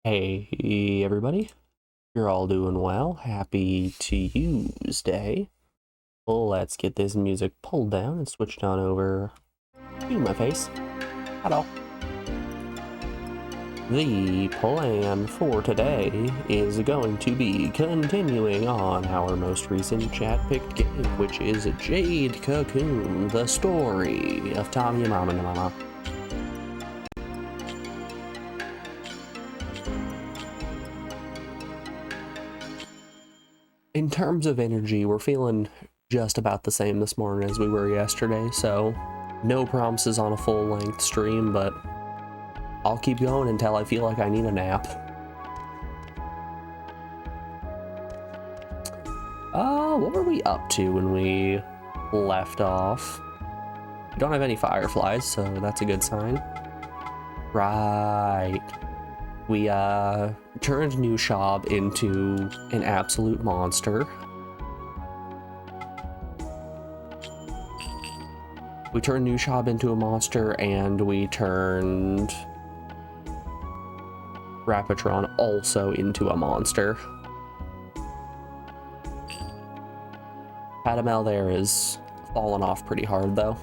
Hey everybody, you're all doing well. Happy Tuesday. Let's get this music pulled down and switched on over to my face. Hello. The plan for today is going to be continuing on our most recent chat-picked game, which is Jade, Cocoon, the story of Tamamayu. In terms of energy, we're feeling just about the same this morning as we were yesterday, so no promises on a full-length stream, but I'll keep going until I feel like I need a nap. What were we up to when we left off? We don't have any fireflies, so that's a good sign. Right. We turned Nushab into an absolute monster. We turned Nushab into a monster, and we turned Rapatron also into a monster. Patamel there is falling off pretty hard, though.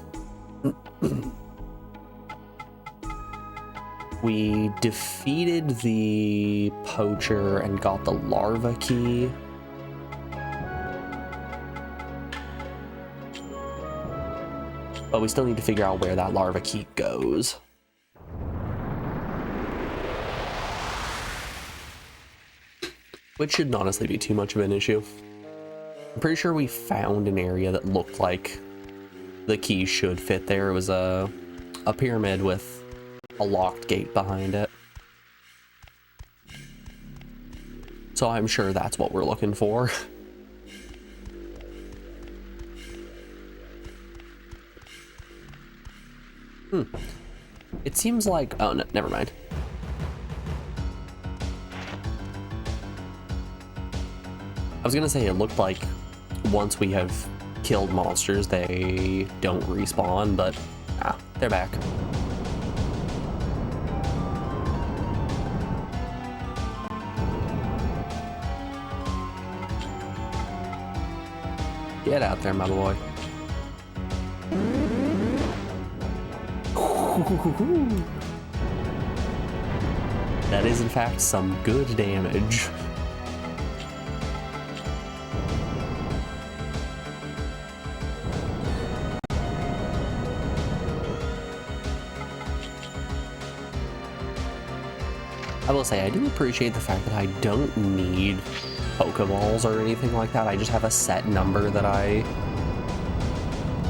We defeated the poacher and got the larva key. But we still need to figure out where that larva key goes. Which shouldn't honestly be too much of an issue. I'm pretty sure we found an area that looked like the key should fit there. It was a pyramid with a locked gate behind it. So I'm sure that's what we're looking for. It seems like... oh, no, never mind. I was gonna say it looked like once we have killed monsters, they don't respawn, but they're back. Get out there, my boy. That is, in fact, some good damage. I will say, I do appreciate the fact that I don't need Pokeballs or anything like that. I just have a set number that I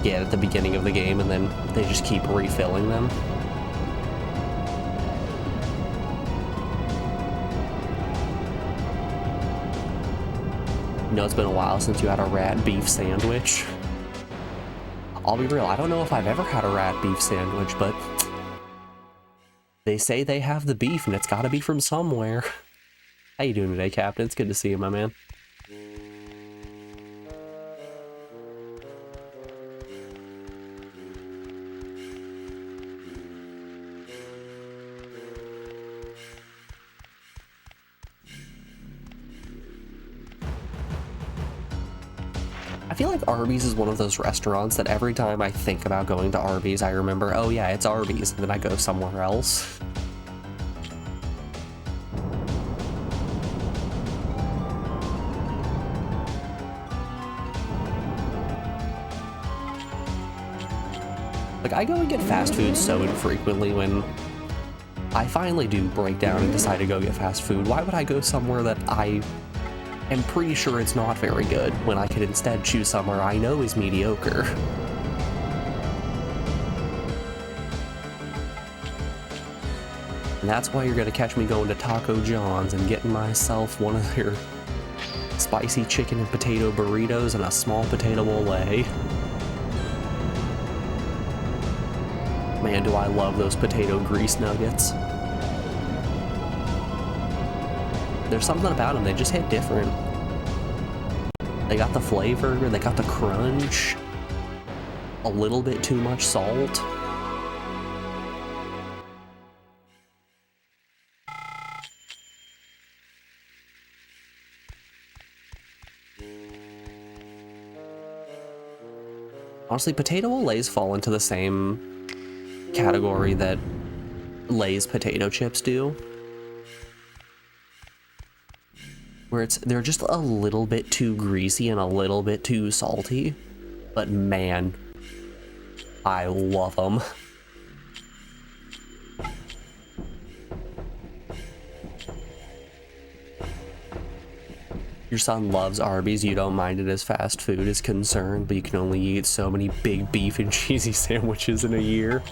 get at the beginning of the game, and then they just keep refilling them. You know, it's been a while since you had a rat beef sandwich. I'll be real, I don't know if I've ever had a rat beef sandwich, but they say they have the beef, and it's gotta be from somewhere. How you doing today, Captain? It's good to see you, my man. I feel like Arby's is one of those restaurants that every time I think about going to Arby's, I remember, oh yeah, it's Arby's, and then I go somewhere else. Like, I go and get fast food so infrequently. When I finally do break down and decide to go get fast food, why would I go somewhere that I am pretty sure it's not very good, when I could instead choose somewhere I know is mediocre? And that's why you're gonna catch me going to Taco John's and getting myself one of their spicy chicken and potato burritos and a small potato ole. Man, do I love those potato grease nuggets. There's something about them, they just hit different. They got the flavor, they got the crunch, a little bit too much salt. Honestly, potato Olays fall into the same category that Lay's potato chips do. Where they're just a little bit too greasy and a little bit too salty. But man, I love them. Your son loves Arby's, you don't mind it as fast food is concerned, but you can only eat so many big beef and cheesy sandwiches in a year.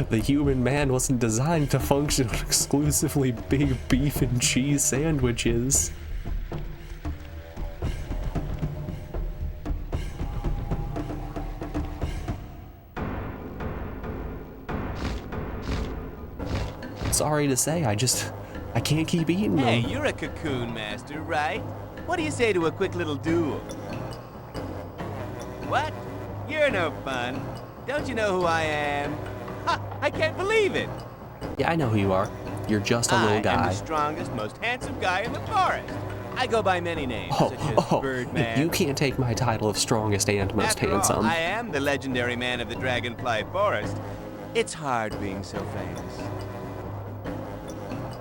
The human man wasn't designed to function on exclusively big beef and cheese sandwiches. Sorry to say, I can't keep eating them. Hey, you're a Cocoon master, right? What do you say to a quick little duel? What? You're no fun. Don't you know who I am? Ha! I can't believe it! Yeah, I know who you are. You're just a little guy. I am the strongest, most handsome guy in the forest. I go by many names, such as Birdman. You can't take my title of strongest and most handsome. All, I am the legendary man of the Dragonfly Forest. It's hard being so famous.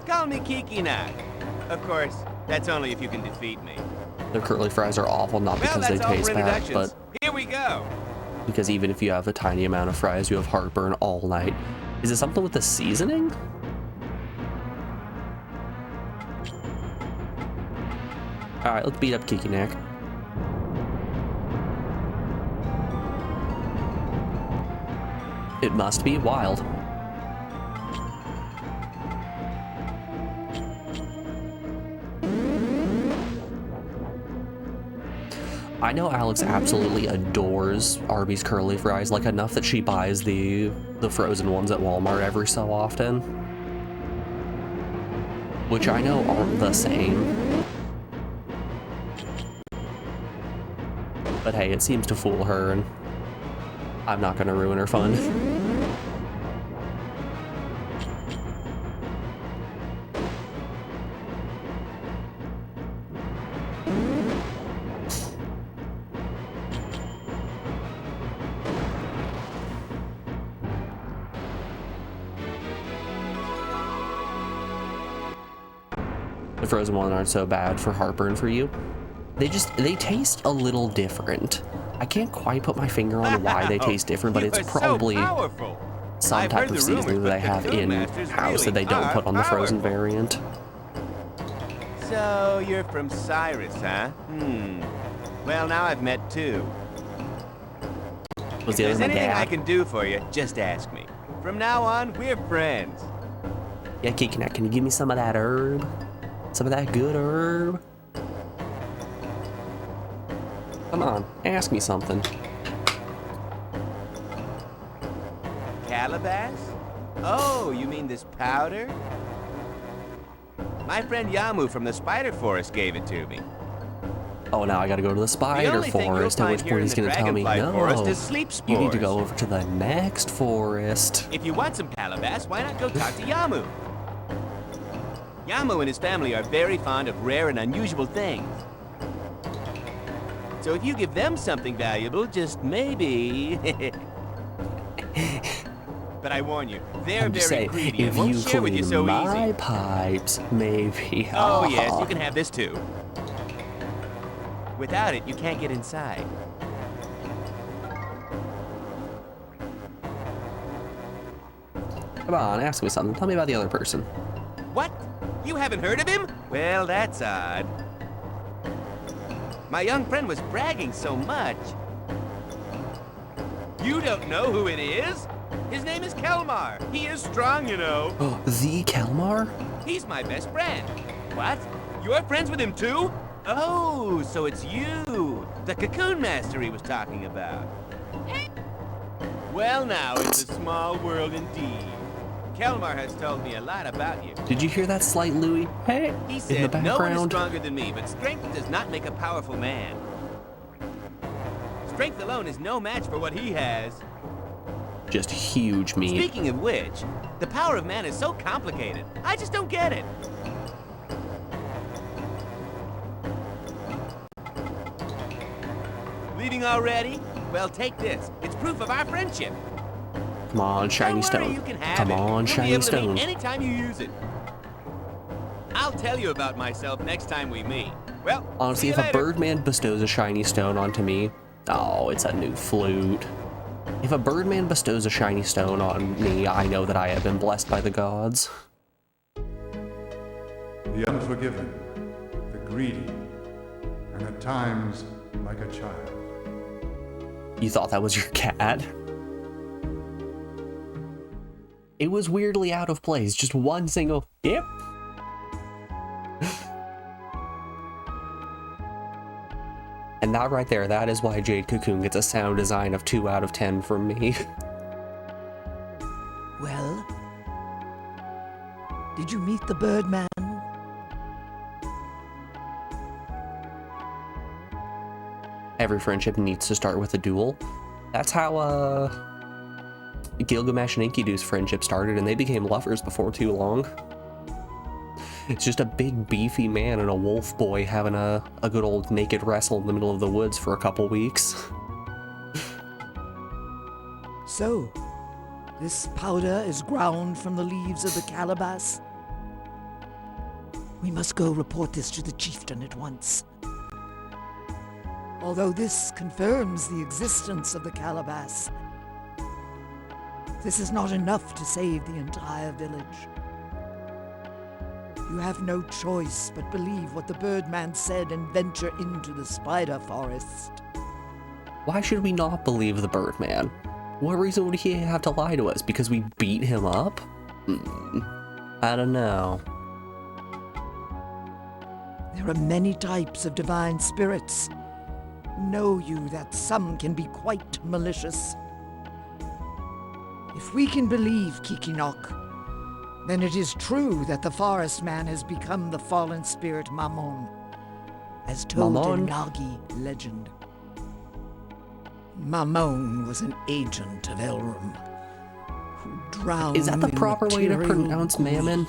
Call me Kikinak. Of course, that's only if you can defeat me. Their curly fries are awful, not because they taste bad, but here we go. Because even if you have a tiny amount of fries, you have heartburn all night. Is it something with the seasoning? Alright, let's beat up Kikinak. It must be wild. I know Alex absolutely adores Arby's curly fries, like enough that she buys the frozen ones at Walmart every so often. Which I know aren't the same. But hey, it seems to fool her, and I'm not gonna ruin her fun. The frozen ones aren't so bad for heartburn for you. They taste a little different. I can't quite put my finger on why they taste different, but it's probably some type of seasoning that they have in-house that they don't put on the frozen variant. So, you're from Cyrus, huh? Well, now I've met two. Was the other my anything dad? I can do for you, just ask me. From now on, we're friends. Yeah, Kikinak, can you give me some of that herb? Some of that good herb? Come on, ask me something. Calabash? Oh, you mean this powder? My friend Yamu from the Spider Forest gave it to me. Oh, now I gotta go to the Spider Forest, at which point he's gonna tell me, no, you need to go over to the next forest. If you want some calabash, why not go talk to Yamu? Yamu and his family are very fond of rare and unusual things. So if you give them something valuable, just maybe... But I warn you, they're very greedy and won't share with you so easy. If you clean my pipes, maybe. Oh yes, you can have this too. Without it, you can't get inside. Come on, ask me something. Tell me about the other person. What? You haven't heard of him? Well, that's odd. My young friend was bragging so much. You don't know who it is? His name is Kelmar. He is strong, you know. Oh, the Kelmar? He's my best friend. What? You're friends with him too? Oh, so it's you, the Cocoon Master he was talking about. Well now, it's a small world indeed. Kelmar has told me a lot about you. Did you hear that slight Louie? Hey, he in the said background. No one is stronger than me, but strength does not make a powerful man. Strength alone is no match for what he has. Just huge meat. Speaking of which, the power of man is so complicated. I just don't get it. Leaving already? Well, take this. It's proof of our friendship. Come on, shiny Don't worry, stone. you can have Come it. on, You'll shiny be able to stone. meet anytime you use it. I'll tell you about myself next time we meet. Well, Honestly, if a Birdman bestows a shiny stone onto me, oh, it's a new flute. If a Birdman bestows a shiny stone on me, I know that I have been blessed by the gods. The unforgiving, the greedy, and at times like a child. You thought that was your cat? It was weirdly out of place, just one single, yep. And that right there, that is why Jade Cocoon gets a sound design of 2 out of 10 from me. Well, did you meet the Birdman? Every friendship needs to start with a duel. That's how Gilgamesh and Enkidu's friendship started, and they became lovers before too long. It's just a big beefy man and a wolf boy having a good old naked wrestle in the middle of the woods for a couple weeks. So, this powder is ground from the leaves of the calabash? We must go report this to the chieftain at once. Although this confirms the existence of the calabash, this is not enough to save the entire village. You have no choice but believe what the Birdman said and venture into the spider forest. Why should we not believe the Birdman? What reason would he have to lie to us? Because we beat him up? I don't know. There are many types of divine spirits. Know you that some can be quite malicious. If we can believe Kikinok, then it is true that the forest man has become the fallen spirit Mammon, as told in Nagi legend. Mammon was an agent of Elrum, who drowned. Is that the proper way to pronounce Mammon?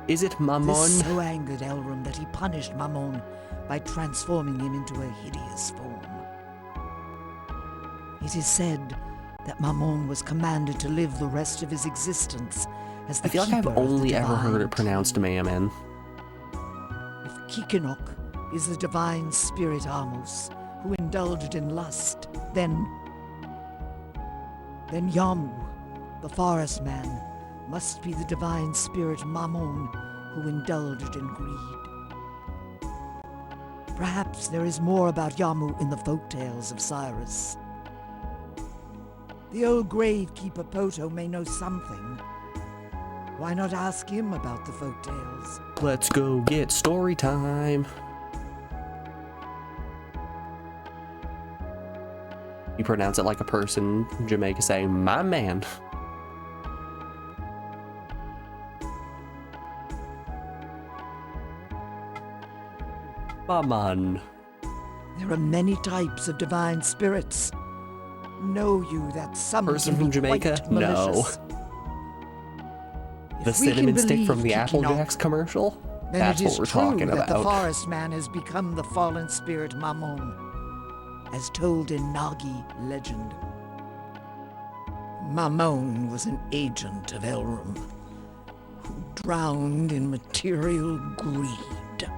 Is it Mammon? This so angered Elrum that he punished Mammon by transforming him into a hideous form. It is said that Mammon was commanded to live the rest of his existence as the I feel like I've keeper of the only ever heard it divine pronounced tree. Mammon. If Kikinok is the divine spirit Amos, who indulged in lust, then Yamu, the forest man, must be the divine spirit Mammon, who indulged in greed. Perhaps there is more about Yamu in the folktales of Cyrus. The old gravekeeper Poto may know something. Why not ask him about the folktales? Let's go get story time. You pronounce it like a person in Jamaica saying, my man. My man. There are many types of divine spirits. Know you that some Person can from be Jamaica? quite No. malicious. The If we can cinnamon stick from believe the Apple Kikinok, Jacks commercial? then That's it what is we're true talking that the about. forest man has become the fallen spirit Mammon, as told in Nagi legend. Mammon was an agent of Elrum, who drowned in material greed.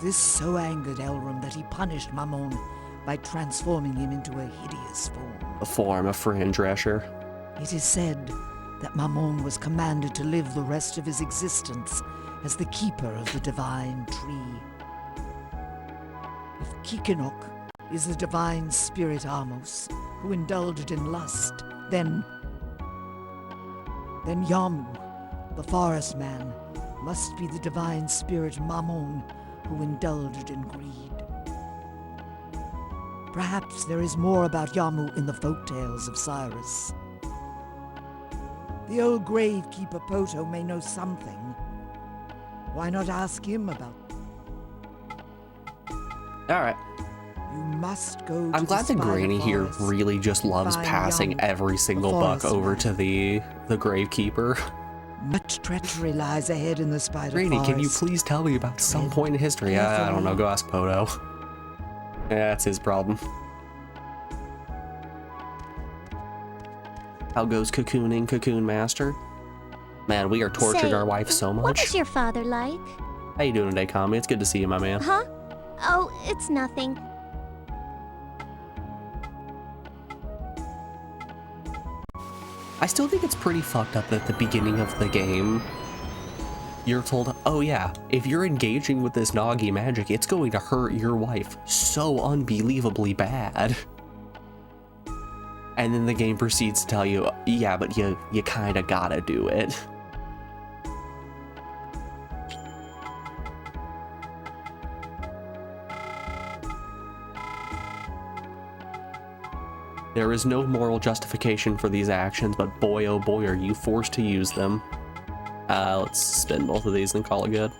This so angered Elrum that he punished Mammon by transforming him into a hideous form. A form of Fran Drescher. It is said that Mammon was commanded to live the rest of his existence as the keeper of the divine tree. If Kikinok is the divine spirit Amos, who indulged in lust, then Yamu, the forest man, must be the divine spirit Mammon, who indulged in greed. Perhaps there is more about Yamu in the folktales of Cyrus. The old gravekeeper Poto may know something. Why not ask him about Alright. You must go to I'm glad the spider granny here forest. really just loves Find passing Yamu, every single the buck forest over man. to the gravekeeper. Much treachery lies ahead in the spider Granny, forest. can you please tell me about some Tread point in history? I don't know, carefully. go ask Poto. Yeah, that's his problem. How goes cocooning, Cocoon Master? Man, we are torturing our wife so much. What was your father like? How you doing today, Kami? It's good to see you, my man. Huh? Oh, it's nothing. I still think it's pretty fucked up that at the beginning of the game, you're told, oh yeah, if you're engaging with this Nagi magic, it's going to hurt your wife so unbelievably bad. And then the game proceeds to tell you, yeah, but you kinda gotta do it. There is no moral justification for these actions, but boy oh boy are you forced to use them. Let's spin both of these and call it good.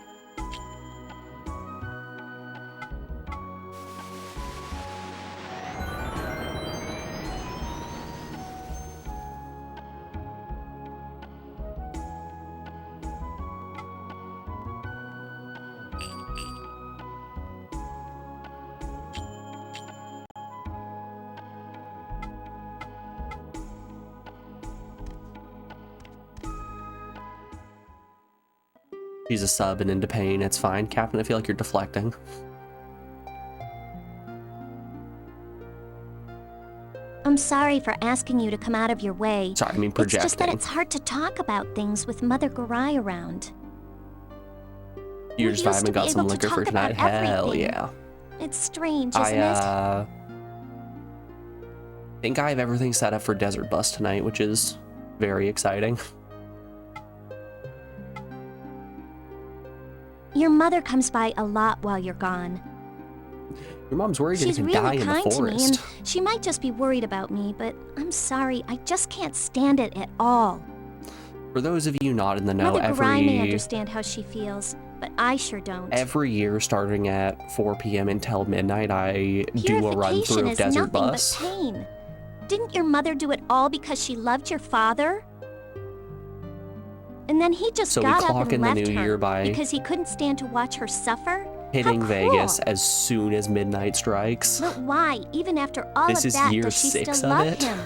She's a sub and into pain, it's fine. Captain, I feel like you're deflecting. I'm sorry for asking you to come out of your way. Sorry, I mean projecting. It's just that it's hard to talk about things with Mother Garai around. You're just vibing, got some liquor for tonight? Hell yeah. It's strange, isn't it? I think I have everything set up for Desert Bus tonight, which is very exciting. Your mother comes by a lot while you're gone. Your mom's worried She's you can really die in the kind to me, forest. and she might just be worried about me, but I'm sorry, I just can't stand it at all. For those of you not in the know, Mother Garai may understand how she feels, but I sure don't. every year starting at 4 p.m. until midnight, I do a run through of Desert Bus. But pain. Didn't your mother do it all because she loved your father? And then he just got up and left her because he couldn't stand to watch her suffer? Hitting How Vegas cruel. as soon as midnight strikes. But why, even after all This of is that, year does she 6 still of love it. him?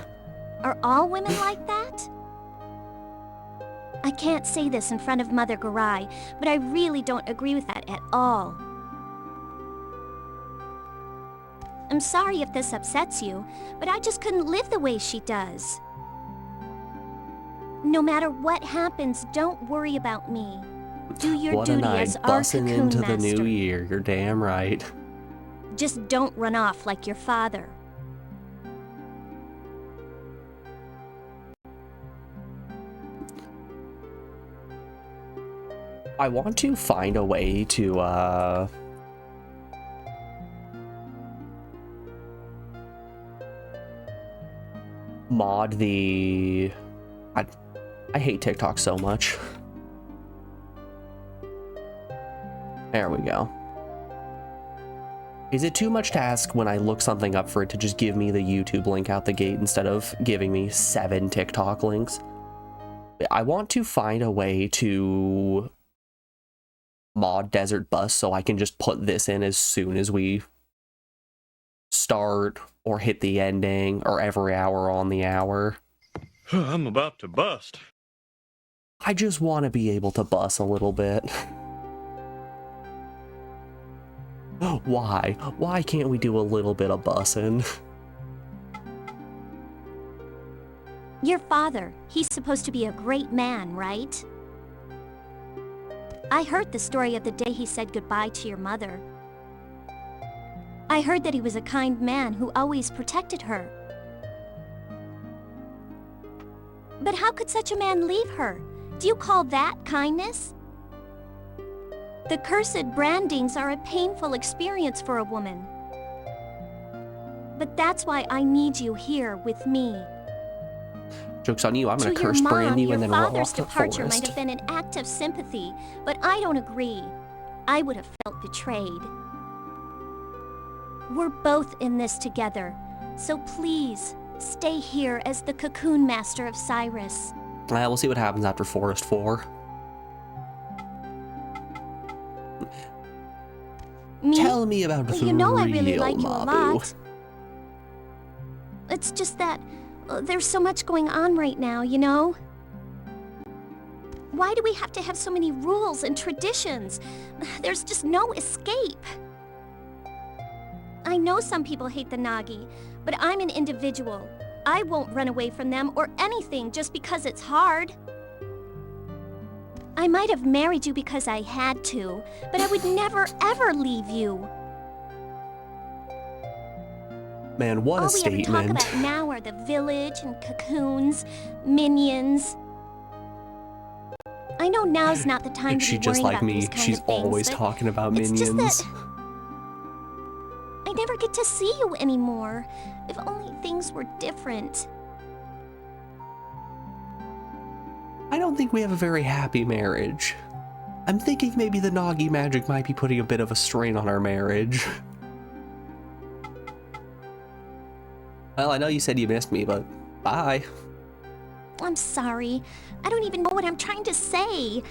Are all women like that? I can't say this in front of Mother Garai, but I really don't agree with that at all. I'm sorry if this upsets you, but I just couldn't live the way she does. No matter what happens, don't worry about me. Do your What a duty night, as our busting Cocoon into Master. the new year. You're damn right. Just don't run off like your father. I want to find a way to, mod the... I hate TikTok so much. There we go. Is it too much to ask when I look something up for it to just give me the YouTube link out the gate instead of giving me 7 TikTok links? I want to find a way to mod Desert Bus so I can just put this in as soon as we start or hit the ending or every hour on the hour. I'm about to bust. I just want to be able to bus a little bit. Why? Why can't we do a little bit of bussing? Your father, he's supposed to be a great man, right? I heard the story of the day he said goodbye to your mother. I heard that he was a kind man who always protected her. But how could such a man leave her? Do you call that kindness? The cursed brandings are a painful experience for a woman. But that's why I need you here with me. Joke's on you, I'm gonna To your curse brand mom, you your and then run father's off the departure might forest. have been an act of sympathy, but I don't agree. I would have felt betrayed. We're both in this together, so please, stay here as the Cocoon Master of Cyrus. We'll see what happens after Forest 4. Me? Tell me about the You know I really real like you a Mabu. lot. It's just that there's so much going on right now, you know? Why do we have to have so many rules and traditions? There's just no escape. I know some people hate the Nagi, but I'm an individual. I won't run away from them or anything just because it's hard. I might have married you because I had to, but I would never ever leave you. Man, what a All we ever talk statement. about now are the village and cocoons, minions. I know now's not the time to She be just worrying like about me, these kind she's of things, always but talking about it's just minions. that I never get to see you anymore. If only things were different. I don't think we have a very happy marriage. I'm thinking maybe the Nagi magic might be putting a bit of a strain on our marriage. Well, I know you said you missed me, but bye. I'm sorry. I don't even know what I'm trying to say.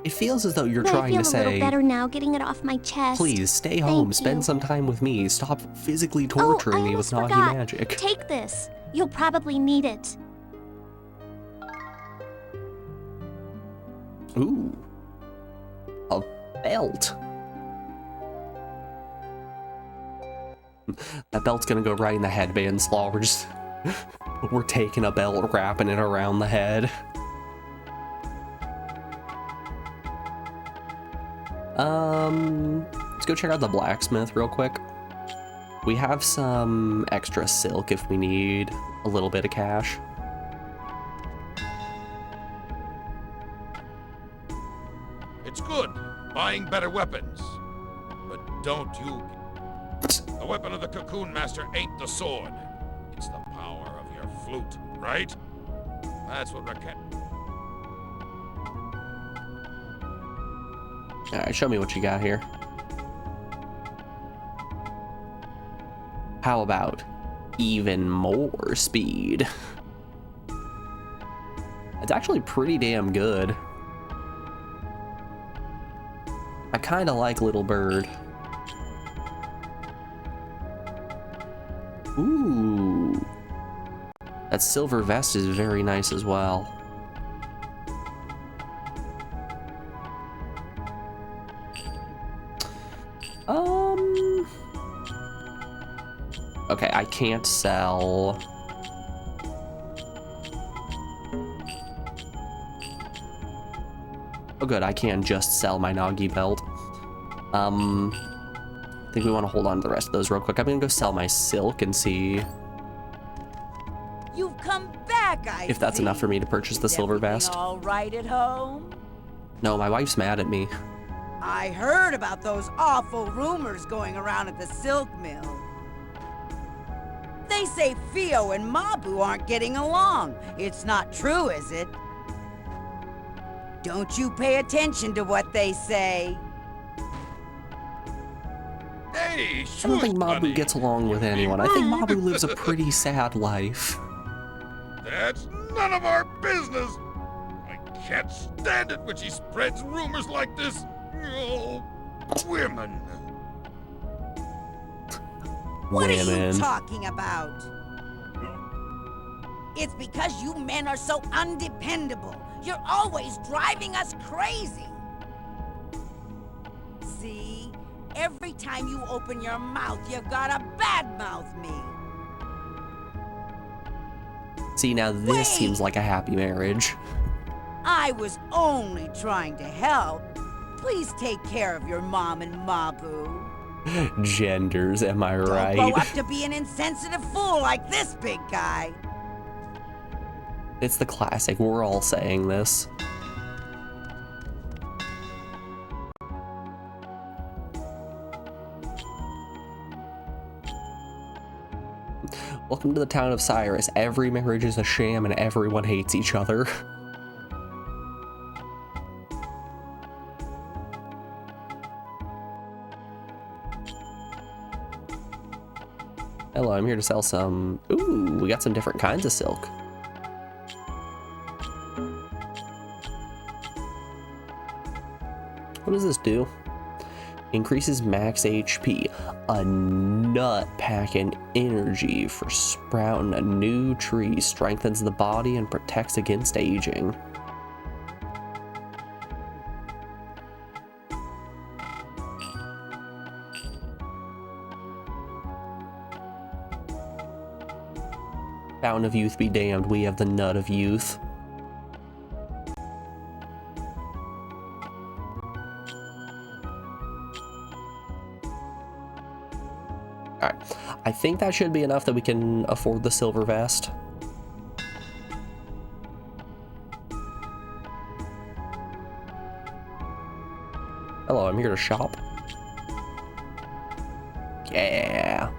It feels as though you're But I trying feel to a little say, better now getting it off my chest. please stay home, Thank spend you. some time with me, stop physically Oh, torturing I me with almost Nagi forgot. magic. Take this. You'll probably need it. Ooh. A belt. That belt's gonna go right in the headband slot. We're taking a belt, wrapping it around the head. Let's go check out the blacksmith real quick. We have some extra silk if we need a little bit of cash. It's good, buying better weapons. But don't you... The weapon of the Cocoon Master ain't the sword. It's the power of your flute, right? That's what Alright, show me what you got here. How about even more speed? It's actually pretty damn good. I kinda like Little Bird. Ooh. That silver vest is very nice as well. Okay, I can't sell. Oh good, I can just sell my Nagi belt. I think we want to hold on to the rest of those real quick. I'm gonna go sell my silk and see You've come back, if that's enough for me to purchase the silver vest. All right at home? No, my wife's mad at me. I heard about those awful rumors going around at the silk mill. They say Fio and Mabu aren't getting along. It's not true, is it? Don't you pay attention to what they say. Hey, I don't think Mabu buddy. gets along with anyone. I think Mabu lives a pretty sad life. That's none of our business. I can't stand it when she spreads rumors like this. Oh, women. What are Women. you talking about? It's because you men are so undependable. You're always driving us crazy. See? Every time you open your mouth, you've gotta badmouth me. See, now this Wait. seems like a happy marriage. I was only trying to help. Please take care of your mom and Mabu. Genders, am I Don't grow right? up to be an insensitive fool like this big guy. It's the classic, we're all saying this. Welcome to the town of Cyrus. Every marriage is a sham and everyone hates each other. Hello, I'm here to sell some... Ooh, we got some different kinds of silk. What does this do? Increases max HP. A nut packing energy for sprouting a new tree. Strengthens the body and protects against aging. Fountain of Youth be damned, we have the Nut of Youth. Alright, I think that should be enough that we can afford the silver vest. Hello, I'm here to shop. Yeah.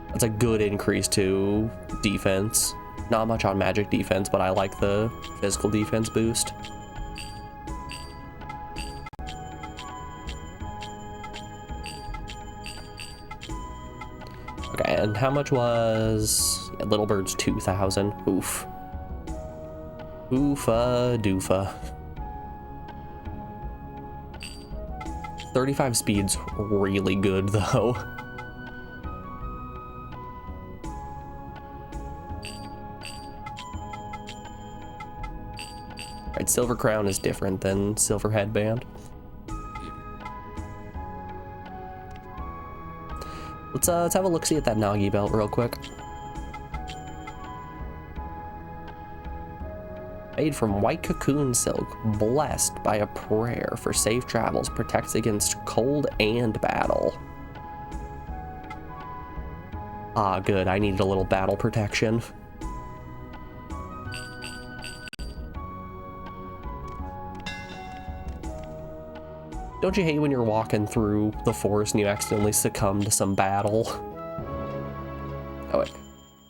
That's a good increase to defense. Not much on magic defense, but I like the physical defense boost. Okay, and how much was Little Bird's 2,000? Oof. Oofa doofa. 35 speed's really good though. Right, Silver Crown is different than Silver Headband. Let's have a look-see at that Nagi belt real quick. Made from white cocoon silk, blessed by a prayer for safe travels, protects against cold and battle. Ah, good, I needed a little battle protection. Don't you hate when you're walking through the forest and you accidentally succumb to some battle? Oh wait,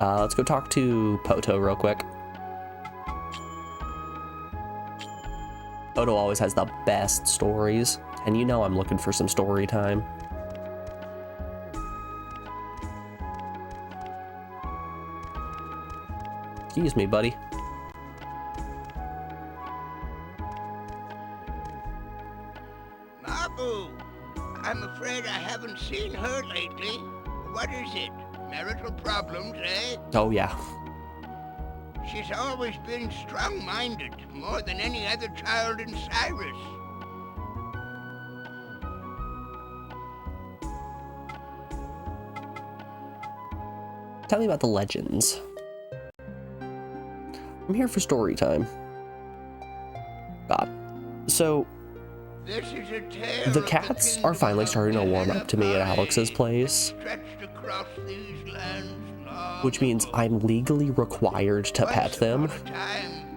let's go talk to Poto real quick. Poto always has the best stories, and you know I'm looking for some story time. Excuse me, buddy. Mabu, I'm afraid I haven't seen her lately. What is it? Marital problems, eh? Oh yeah. She's always been strong-minded, more than any other child in Cyrus. Tell me about the legends. I'm here for story time. God. So, This is a tale the cats are finally starting to warm up to me at Alex's place, stretched across these lands long which means ago. I'm legally required to pet them.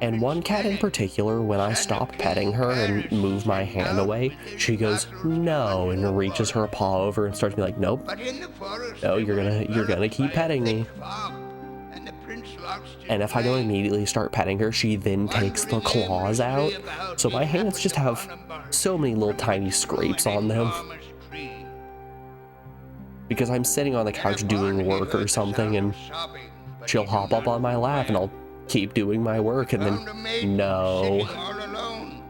And one cat in particular, when I stop petting her and move my hand away, she goes, no, and reaches her paw over and starts to be like, nope, But in the forest, no, they you're were gonna keep enveloped by a petting me. thick fog, and the prince lost his And if I don't way. immediately start petting her, she then takes the claws out. So my hands just have so many little tiny scrapes on them. Because I'm sitting on the couch doing work or something, and she'll hop up on my lap and I'll keep doing my work, and then, no. Sitting all alone.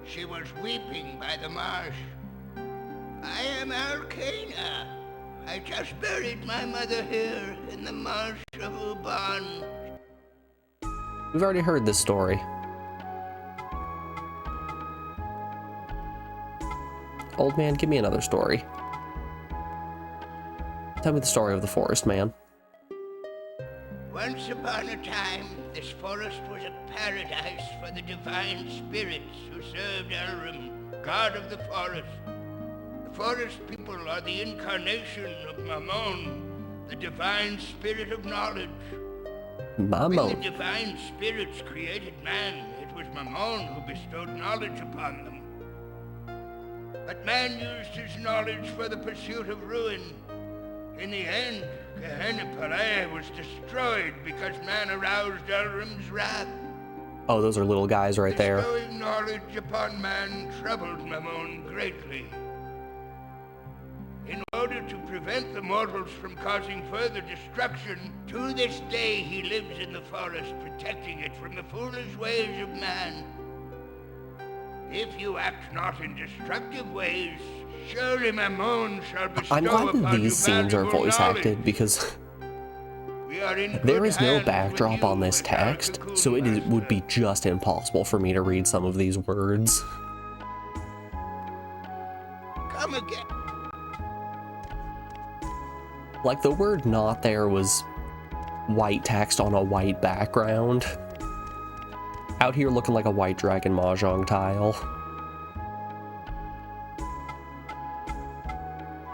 She was weeping by the marsh. I am Arcana. I just buried my mother here in the marsh of Uban. We've already heard this story. Old man, give me another story. Tell me the story of the forest man. Once upon a time, this forest was a paradise for the divine spirits who served Elrum, god of the forest. The forest people are the incarnation of Mammon, the divine spirit of knowledge. When the Mamo. divine spirits created man, it was Mammon who bestowed knowledge upon them. But man used his knowledge for the pursuit of ruin. In the end, Gehenna was destroyed because man aroused Elrum's wrath. Oh, those are little guys right there. Bestowing knowledge upon man troubled Mammon greatly. In order to prevent the mortals from causing further destruction, to this day he lives in the forest, protecting it from the foolish ways of man. If you act not in destructive ways, Surely Mammon shall bestow I'm glad that upon you these scenes are valuable voice knowledge. acted because We are in there good is no hands backdrop with you on this as our text, Cocoon so it would Master. be just impossible for me to read some of these words. Come again. Like, the word not there was white text on a white background. Out here looking like a white dragon mahjong tile.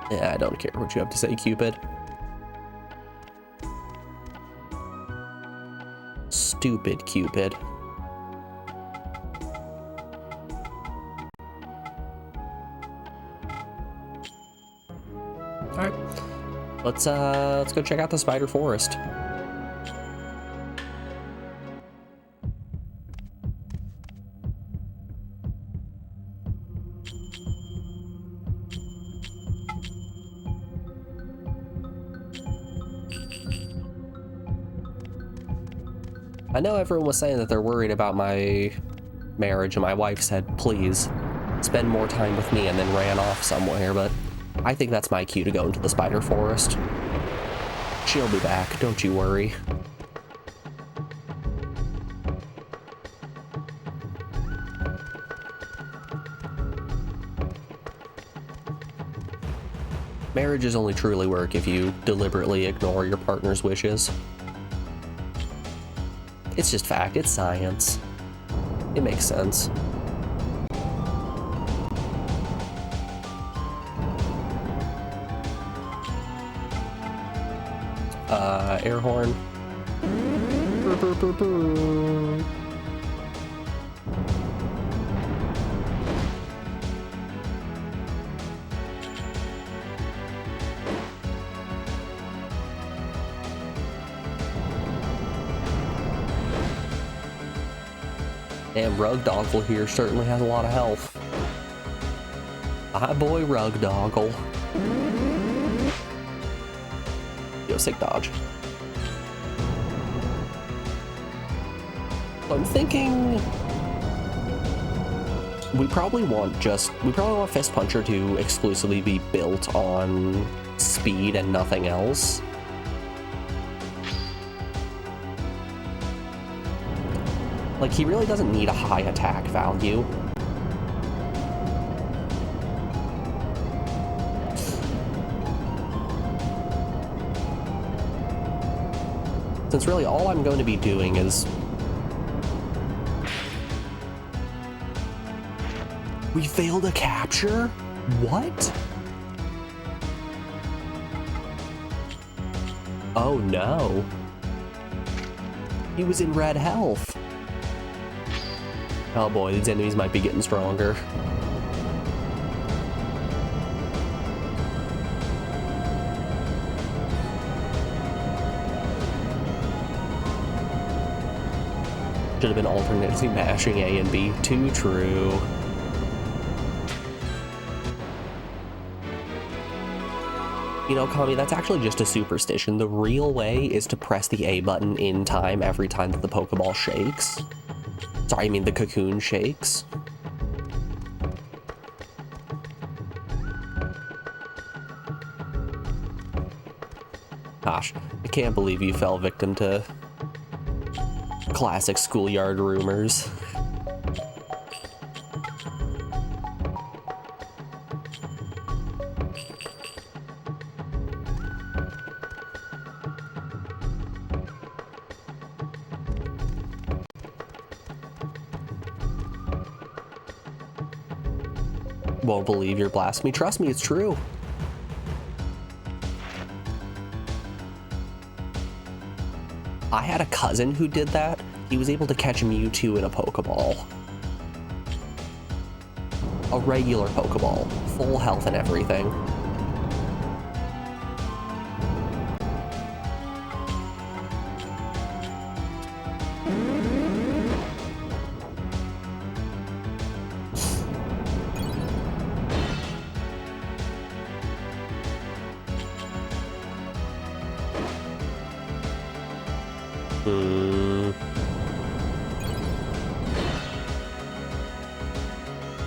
Yeah, I don't care what you have to say, Cupid. Stupid Cupid. Alright. Let's go check out the spider forest. I know everyone was saying that they're worried about my marriage, and my wife said, please, spend more time with me, and then ran off somewhere, but I think that's my cue to go into the spider forest. She'll be back, don't you worry. Marriages only truly work if you deliberately ignore your partner's wishes. It's just fact, it's science. It makes sense. Air horn. Brr, brr, brr, brr. Damn, Rugdoggle here certainly has a lot of health. Hi, boy, Rugdoggle. Yo, sick dodge. I'm thinking we probably want Fist Puncher to exclusively be built on speed and nothing else. Like, he really doesn't need a high attack value. Since really all I'm going to be doing is... We failed a capture? What? Oh no. He was in red health. Oh boy, these enemies might be getting stronger. Should have been alternately mashing A and B. Too true. You know, Kami, that's actually just a superstition. The real way is to press the A button in time every time that the Pokeball shakes. Sorry, I mean the Cocoon shakes. Gosh, I can't believe you fell victim to classic schoolyard rumors. Won't believe your blasphemy. Trust me, it's true. I had a cousin who did that. He was able to catch Mewtwo in a Pokeball. A regular Pokeball. Full health and everything.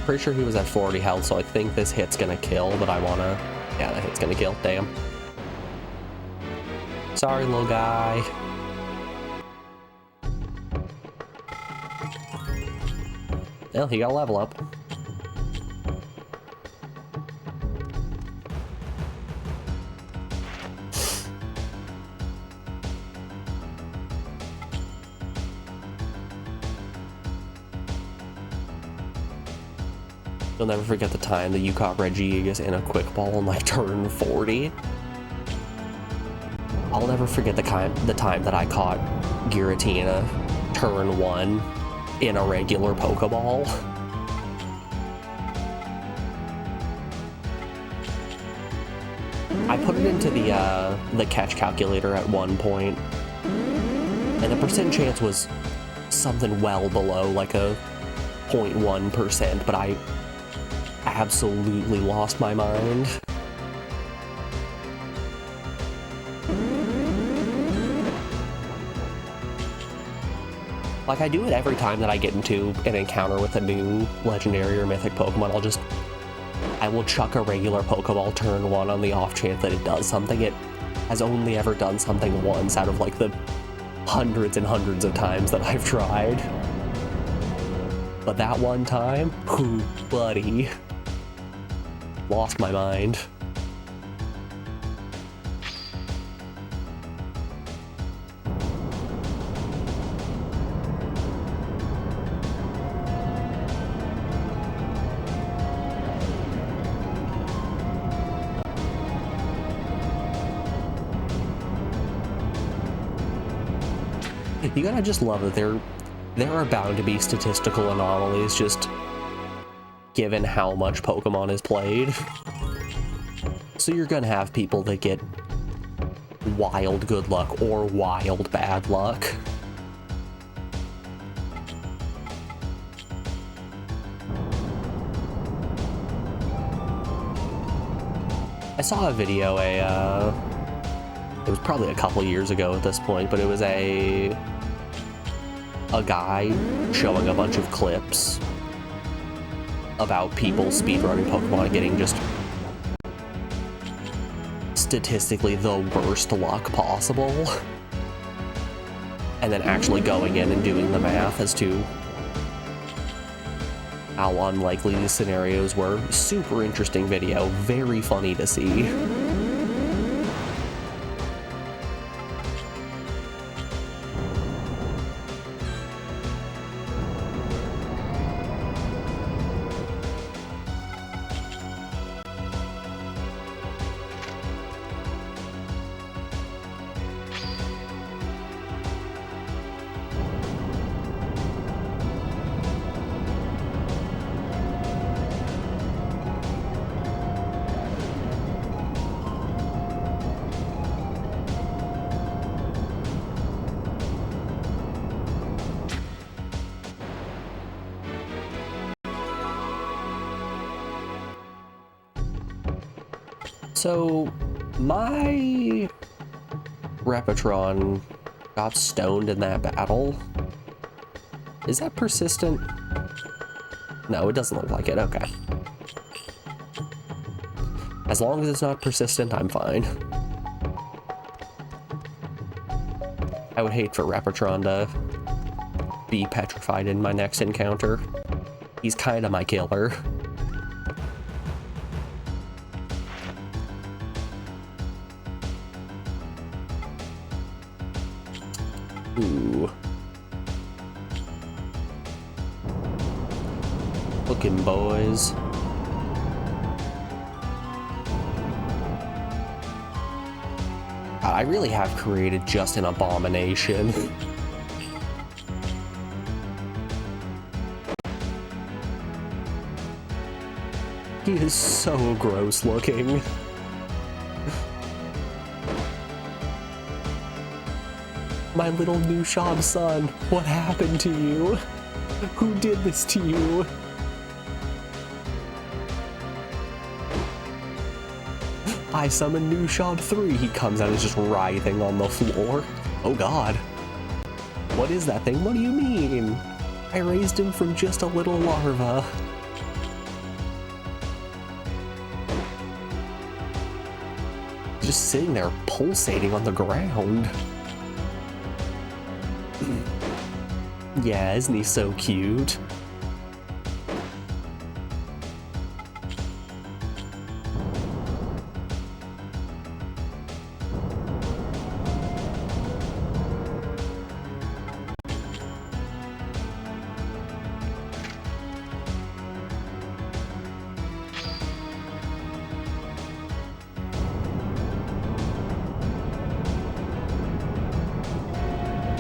Pretty sure he was at 40 health, so I think this hit's gonna kill, but I wanna... Yeah, that hit's gonna kill. Damn. Sorry, little guy. Well, he got a level up. You'll never forget the time that you caught Regigigas in a quick ball in like turn 40. I'll never forget the time that I caught Giratina turn 1 in a regular Pokeball. I put it into the catch calculator at one point, and the percent chance was something well below like a 0.1%, but I absolutely lost my mind. Like, I do it every time that I get into an encounter with a new legendary or mythic Pokemon. I will chuck a regular Pokeball turn 1 on the off chance that it does something. It has only ever done something once out of like the hundreds and hundreds of times that I've tried. But that one time, whew, buddy, lost my mind. You gotta just love that there are bound to be statistical anomalies just given how much Pokemon is played. So you're gonna have people that get wild good luck or wild bad luck. I saw a video, it was probably a couple years ago at this point, but it was a guy showing a bunch of clips about people speedrunning Pokemon and getting just statistically the worst luck possible, and then actually going in and doing the math as to how unlikely these scenarios were. Super interesting video, very funny to see. So, my Repatron got stoned in that battle. Is that persistent? No, it doesn't look like it. Okay. As long as it's not persistent, I'm fine. I would hate for Repatron to be petrified in my next encounter. He's kind of my killer. Ooh. Looking boys. I really have created just an abomination. He is so gross looking. My little Nushab son, what happened to you? Who did this to you? I summon Nushab 3. He comes out and is just writhing on the floor. Oh god. What is that thing? What do you mean? I raised him from just a little larva. just sitting there pulsating on the ground. Yeah, isn't he so cute?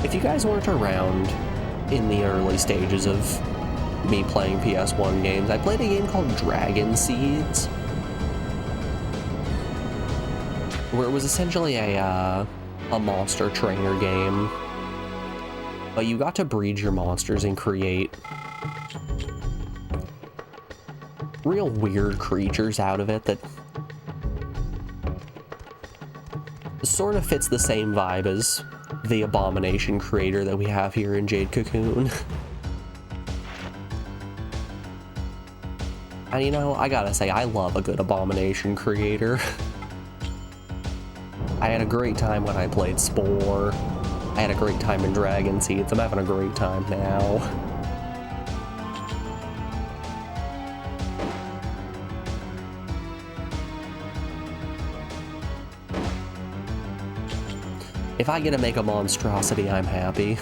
If you guys weren't around in the early stages of me playing PS1 games, I played a game called Dragon Seeds, where it was essentially a monster trainer game, but you got to breed your monsters and create real weird creatures out of it that sort of fits the same vibe as the Abomination creator that we have here in Jade Cocoon. And you know, I gotta say, I love a good Abomination creator. I had a great time when I played Spore. I had a great time in Dragon Seeds. I'm having a great time now. If I get to make a monstrosity, I'm happy.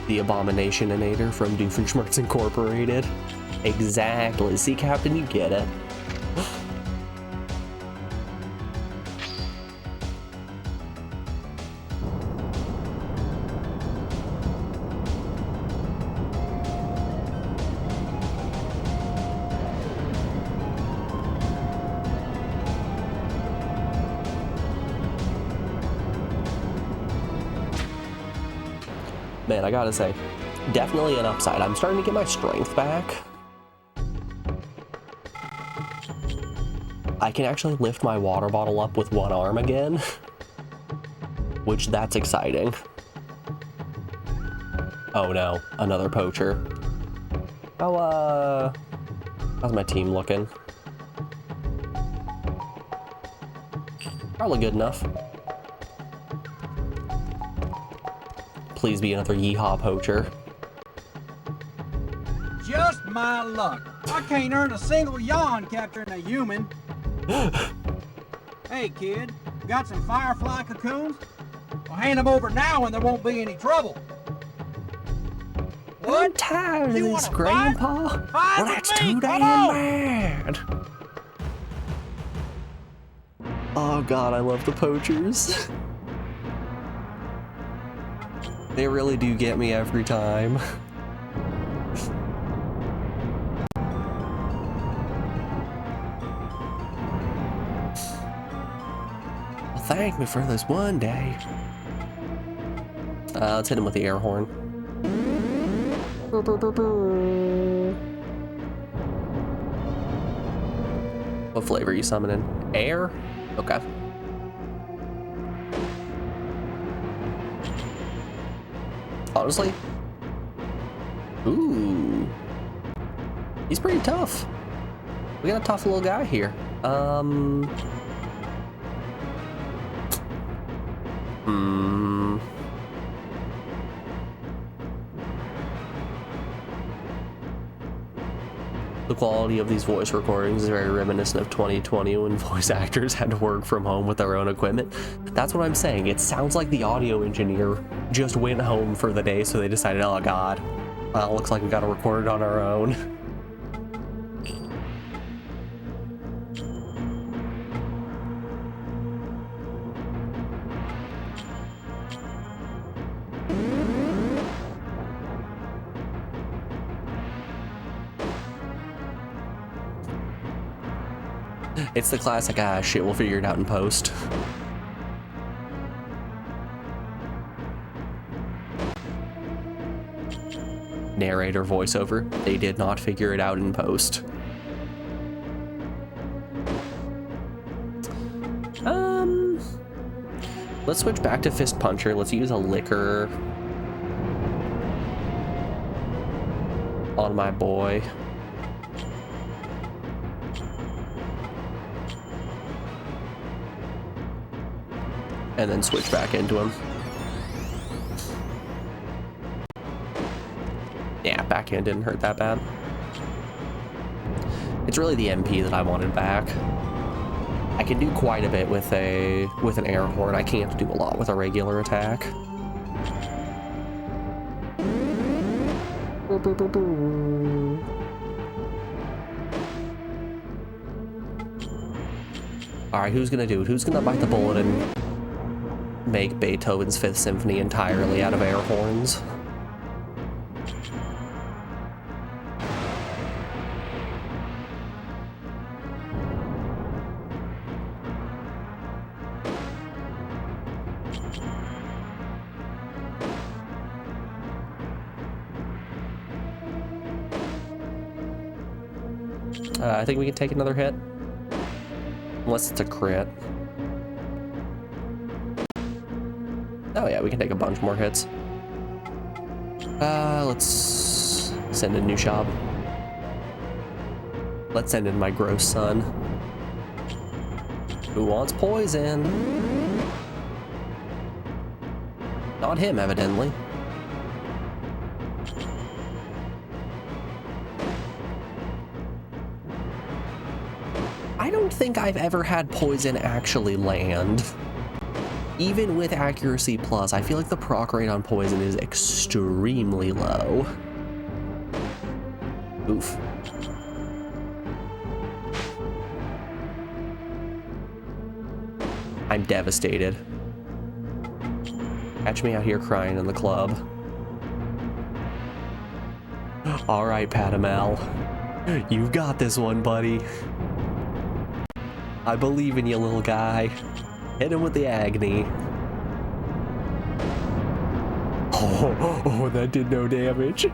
The Abominationinator from Doofenshmirtz Incorporated. Exactly. See, Captain, you get it. Man, I gotta say, definitely an upside. I'm starting to get my strength back. I can actually lift my water bottle up with one arm again, which that's exciting. Oh no, another poacher. Oh, how's my team looking? Probably good enough. Please be another yeehaw poacher. Just my luck. I can't earn a single yawn capturing a human. Hey, kid, got some firefly cocoons? Well, hand them over now and there won't be any trouble. What? I'm tired of You this, wanna Grandpa. fight? Fight Well, with that's me, too come damn on. bad. Oh god, I love the poachers. They really do get me every time. Well, thank me for this one day. Let's hit him with the air horn. What flavor are you summoning? Air? Okay. Honestly, ooh, he's pretty tough. We got a tough little guy here. The quality of these voice recordings is very reminiscent of 2020 when voice actors had to work from home with their own equipment. That's what I'm saying. It sounds like the audio engineer just went home for the day, so they decided, oh god, looks like we gotta record it on our own. It's the classic, shit, we'll figure it out in post. Narrator voiceover, they did not figure it out in post. Let's switch back to Fist Puncher. Let's use a liquor on my boy. And then switch back into him. Yeah, backhand didn't hurt that bad. It's really the MP that I wanted back. I can do quite a bit with an air horn. I can't do a lot with a regular attack. Alright, who's gonna do it? Who's gonna bite the bullet and make Beethoven's Fifth Symphony entirely out of air horns? I think we can take another hit. Unless it's a crit. Oh yeah, we can take a bunch more hits. Let's send in New Shop. Let's send in my gross son. Who wants poison? Not him, evidently. I don't think I've ever had poison actually land. Even with accuracy plus, I feel like the proc rate on poison is extremely low. Oof. I'm devastated. Catch me out here crying in the club. All right, Patamal. You've got this one, buddy. I believe in you, little guy. Hit him with the agony. Oh, that did no damage.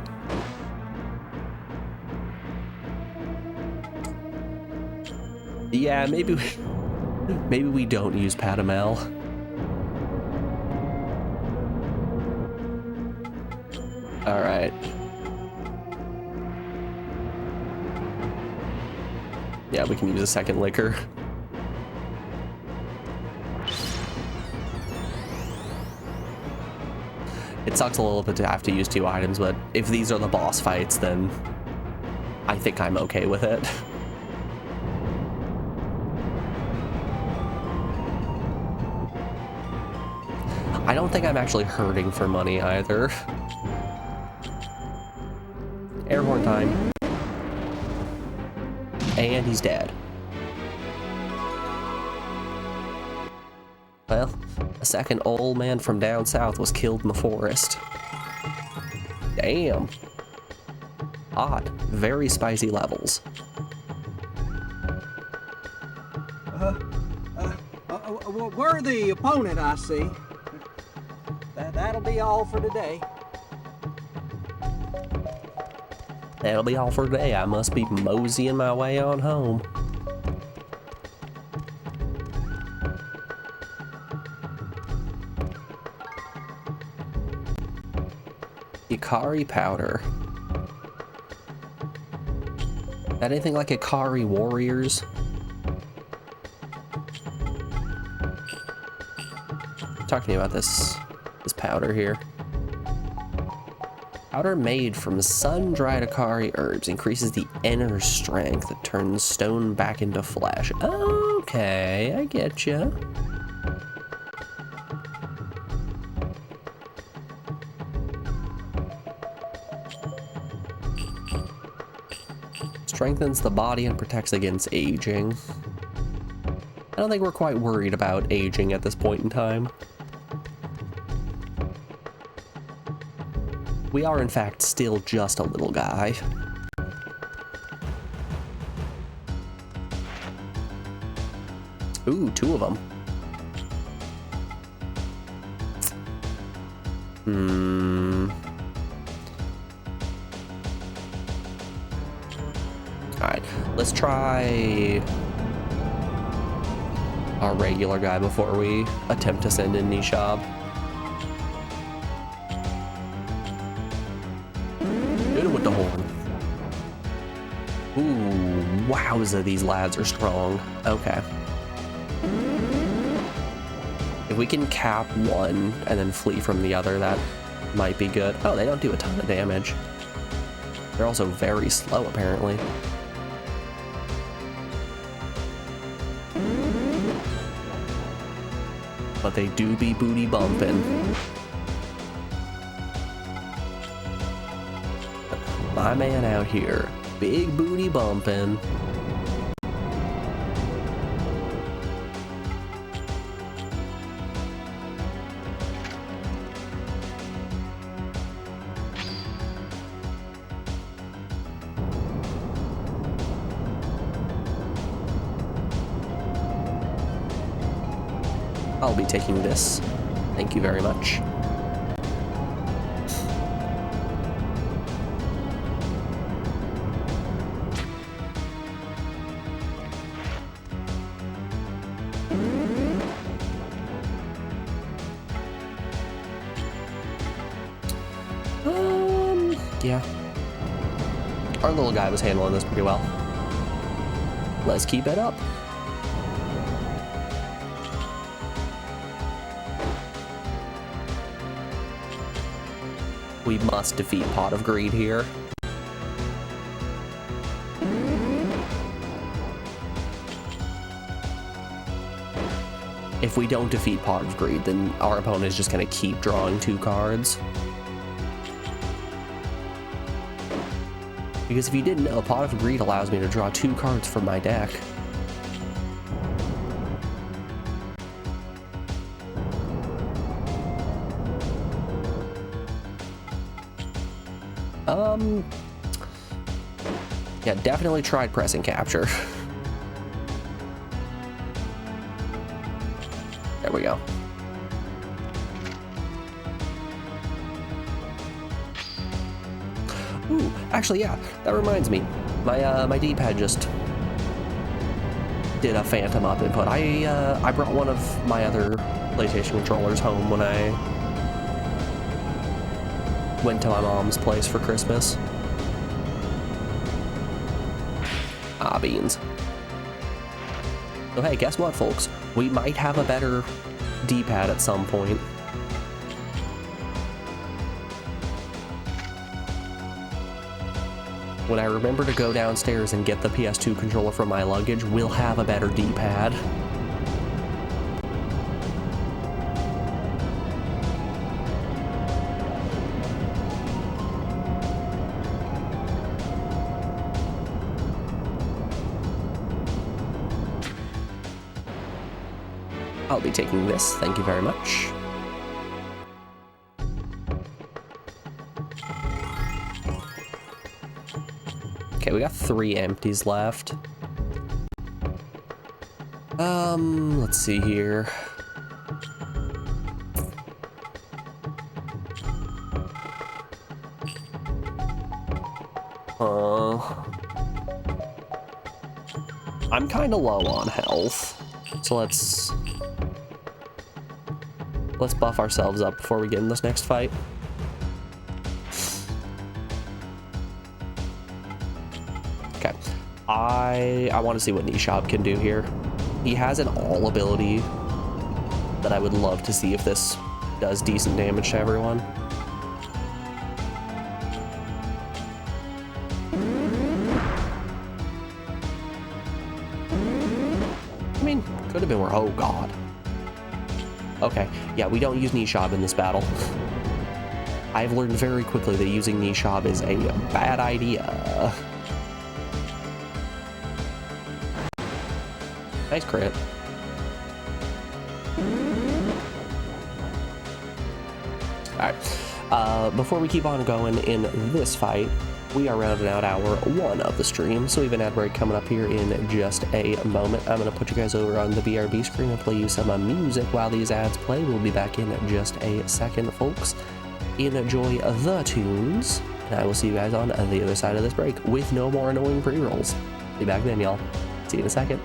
Yeah, maybe we don't use Patamal. All right. Yeah, we can use a second liquor. It sucks a little bit to have to use 2 items, but if these are the boss fights, then I think I'm okay with it. I don't think I'm actually hurting for money either. Air horn time. And he's dead. Well, a second old man from down south was killed in the forest. Damn. Hot. Very spicy levels. We're the opponent, I see. That'll be all for today. That'll be all for today. I must be moseying my way on home. Ikari powder. That anything like Ikari warriors? Talk to me about this powder here. Powder made from sun-dried Ikari herbs increases the inner strength that turns stone back into flesh. Okay, I get ya. Strengthens the body and protects against aging. I don't think we're quite worried about aging at this point in time. We are, in fact, still just a little guy. Ooh, 2 of them. Alright, let's try our regular guy before we attempt to send in Nishab. Hit him with the horn. Ooh, wowza, these lads are strong. Okay. If we can cap one and then flee from the other, that might be good. Oh, they don't do a ton of damage. They're also very slow, apparently. But they do be booty bumping. My man out here, big booty bumping. I'll be taking this. Thank you very much. Yeah. Our little guy was handling this pretty well. Let's keep it up. We must defeat Pot of Greed here. If we don't defeat Pot of Greed, then our opponent is just going to keep drawing 2 cards. Because if you didn't know, Pot of Greed allows me to draw 2 cards from my deck. Yeah, definitely tried pressing capture. There we go. Ooh, actually, yeah, that reminds me. My D-pad just did a phantom up input. I brought one of my other PlayStation controllers home when I went to my mom's place for Christmas. Ah, beans. So hey, guess what, folks? We might have a better D-pad at some point. When I remember to go downstairs and get the PS2 controller from my luggage, we'll have a better D-pad. I'll be taking this, thank you very much. Okay, we got 3 empties left. Let's see here. I'm kind of low on health, so let's buff ourselves up before we get in this next fight. Okay, I want to see what Nishab can do here. He has an all ability that I would love to see if this does decent damage to everyone. I mean, could have been where, oh god. Okay, yeah, we don't use Nishab in this battle. I've learned very quickly that using Nishab is a bad idea. Nice crit. Alright, before we keep on going in this fight, we are rounding out hour 1 of the stream, so we have an ad break coming up here in just a moment. I'm going to put you guys over on the BRB screen and play you some music while these ads play. We'll be back in just a second, folks. Enjoy the tunes, and I will see you guys on the other side of this break with no more annoying pre-rolls. Be back then, y'all. See you in a second.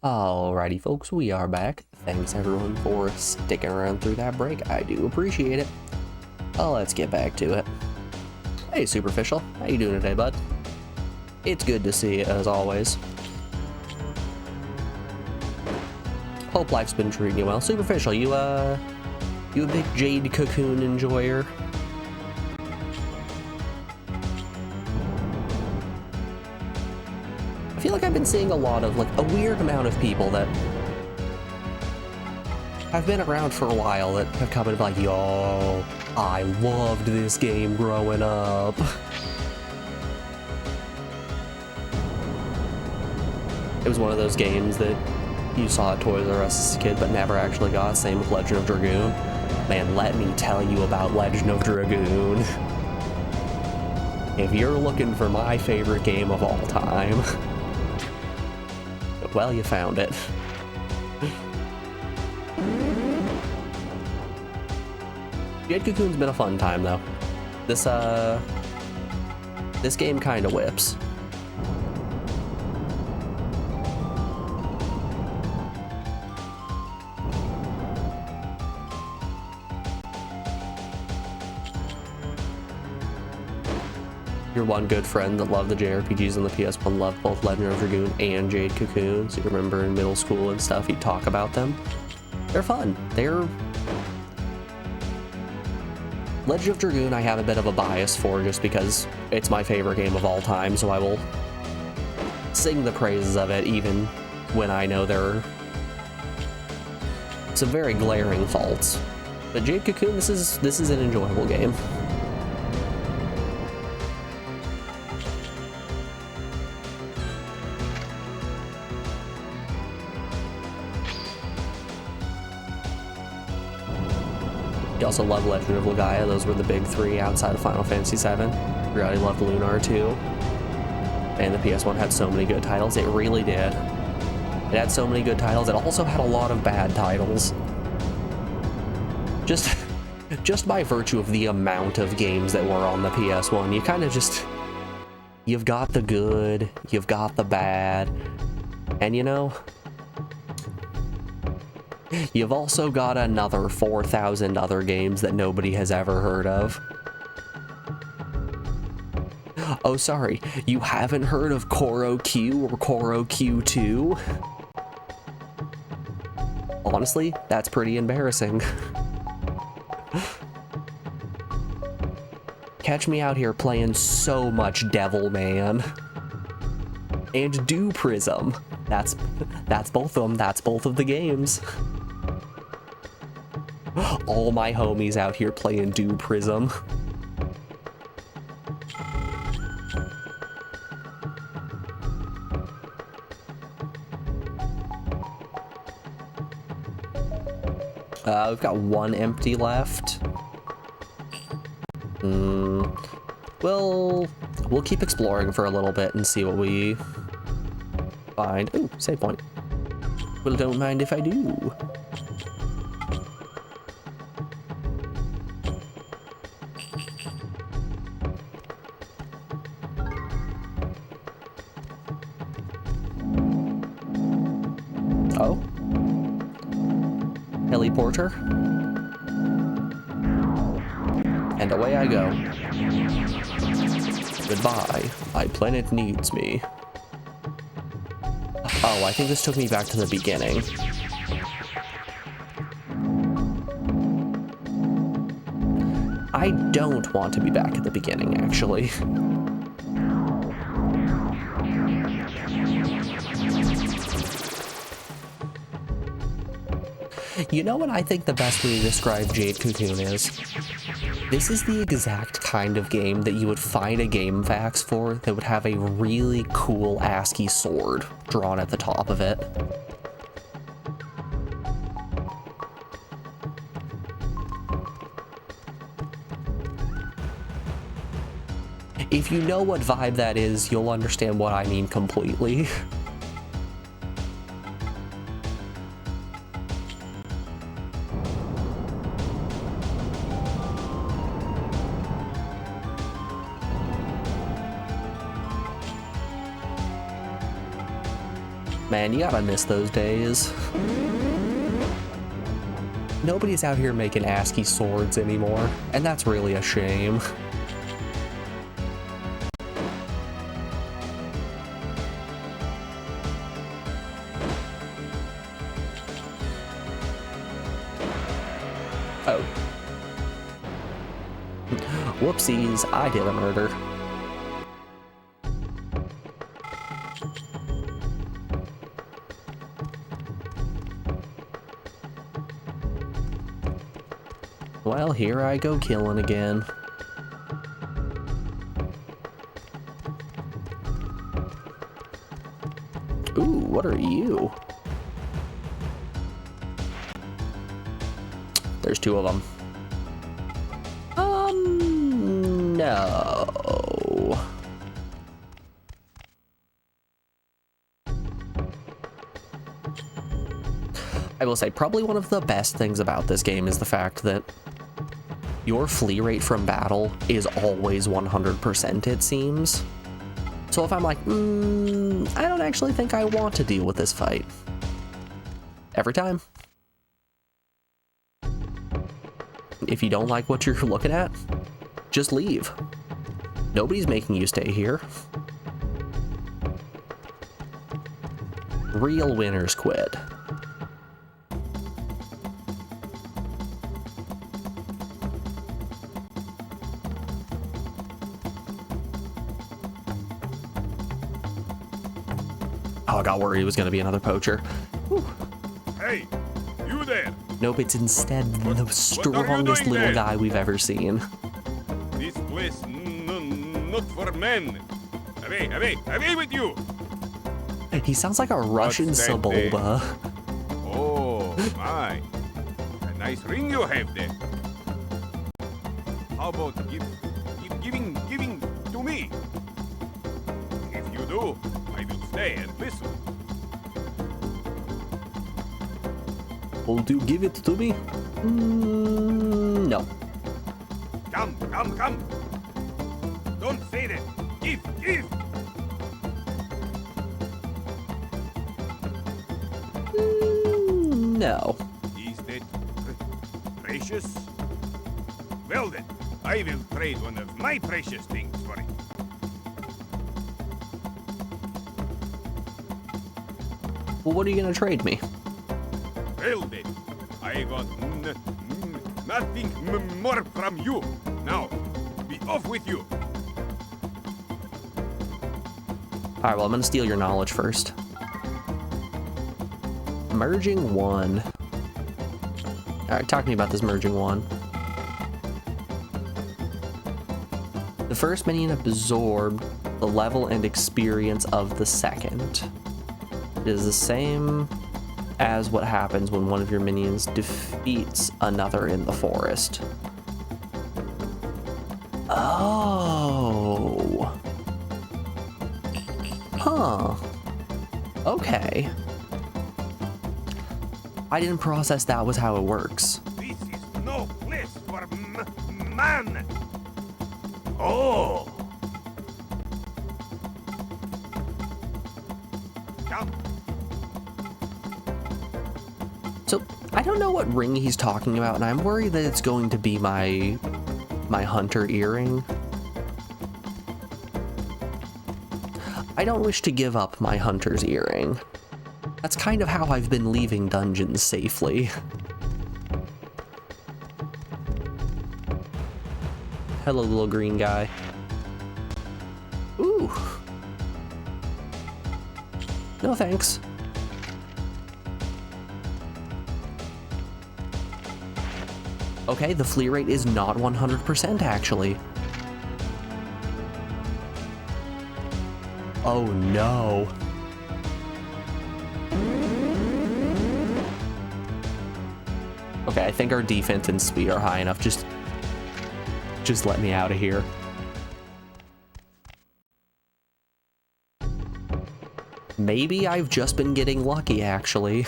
Alrighty, folks, we are back. Thanks everyone for sticking around through that break. I do appreciate it. Let's get back to it. Hey, Superficial. How you doing today, bud? It's good to see you, as always. Hope life's been treating you well. Superficial, you a big Jade Cocoon enjoyer? I feel like I've been seeing a lot of, like, a weird amount of people that have been around for a while that have come and been like, yo, I loved this game growing up. It was one of those games that you saw at Toys R Us as a kid but never actually got. Same with Legend of Dragoon. Man, let me tell you about Legend of Dragoon. If you're looking for my favorite game of all time, well, you found it. Jade Cocoon's been a fun time, though. This game kinda whips. your one good friend that loved the JRPGs on the PS1 loved both Legend of Dragoon and Jade Cocoon. So you remember in middle school and stuff, he'd talk about them. They're fun. Legend of Dragoon I have a bit of a bias for just because it's my favorite game of all time, so I will sing the praises of it even when I know there are some very glaring faults. But Jade Cocoon, this is an enjoyable game. You also love Legend of Legaia. Those were the big three outside of Final Fantasy VII. You really loved Lunar too. And the PS1 had so many good titles. It really did. It had so many good titles. It also had a lot of bad titles. Just by virtue of the amount of games that were on the PS1, you kind of just... You've got the good, you've got the bad, and you know... You've also got another 4,000 other games that nobody has ever heard of. Oh, sorry, you haven't heard of Koro Q or Koro Q2? Honestly, that's pretty embarrassing. Catch me out here playing so much Devil Man. And Do Prism. That's both of them, that's both of the games. All my homies out here playing Do Prism. We've got one empty left. We'll keep exploring for a little bit and see what we find. Ooh, save point. Well, don't mind if I do. Oh? Teleporter. And away I go. Goodbye. My planet needs me. Oh, I think this took me back to the beginning. I don't want to be back at the beginning, actually. You know what I think the best way to describe Jade Cocoon is? This is the exact kind of game that you would find a game fax for that would have a really cool ASCII sword drawn at the top of it. If you know what vibe that is, you'll understand what I mean completely. Man, you gotta miss those days. Nobody's out here making ASCII swords anymore, and that's really a shame. Oh. Whoopsies, I did a murder. Well, here I go killing again. Ooh, what are you? There's two of them. No. I will say, probably one of the best things about this game is the fact that your flee rate from battle is always 100%, it seems. So if I'm like, I don't actually think I want to deal with this fight. Every time. If you don't like what you're looking at, just leave. Nobody's making you stay here. Real winners quit. Oh, I got worried it was going to be another poacher. Whew. Hey, you there? Nope, it's instead the strongest doing little there? guy we've ever seen. This place not for men. Away with you! He sounds like a Russian What's that Sebulba. Oh, my. A nice ring you have there. How about giving to me? If you do, I will stay and listen. Will you give it to me? No. Come. Don't say that. Give. No. Is that precious? Well then, I will trade one of my precious things for it. Well, what are you gonna trade me? Well then, I want nothing more from you. Now, be off with you. Alright, well, I'm gonna steal your knowledge first. Merging 1. Alright, talk to me about this merging 1. The first minion absorbed the level and experience of the second. It is the same as what happens when one of your minions defeats another in the forest. Oh. Huh. Okay. I didn't process that was how it works. This is no place for man. Oh. Come. So, I don't know what ring he's talking about, and I'm worried that it's going to be my hunter earring. I don't wish to give up my hunter's earring. That's kind of how I've been leaving dungeons safely. Hello, little green guy. Ooh. No thanks. Okay, the flee rate is not 100% actually. Oh no. Okay, I think our defense and speed are high enough. Just let me out of here. Maybe I've just been getting lucky, actually.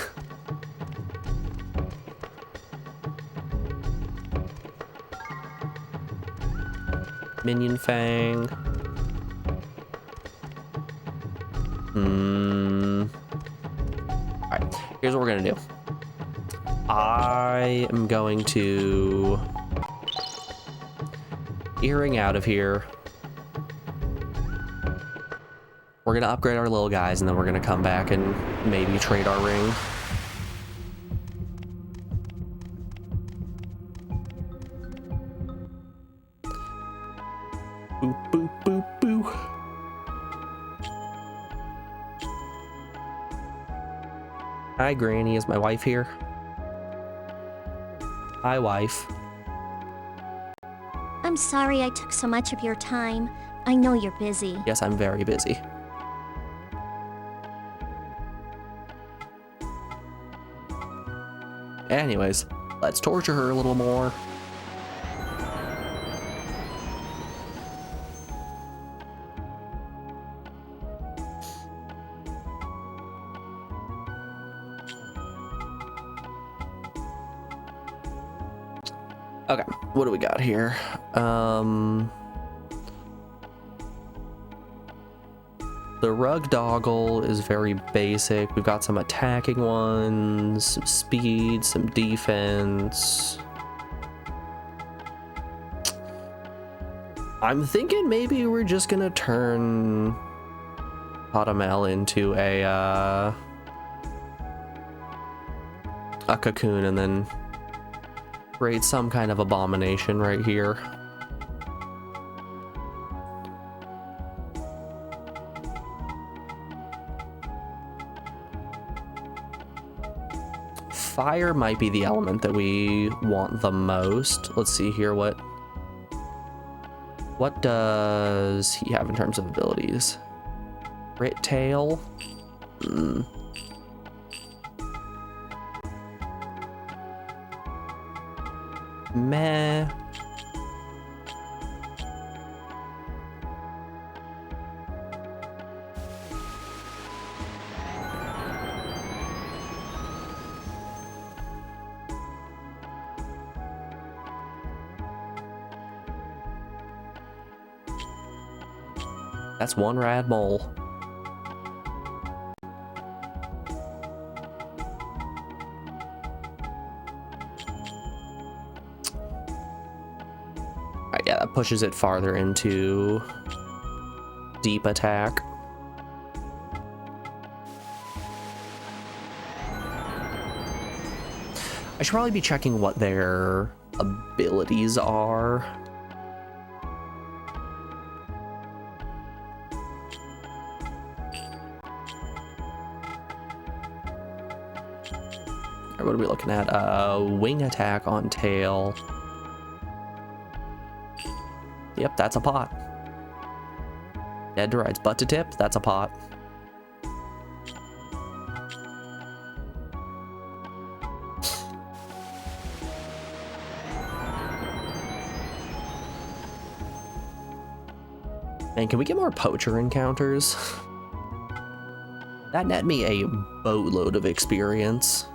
Minion Fang. Alright, here's what we're gonna do. I am going to earring out of here. We're gonna upgrade our little guys and then we're gonna come back and maybe trade our ring. Boop, boop, boop, boop. Hi, Granny. Is my wife here? Hi, wife. I'm sorry I took so much of your time. I know you're busy. Yes, I'm very busy. Anyways, let's torture her a little more. Okay, what do we got here? The rug doggle is very basic. We've got some attacking ones, some speed, some defense. I'm thinking maybe we're just gonna turn Autumnel into a Cocoon and then create some kind of abomination right here. Fire might be the element that we want the most. Let's see here, what does he have in terms of abilities? Crit tail? Meh. That's one rad mole. Alright, yeah, that pushes it farther into deep attack. I should probably be checking what their abilities are. What are we looking at? Wing attack on tail. Yep, that's a pot. Dead to rights, butt to tip, that's a pot. Man, can we get more poacher encounters? That net me a boatload of experience.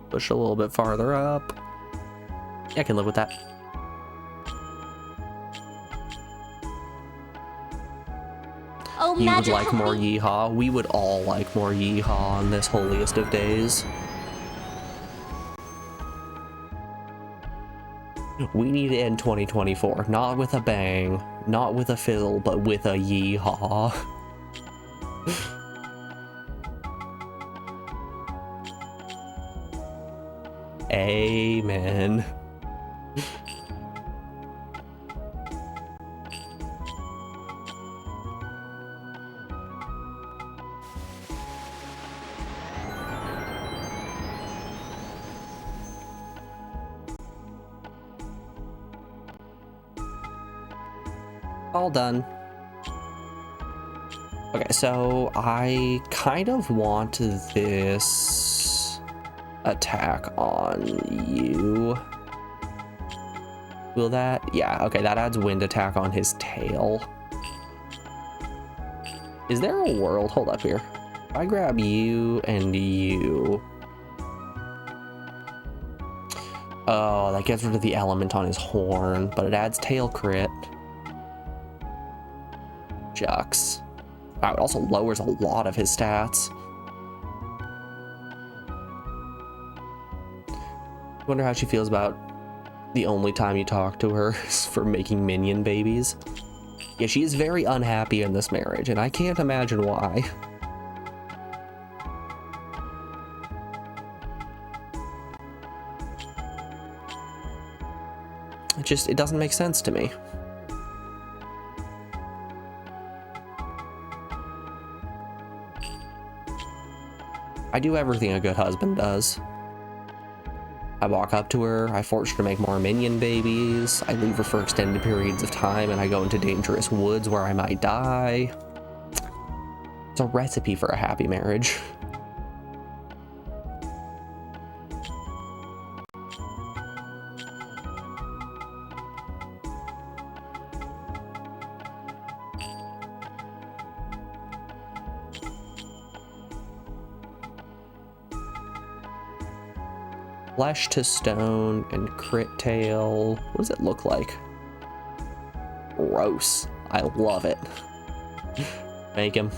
Push a little bit farther up. Yeah, I can live with that. Oh, You would like magical more me- yeehaw? We would all like more yeehaw on this holiest of days. We need to end 2024, not with a bang, not with a fizzle, but with a yeehaw. Amen. All done. Okay, so I kind of want this attack on you. Will that? Yeah, okay, that adds wind attack on his tail. Is there a world? Hold up here. If I grab you and you. Oh, that gets rid of the element on his horn, but it adds tail crit. Shucks. Wow, it also lowers a lot of his stats. Wonder how she feels about the only time you talk to her is for making minion babies. Yeah, she is very unhappy in this marriage, and I can't imagine why. It doesn't make sense to me. I do everything a good husband does. I walk up to her, I force her to make more minion babies, I leave her for extended periods of time, and I go into dangerous woods where I might die. It's a recipe for a happy marriage. Flesh to stone and crit tail. What does it look like? Gross. I love it. Make him.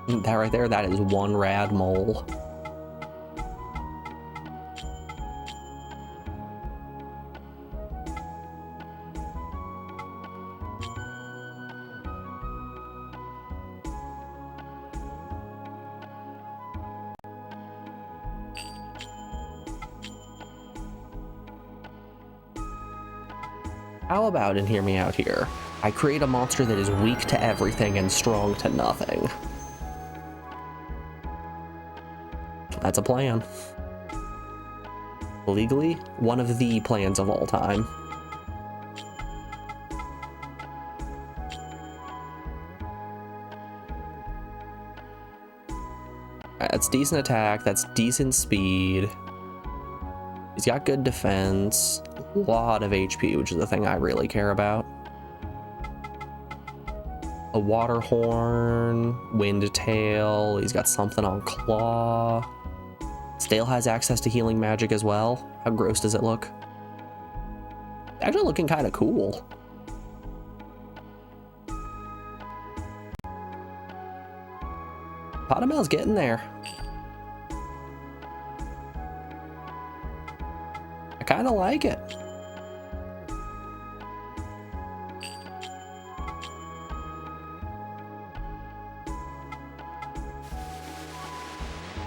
That right there, that is one rad mole. How about, and hear me out here, I create a monster that is weak to everything and strong to nothing. That's a plan. Legally, one of the plans of all time. That's decent attack, that's decent speed. He's got good defense, a lot of HP, which is the thing I really care about. A water horn, wind tail, he's got something on claw. Stale has access to healing magic as well. How gross does it look? Actually looking kind of cool. Potamel's getting there. I kind of like it.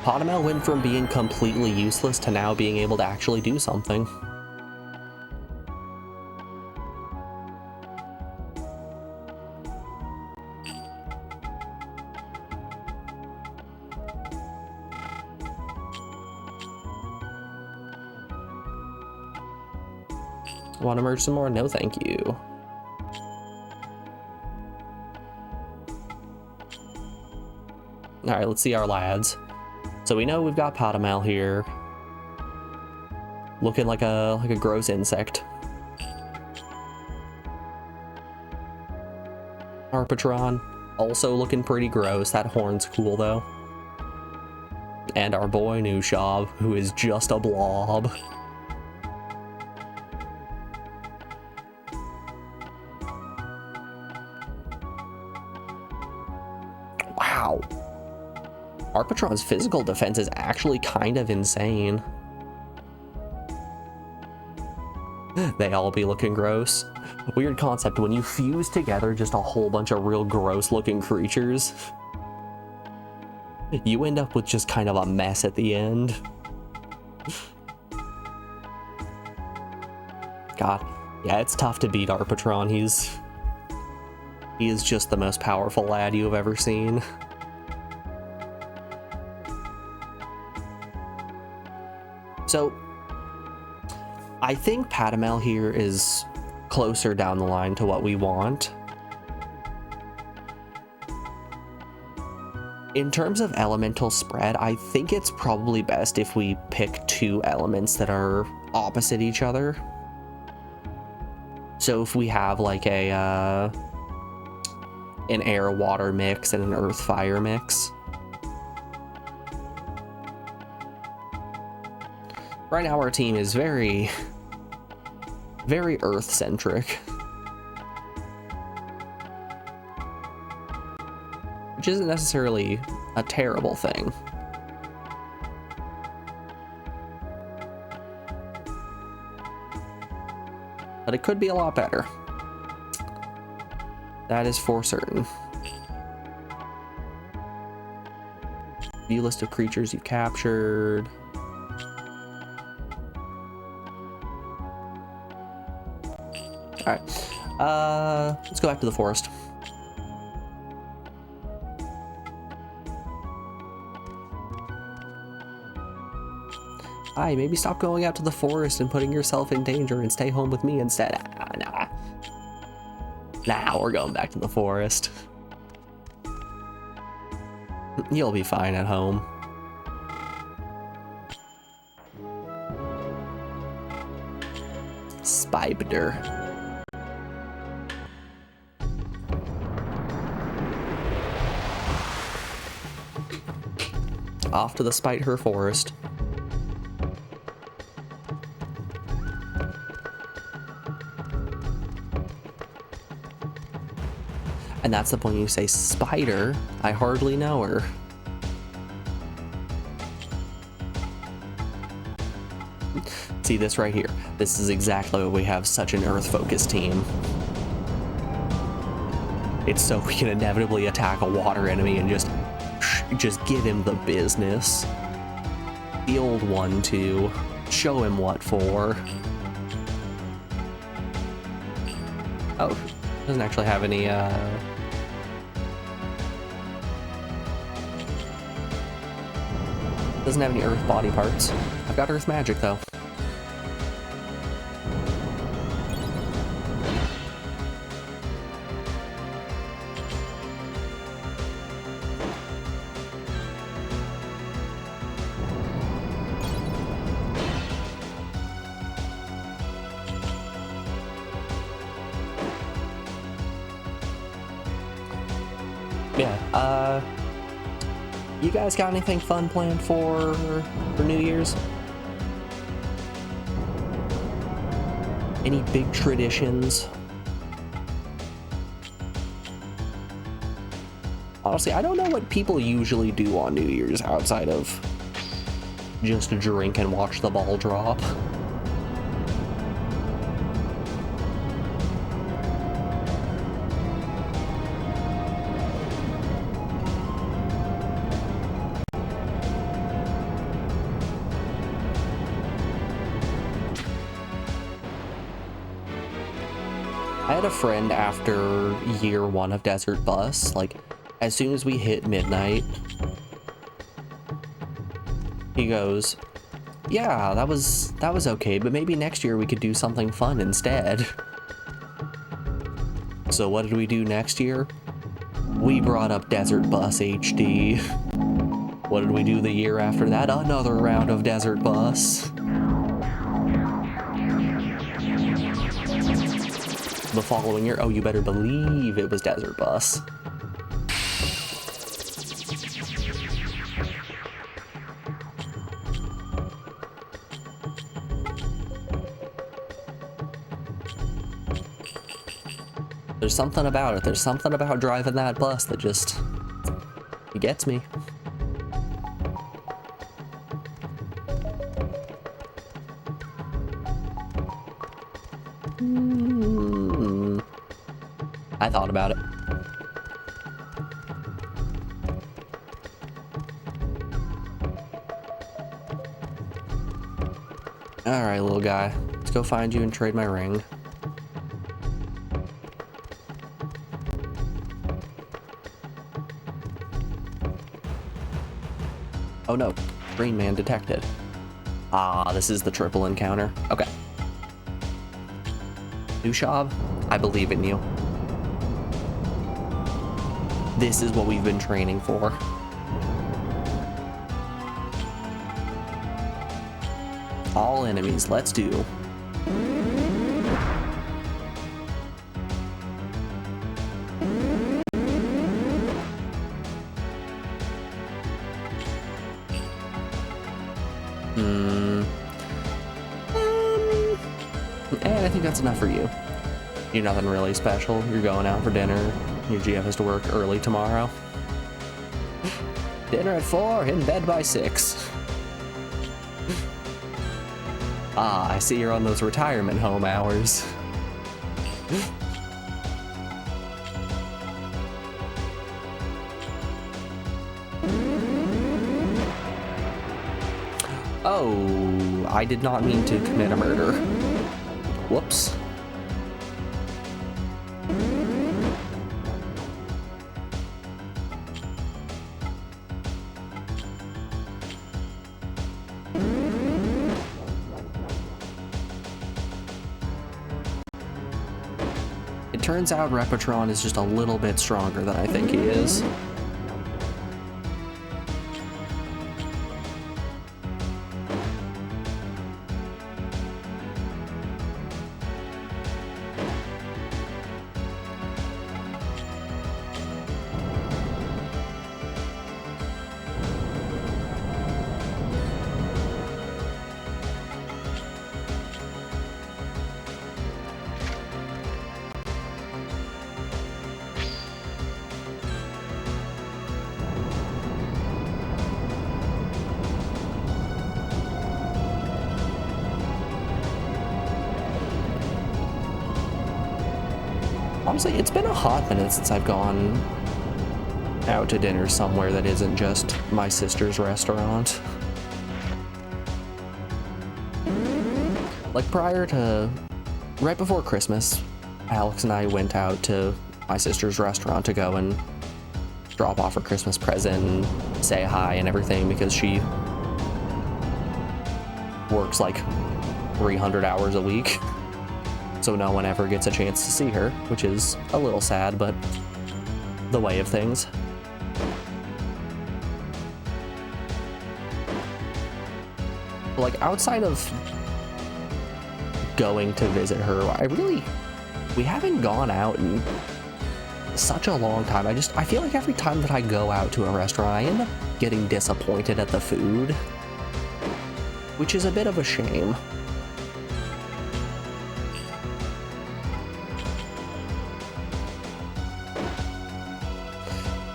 Potamel went from being completely useless to now being able to actually do something. Want to merge some more? No, thank you. All right, let's see our lads. So we know we've got Potamel here, looking like a gross insect. Harpatron, also looking pretty gross. That horn's cool though. And our boy Nushab, who is just a blob. Wow. Harpatron's physical defense is actually kind of insane. They all be looking gross. Weird concept, when you fuse together just a whole bunch of real gross looking creatures, you end up with just kind of a mess at the end. God, yeah, it's tough to beat Harpatron. He is just the most powerful lad you have ever seen. So, I think Potamel here is closer down the line to what we want. In terms of elemental spread, I think it's probably best if we pick two elements that are opposite each other. So if we have like an air-water mix and an earth-fire mix. Right now our team is very, very earth-centric. Which isn't necessarily a terrible thing. But it could be a lot better. That is for certain. View list of creatures you've captured. Alright, let's go back to the forest. Hi, maybe stop going out to the forest and putting yourself in danger and stay home with me instead. Nah, we're going back to the forest. You'll be fine at home. Spider. Off to the Spite Her forest. And that's the point you say, spider? I hardly know her. See this right here? This is exactly why we have such an Earth-focused team. It's so we can inevitably attack a water enemy and just give him the business. The old 1-2. Show him what for. Oh, doesn't actually have any, doesn't have any Earth body parts. I've got Earth magic, though. Yeah, you guys got anything fun planned for New Year's? Any big traditions? Honestly, I don't know what people usually do on New Year's outside of just drink and watch the ball drop. I had a friend after year 1 of Desert Bus, like, as soon as we hit midnight, he goes, yeah, that was okay, but maybe next year we could do something fun instead. So what did we do next year? We brought up Desert Bus HD. What did we do the year after that? Another round of Desert Bus. The following year, oh, you better believe it was Desert Bus. There's something about it. There's something about driving that bus that just, it gets me. I thought about it. Alright, little guy. Let's go find you and trade my ring. Oh no, Green Man detected. Ah, this is the triple encounter. Okay. Dushab, I believe in you. This is what we've been training for. All enemies, let's do. And I think that's enough for you. You're nothing really special. You're going out for dinner. Your GF has to work early tomorrow. Dinner at 4, in bed by 6. Ah, I see you're on those retirement home hours. Oh, I did not mean to commit a murder. Whoops. It turns out Repatron is just a little bit stronger than I think he is. Honestly, it's been a hot minute since I've gone out to dinner somewhere that isn't just my sister's restaurant. Like right before Christmas, Alex and I went out to my sister's restaurant to go and drop off her Christmas present and say hi and everything, because she works like 300 hours a week. So no one ever gets a chance to see her, which is a little sad, but the way of things. Like, outside of going to visit her, we haven't gone out in such a long time. I feel like every time that I go out to a restaurant, I end up getting disappointed at the food, which is a bit of a shame.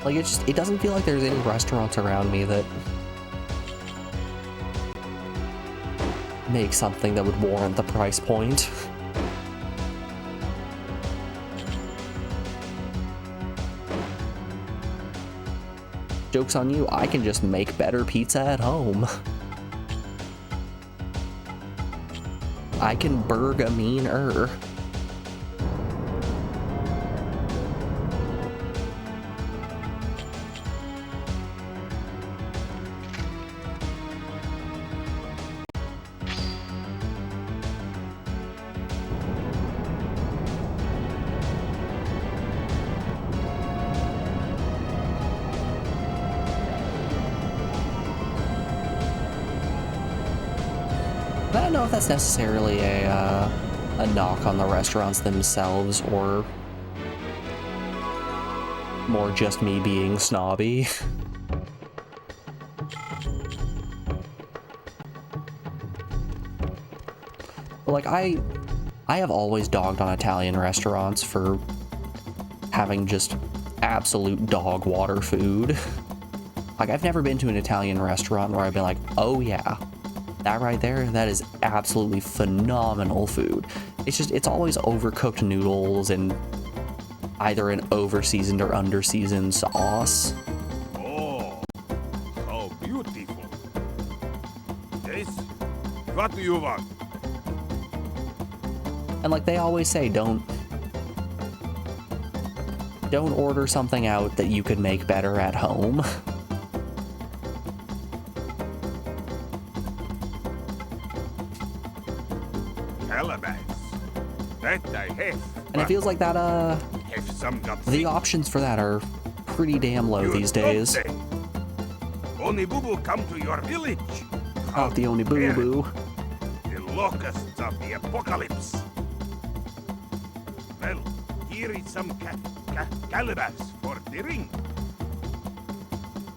Like, it doesn't feel like there's any restaurants around me that make something that would warrant the price point. Joke's on you, I can just make better pizza at home. I can burg a meaner. I don't know if that's necessarily a knock on the restaurants themselves, or more just me being snobby. Like, I have always dogged on Italian restaurants for having just absolute dog water food. Like, I've never been to an Italian restaurant where I've been like, oh yeah, that right there, that is absolutely phenomenal food. It's always overcooked noodles and either an over-seasoned or under-seasoned sauce. Oh, how beautiful. Yes? What do you want? And like they always say, don't order something out that you could make better at home. That I have. And it feels like that, Have some the options for that are pretty damn low these days. Only Boo Boo come to your village. Not the only Boo Boo. The locusts of the apocalypse. Well, here is some calabash for the ring.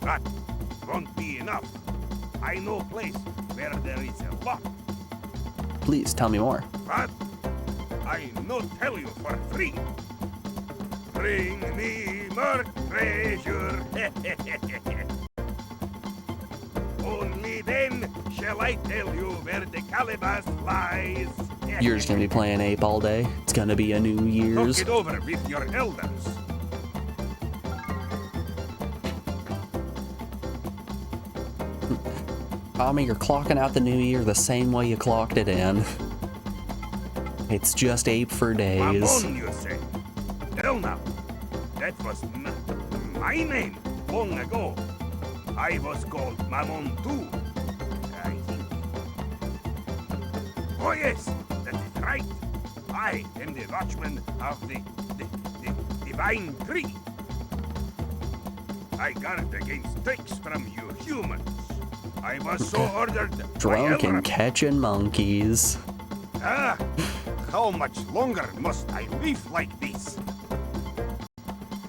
But won't be enough. I know a place where there is a lot. Please tell me more. But I not tell you for free. Bring me more treasure. Only then shall I tell you where the calabash lies. You're just gonna be playing ape all day. It's gonna be a New Year's. Talk it over with your elders. Tommy, you're clocking out the new year the same way you clocked it in. It's just ape for days. Mamon, you say? Tell now. That was my name long ago. I was called Mamon too, I think. Oh yes, that is right. I am the watchman of the divine tree. I guard against tricks from you humans. I was so ordered. Drunk and catching monkeys. Ah, how much longer must I live like this?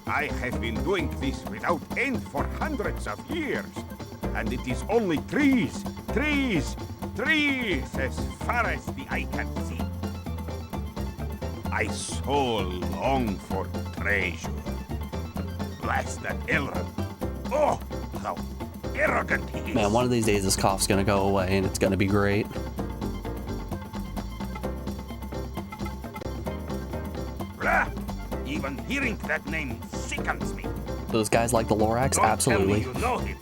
I have been doing this without end for hundreds of years. And it is only trees, trees, trees as far as the eye can see. I so long for treasure. Blast that Elrond. Oh, how arrogant he is. Man, one of these days this cough's gonna go away and it's gonna be great. Blah! He Even hearing that name sickens me. Those guys like the Lorax? Don't Absolutely. Tell me you know him.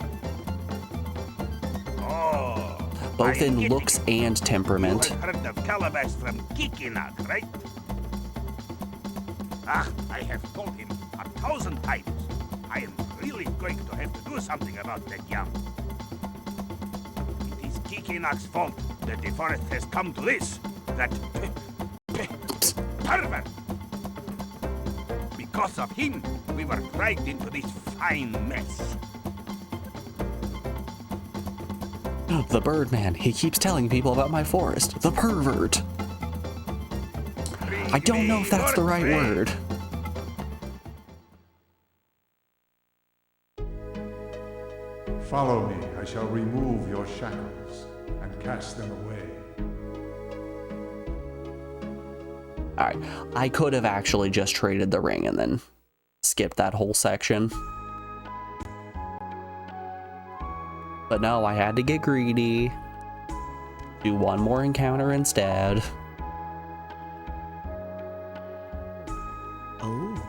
Oh. Both I'm in getting looks it. and temperament. You have heard of Calabash from Kikinak, right? Ah, I have told him 1,000 times. I am really going to have to do something about that young. It is Kikinak's fault that the forest has come to this. That pervert! Because of him, we were dragged into this fine mess. The Birdman. He keeps telling people about my forest. The pervert. I don't know if that's the right word. Follow me, I shall remove your shackles and cast them away. Alright, I could have actually just traded the ring and then skipped that whole section. But no, I had to get greedy. Do one more encounter instead. Oh,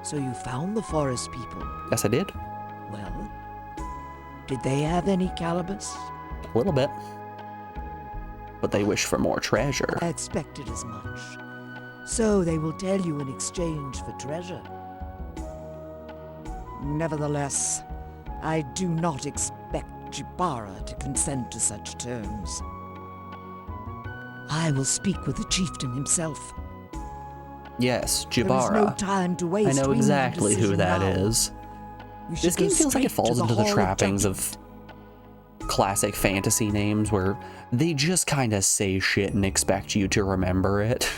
so you found the forest people. Yes, I did. Well, did they have any Calabas? A little bit. But they wish for more treasure. I expected as much. So they will tell you in exchange for treasure. Nevertheless, I do not expect Jibara to consent to such terms. I will speak with the chieftain himself. Yes, There is Jibara. no time to waste. I know We need a exactly who decision that now. is. We This should go game feels like it straight to falls into the Hall of trappings Judgment. of classic fantasy names where they just kind of say shit and expect you to remember it.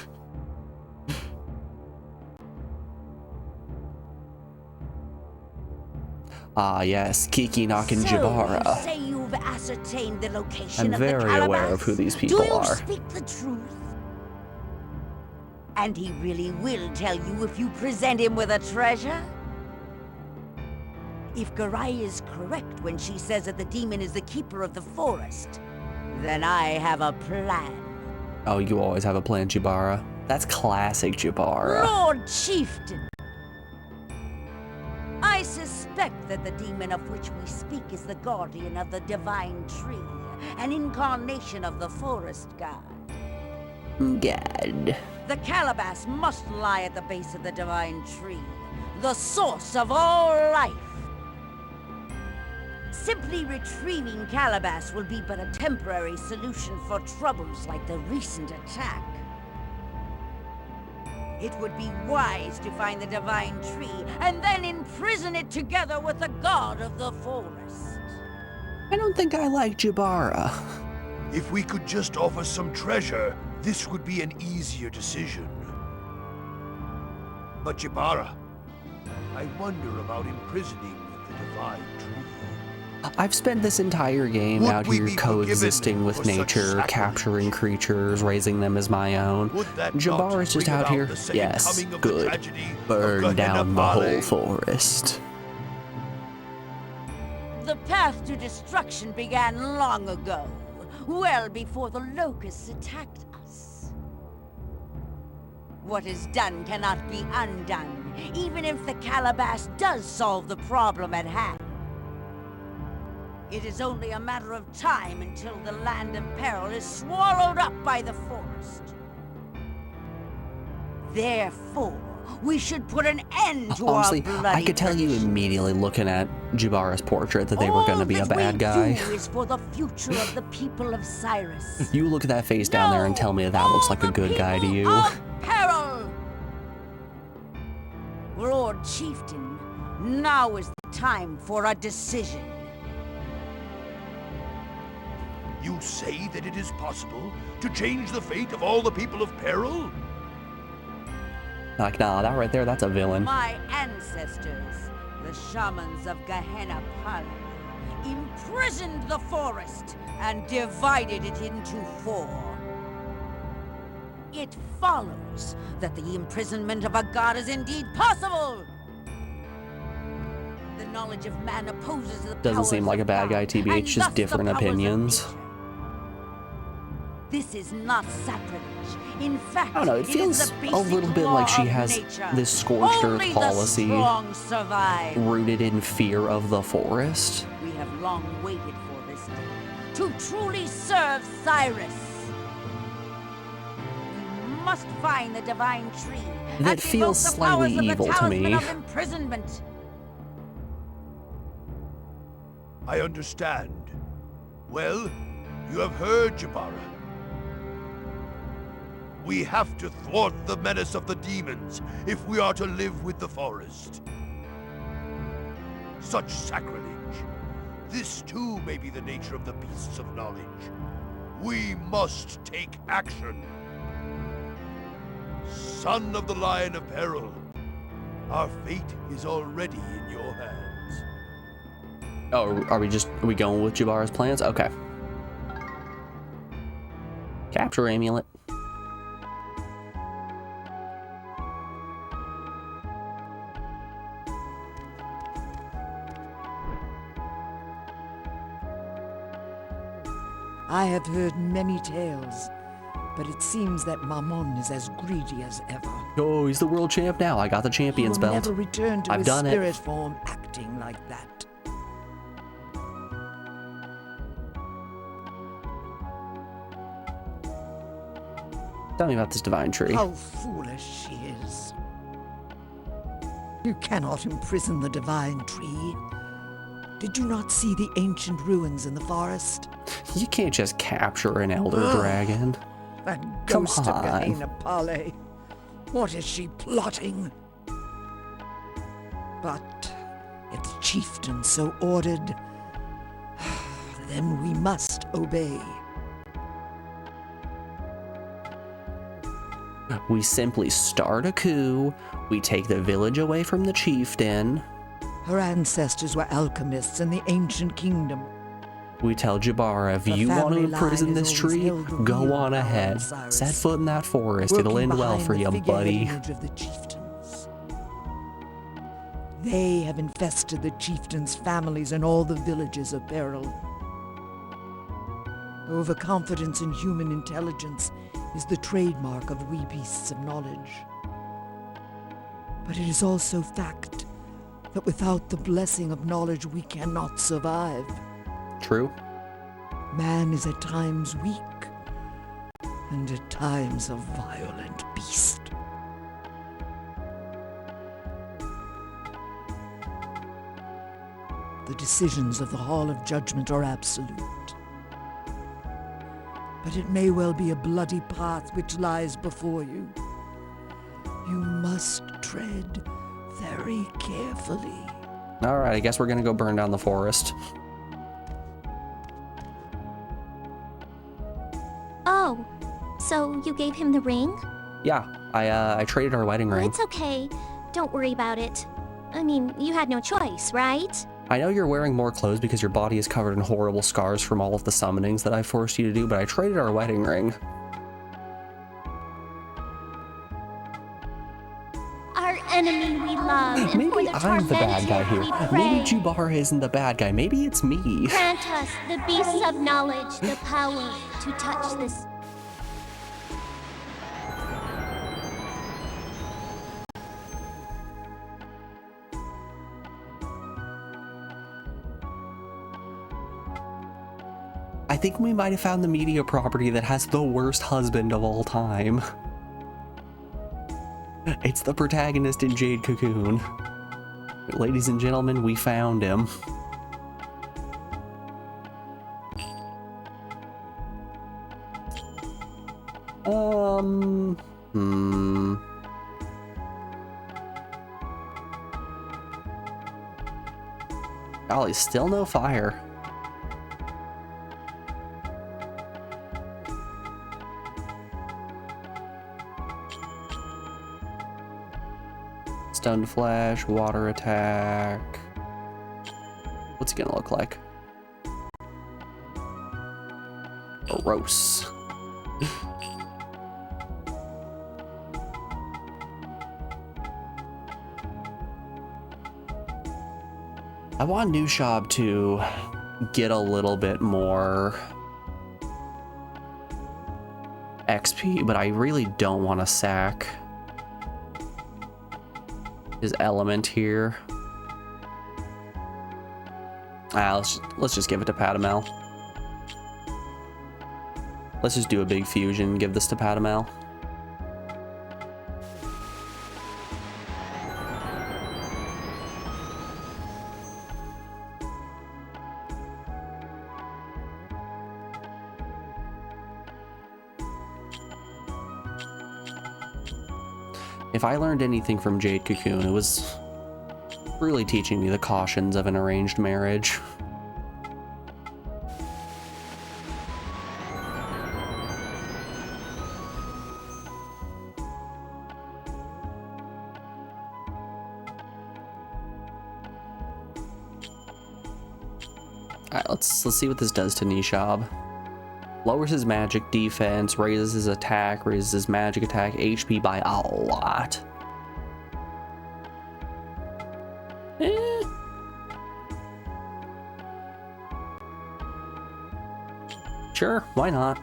Ah, yes, Kikinak and So, Jibara. you say you've ascertained the location I'm of the very Calabash? aware of who these people Do you are. speak the truth? And he really will tell you if you present him with a treasure? If Garai is correct when she says that the demon is the keeper of the forest, then I have a plan. Oh, you always have a plan, Jibara. That's classic Jibara. Lord Chieftain! I suspect that the demon of which we speak is the guardian of the divine tree, an incarnation of the forest god. God. The Calabash must lie at the base of the divine tree, the source of all life. Simply retrieving Calabash will be but a temporary solution for troubles like the recent attack. It would be wise to find the divine tree and then imprison it together with the god of the forest. I don't think I like Jibara. If we could just offer some treasure, this would be an easier decision. But Jibara, I wonder about imprisoning the divine tree. I've spent this entire game Would out we here be coexisting forgiven with for such nature, sacrilege? capturing creatures, raising them as my own. Would that Jibara's not just bring out about here. the second Yes, coming of the good. tragedy of Burn down the whole Gehenna forest. The path to destruction began long ago, well before the locusts attacked us. What is done cannot be undone, even if the Calabash does solve the problem at hand. It is only a matter of time until the land of peril is swallowed up by the forest. Therefore, we should put an end to Honestly, our bloody I could tell you tradition. immediately looking at Jibara's portrait that they were going to be a bad guy. All that we do is for the future of the people of Cyrus. You look at that face down there and tell me that looks like a good guy to you. Of peril! Lord Chieftain, now is the time for a decision. You say that it is possible to change the fate of all the people of peril? Like, nah, that right there, that's a villain. My ancestors, the shamans of Gehenna Pala, imprisoned the forest and divided it into 4. It follows that the imprisonment of a god is indeed possible. The knowledge of man opposes the Doesn't seem powers like a of bad guy, God, TBH, and just thus the different powers of opinions. nature. This is not sacrilege. In fact, I don't know, it feels a little bit like she has this scorched earth policy rooted in fear of the forest. We have long waited for this day to truly serve Cyrus. We must find the divine tree That and feels evoke the powers slightly of the evil to talisman me. of imprisonment. I understand. Well, you have heard, Jabara. We have to thwart the menace of the demons if we are to live with the forest. Such sacrilege. This too may be the nature of the beasts of knowledge. We must take action. Son of the Lion of Peril, our fate is already in your hands. Oh, are we going with Jabara's plans? Okay. Capture amulet. I have heard many tales, but it seems that Mammon is as greedy as ever. Oh, he's the world champ now. I got the champion's He will belt. never return to I've his done spirit it. form acting like that. Tell me about this divine tree. How foolish she is. You cannot imprison the divine tree. Did you not see the ancient ruins in the forest? You can't just capture an elder dragon. That Come ghost of on. Gehenna Pale. What is she plotting? But if the chieftain so ordered, then we must obey. We simply start a coup. We take the village away from the chieftain. Her ancestors were alchemists in the ancient kingdom. We tell Jabara, if The you want to family line imprison has this always tree, held the go real on power ahead. of Cyrus, Set foot in that forest. It'll working end well behind for the you, figurehead buddy. image of the chieftains. They have infested the chieftains' families and all the villages of peril. Overconfidence in human intelligence is the trademark of we beasts of knowledge. But it is also fact that without the blessing of knowledge we cannot survive. True. Man is at times weak, and at times a violent beast. The decisions of the Hall of Judgment are absolute. But it may well be a bloody path which lies before you. You must tread very carefully. All right, I guess we're gonna go burn down the forest. Oh, so you gave him the ring? Yeah, I traded our wedding ring. It's okay. Don't worry about it. I mean, you had no choice, right? I know you're wearing more clothes because your body is covered in horrible scars from all of the summonings that I forced you to do, but I traded our wedding ring. Our enemy we love, and Maybe for the I'm the bad guy here. tormented we Maybe pray. Jubara isn't the bad guy. Maybe it's me. Grant us, the beasts of knowledge, the power to touch this. I think we might have found the media property that has the worst husband of all time. It's the protagonist in Jade Cocoon. Ladies and gentlemen, we found him. Golly, still no fire. Stunned flash, water attack. What's he gonna look like? Gross. I want Nushab to get a little bit more XP, but I really don't want to sack his element here. Let's just give it to Patamel. Let's just do a big fusion, give this to Patamel. If I learned anything from Jade Cocoon, it was really teaching me the cautions of an arranged marriage. Alright, let's see what this does to Nishab. Lowers his magic defense, raises his attack, raises his magic attack, HP by a lot. Sure, why not?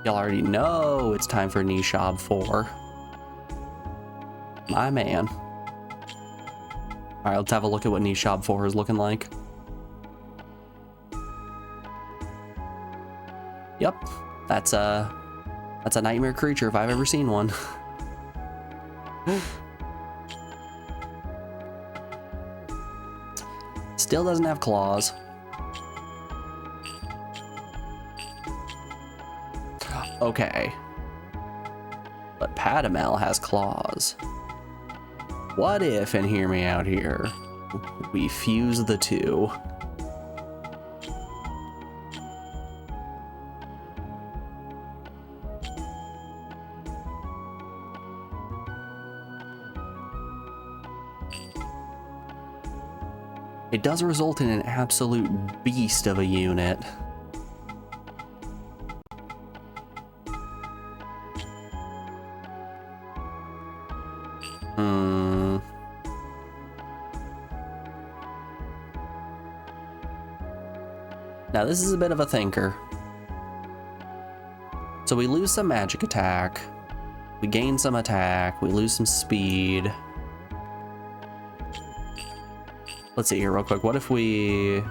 Y'all already know it's time for Nishab 4. My man. Alright, let's have a look at what Nishab 4 is looking like. Yep, that's a nightmare creature if I've ever seen one. Still doesn't have claws. Okay. But Patamel has claws. What if, and hear me out here, we fuse the two? It does result in an absolute beast of a unit. Now this is a bit of a thinker. So we lose some magic attack, we gain some attack, we lose some speed. Let's see here real quick. What if we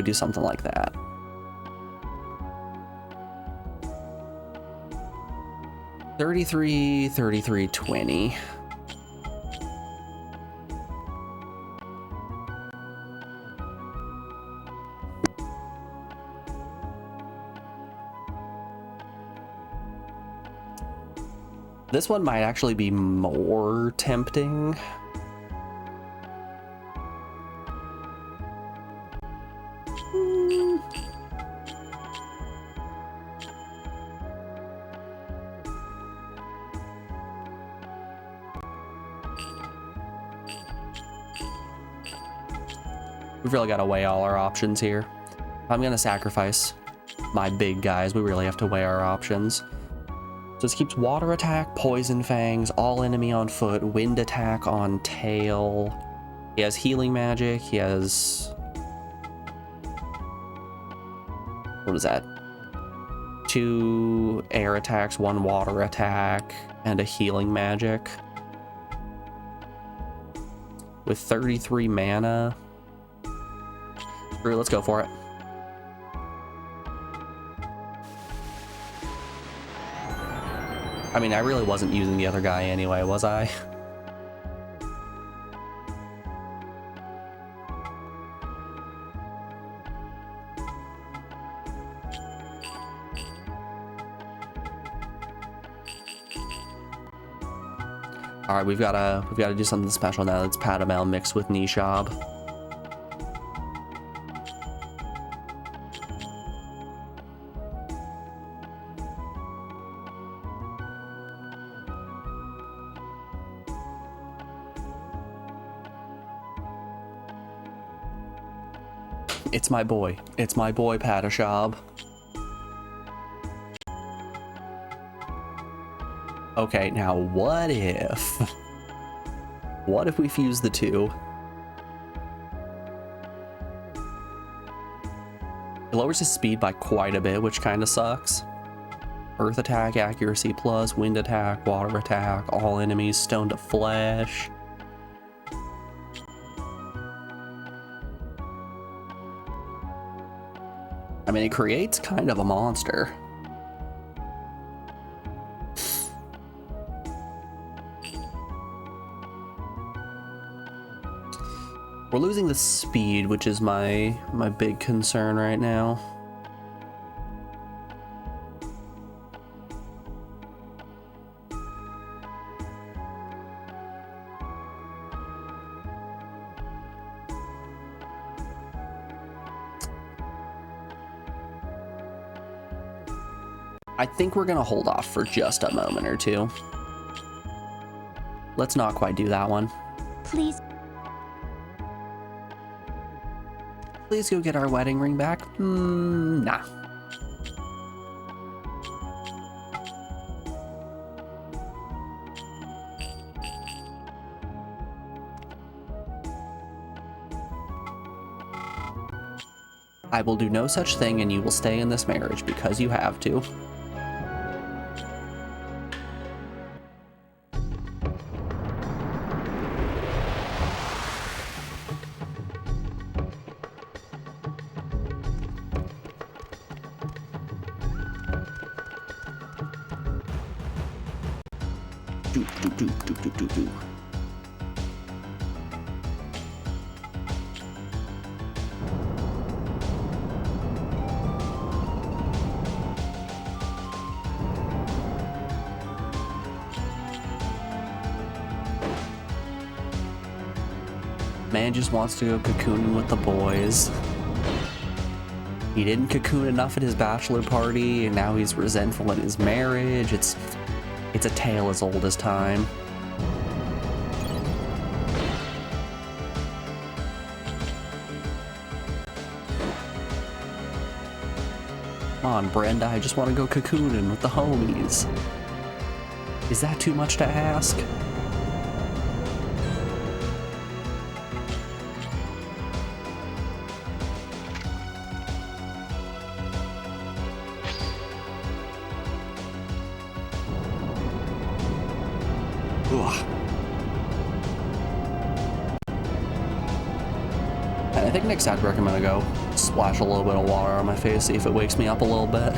do something like that? $33, $33, $20. This one might actually be more tempting. We've really got to weigh all our options here. I'm going to sacrifice my big guys. We really have to weigh our options. So this keeps water attack, poison fangs, all enemy on foot, wind attack on tail. He has healing magic. He has... what is that? 2 air attacks, 1 water attack, and a healing magic. With 33 mana. Screw it, let's go for it. I mean, I really wasn't using the other guy anyway, was I? All right, we've got to do something special now. It's Patamel mixed with Nishab. It's my boy. It's my boy, Patashab. Okay, now what if... What if we fuse the two? It lowers his speed by quite a bit, which kind of sucks. Earth attack, accuracy plus, wind attack, water attack, all enemies stone to flesh. I mean, it creates kind of a monster. We're losing the speed, which is my big concern right now. I think we're gonna hold off for just a moment or two. Let's not quite do that one. Please. Please go get our wedding ring back. Nah. I will do no such thing, and you will stay in this marriage because you have to. Man just wants to go cocooning with the boys. He didn't cocoon enough at his bachelor party, and now he's resentful in his marriage. It's a tale as old as time. Come on, Brenda, I just want to go cocooning with the homies. Is that too much to ask? And I think next time I'm gonna go splash a little bit of water on my face, see if it wakes me up a little bit.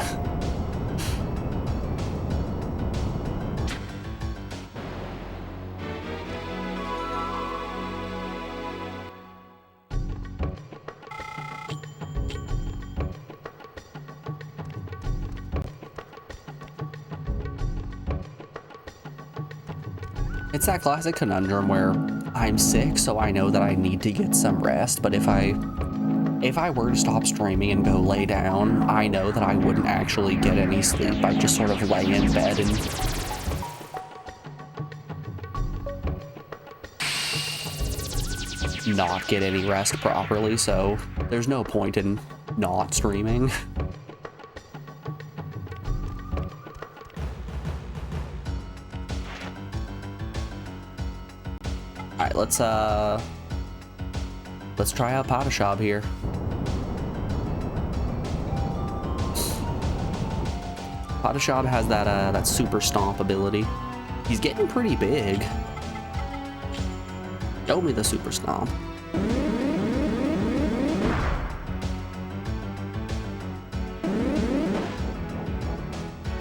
It's that classic conundrum where I'm sick, so I know that I need to get some rest, but if I were to stop streaming and go lay down, I know that I wouldn't actually get any sleep. I'd just sort of lay in bed and not get any rest properly, so there's no point in not streaming. Alright, let's try out Patashab here. Patashab has that super stomp ability. He's getting pretty big. Show me the super stomp.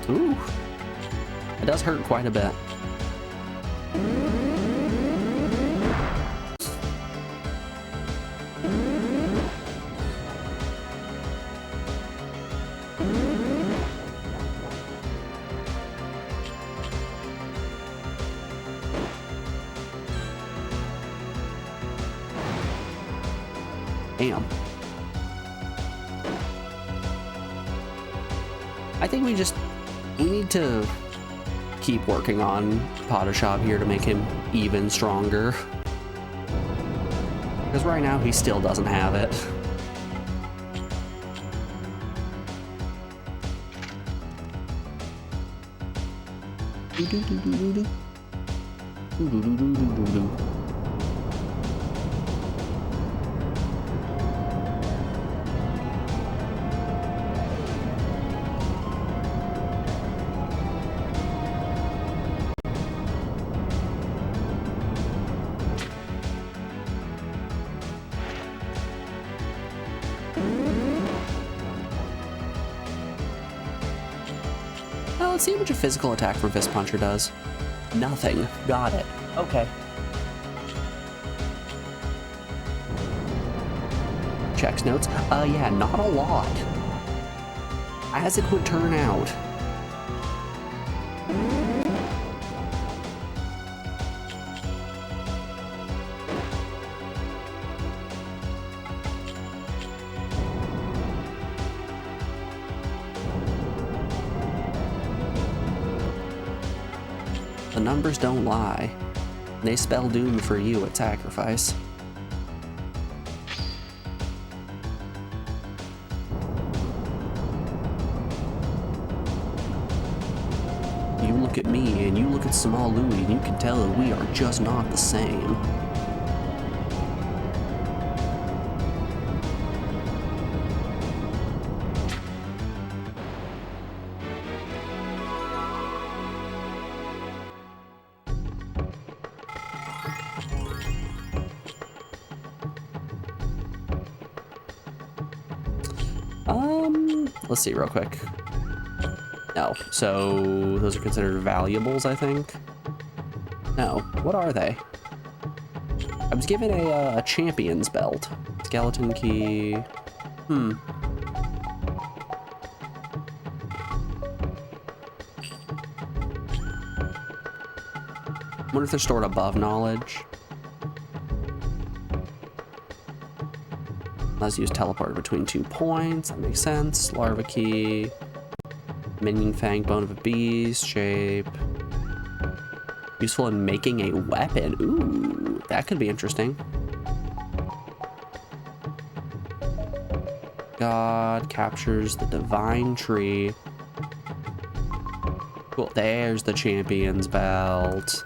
Ooh. It does hurt quite a bit. Damn. I think we need to keep working on Patashab here to make him even stronger. Because right now he still doesn't have it. Well, let's see how much a physical attack from Fist Puncher does. Nothing. Got it. Okay. Checks notes. Yeah, not a lot. As it would turn out. The numbers don't lie. They spell doom for you at sacrifice. You look at me and you look at Small Louie and you can tell that we are just not the same. Let's see real quick. No, so those are considered valuables, I think. No, what are they? I was given a champion's belt. Skeleton key. Wonder if they're stored above knowledge. Let's use teleport between 2 points. That makes sense. Larva key. Minion fang, bone of a beast, shape. Useful in making a weapon. Ooh, that could be interesting. God captures the divine tree. Cool, there's the champion's belt.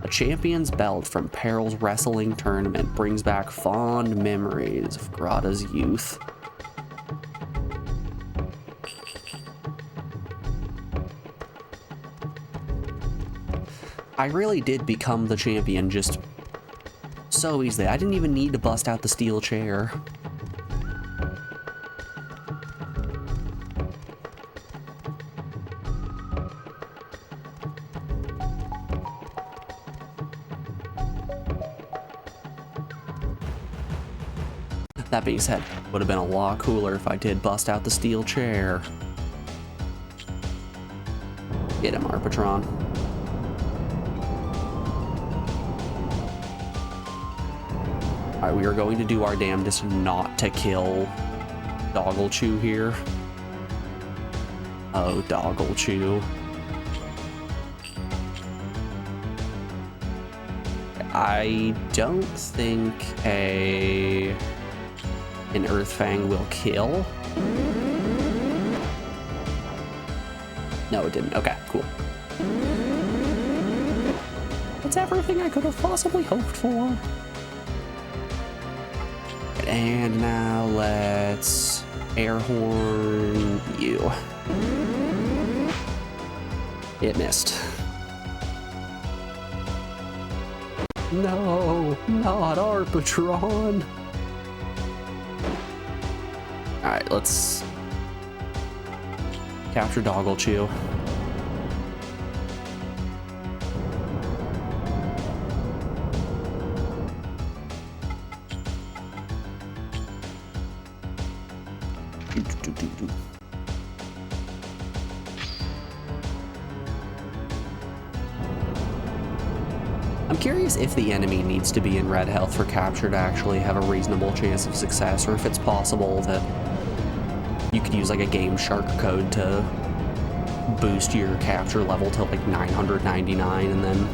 A champion's belt from Peril's wrestling tournament brings back fond memories of Grata's youth. I really did become the champion just so easily. I didn't even need to bust out the steel chair. That being said, would have been a lot cooler if I did bust out the steel chair. Get him, Arpatron. Alright, we are going to do our damnedest not to kill Dogglechew here. Oh, Dogglechew. I don't think an Earth Fang will kill. No, it didn't. Okay, cool. That's everything I could have possibly hoped for. And now let's air horn you. It missed. No, not Arpatron. Alright, let's capture Dogglechew. I'm curious if the enemy needs to be in red health for capture to actually have a reasonable chance of success, or if it's possible that you could use like a Game Shark code to boost your capture level to like 999 and then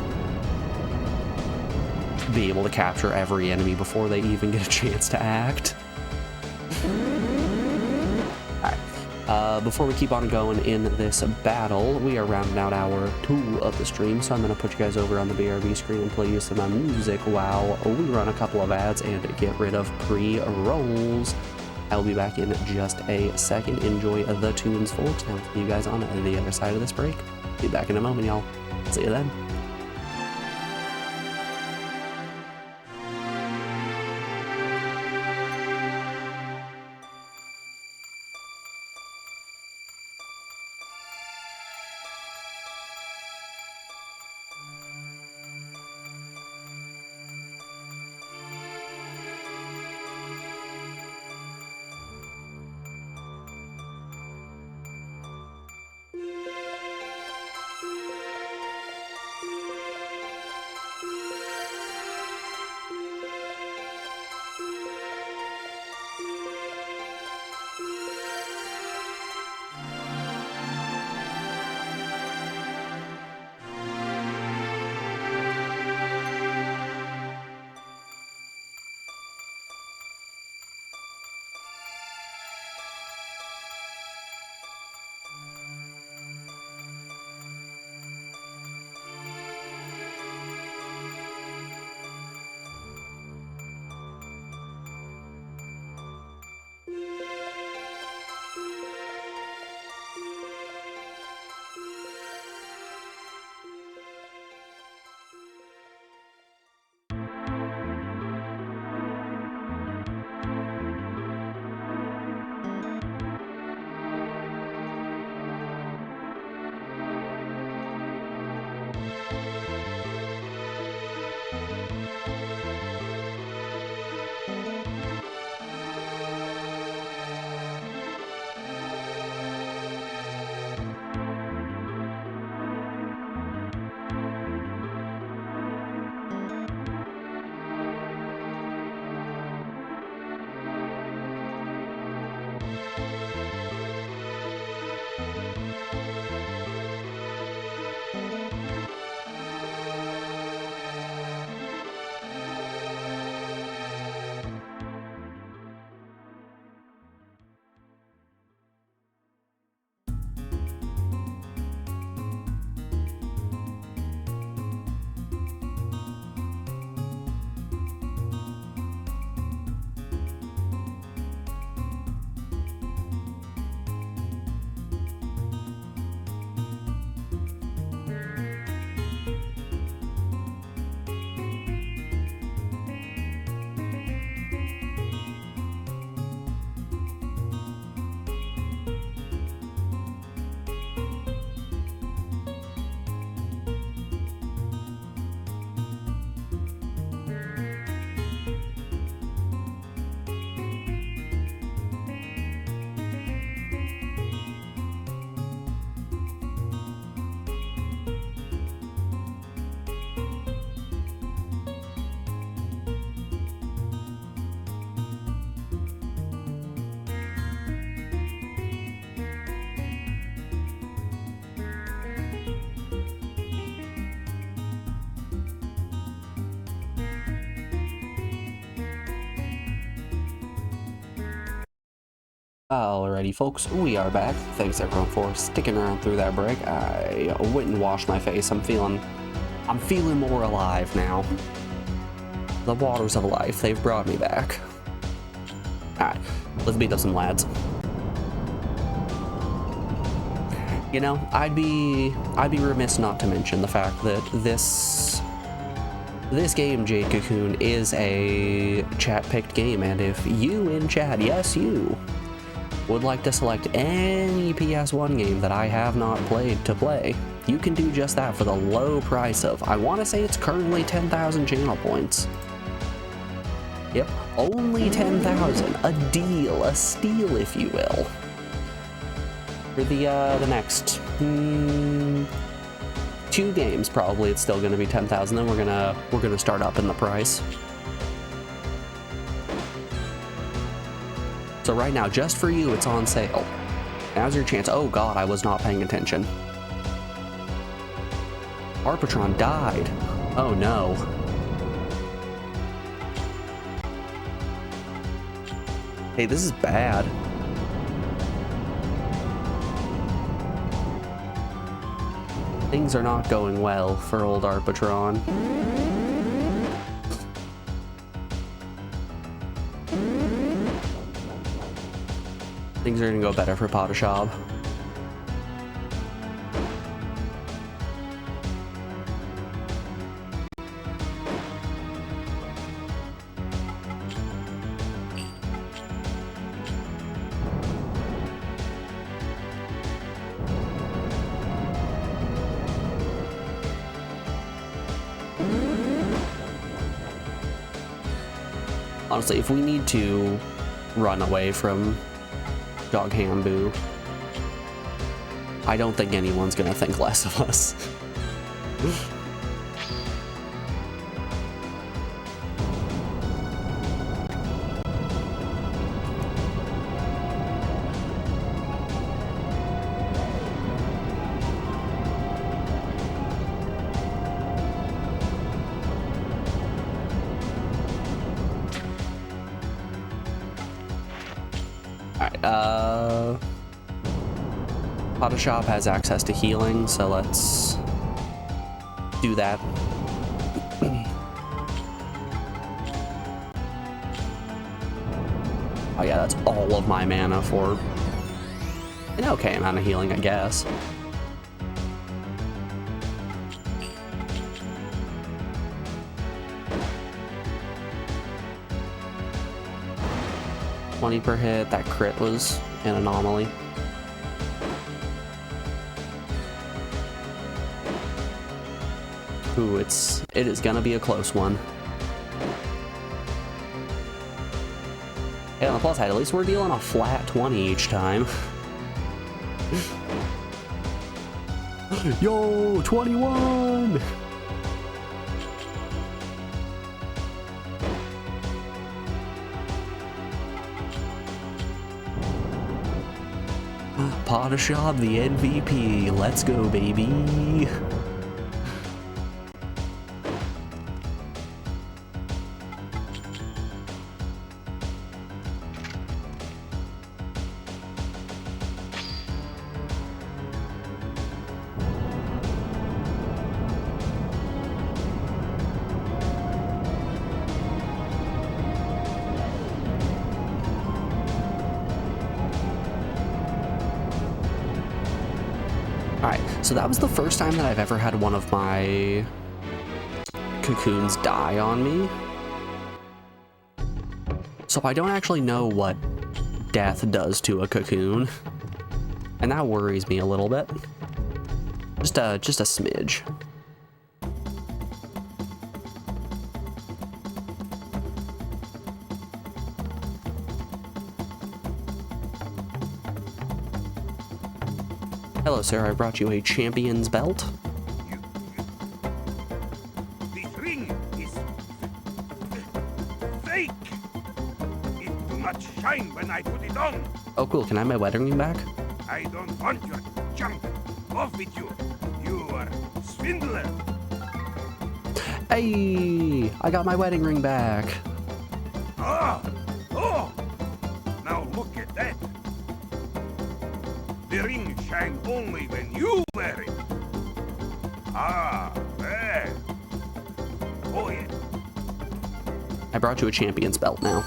be able to capture every enemy before they even get a chance to act. Alright, Before we keep on going in this battle, we are rounding out hour 2 of the stream, so I'm going to put you guys over on the BRB screen and play you some music while we run a couple of ads and get rid of pre-rolls. I'll be back in just a second. Enjoy the tunes, folks, and I'll see you guys on the other side of this break. Be back in a moment, y'all. See you then. Alrighty folks, we are back. Thanks everyone for sticking around through that break. I went and washed my face. I'm feeling more alive now. The waters of life, they've brought me back. Alright, let's beat up some lads. You know, I'd be remiss not to mention the fact that this game, Jade Cocoon, is a chat-picked game, and if you in chat, yes you, would like to select any PS1 game that I have not played to play, you can do just that for the low price of, I want to say it's currently 10,000 channel points. Yep, only 10,000. A deal, a steal if you will. For the next 2 games probably it's still going to be 10,000, then we're gonna start up in the price. So right now, just for you, it's on sale. Now's your chance. Oh god, I was not paying attention. Arbitron died. Oh no. Hey, this is bad. Things are not going well for old Arpatron. Things are gonna go better for Potashab. Honestly, if we need to run away from Dog Hambu, I don't think anyone's gonna think less of us. Potashab has access to healing, so let's do that. Oh yeah, that's all of my mana for an okay amount of healing, I guess. $20 per hit. That crit was an anomaly. Ooh, it is gonna be a close one. Hey, on the plus side, at least we're dealing a flat 20 each time. Yo, 21! Potashab, the MVP. Let's go, baby. Alright, so that was the first time that I've ever had one of my cocoons die on me. So I don't actually know what death does to a cocoon. And that worries me a little bit. Just a smidge. Hello, sir. I brought you a champion's belt. This ring is fake. It do not shine when I put it on. Oh, cool. Can I have my wedding ring back? I don't want your junk. Off with you. You are swindler. Hey, I got my wedding ring back. Ah! Oh! Now look at that. The ring shines only when you wear it. Ah, there. Oh, yeah. I brought you a champion's belt now.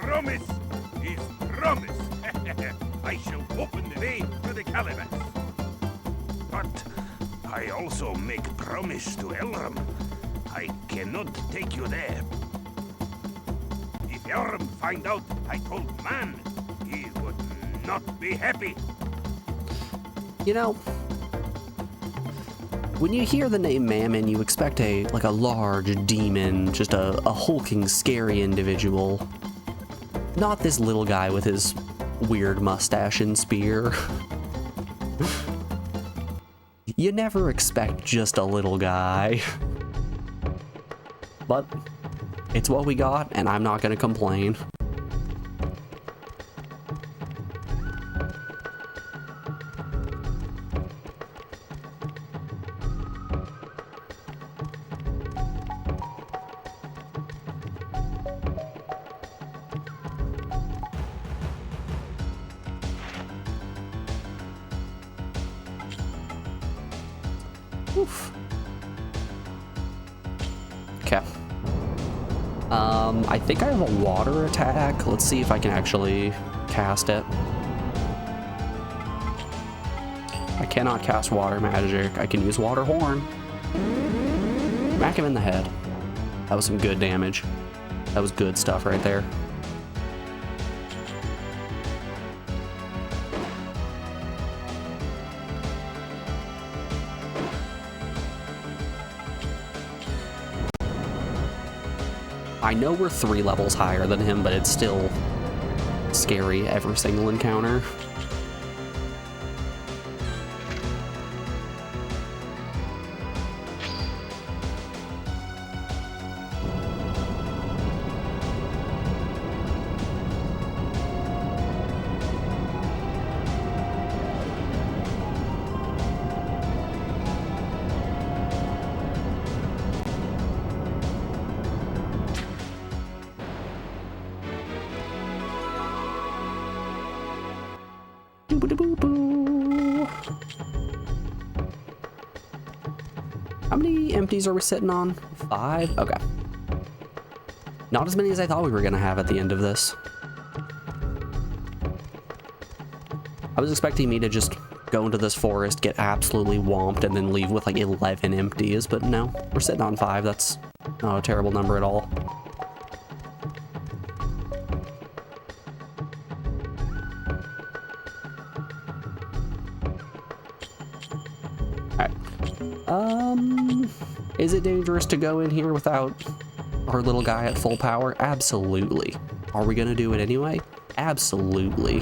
Promise is promise. I shall open the way to the calabash. But I also make promise to Elram. I cannot take you there. If Elram find out I told man, he would not be happy. You know, when you hear the name Mammon, you expect a large demon, just a hulking, scary individual. Not this little guy with his weird mustache and spear. You never expect just a little guy. But it's what we got, and I'm not gonna complain. Oof. Okay. I think I have a water attack. Let's see if I can actually cast it. I cannot cast water magic. I can use water horn. Smack him in the head. That was some good damage. That was good stuff right there. I know we're 3 levels higher than him, but it's still scary every single encounter. How many empties are we sitting on? 5? Okay. Not as many as I thought we were gonna have at the end of this. I was expecting me to just go into this forest, get absolutely whomped, and then leave with like 11 empties, but no, we're sitting on 5. That's not a terrible number at all. Is it dangerous to go in here without our little guy at full power? Absolutely. Are we gonna do it anyway? Absolutely.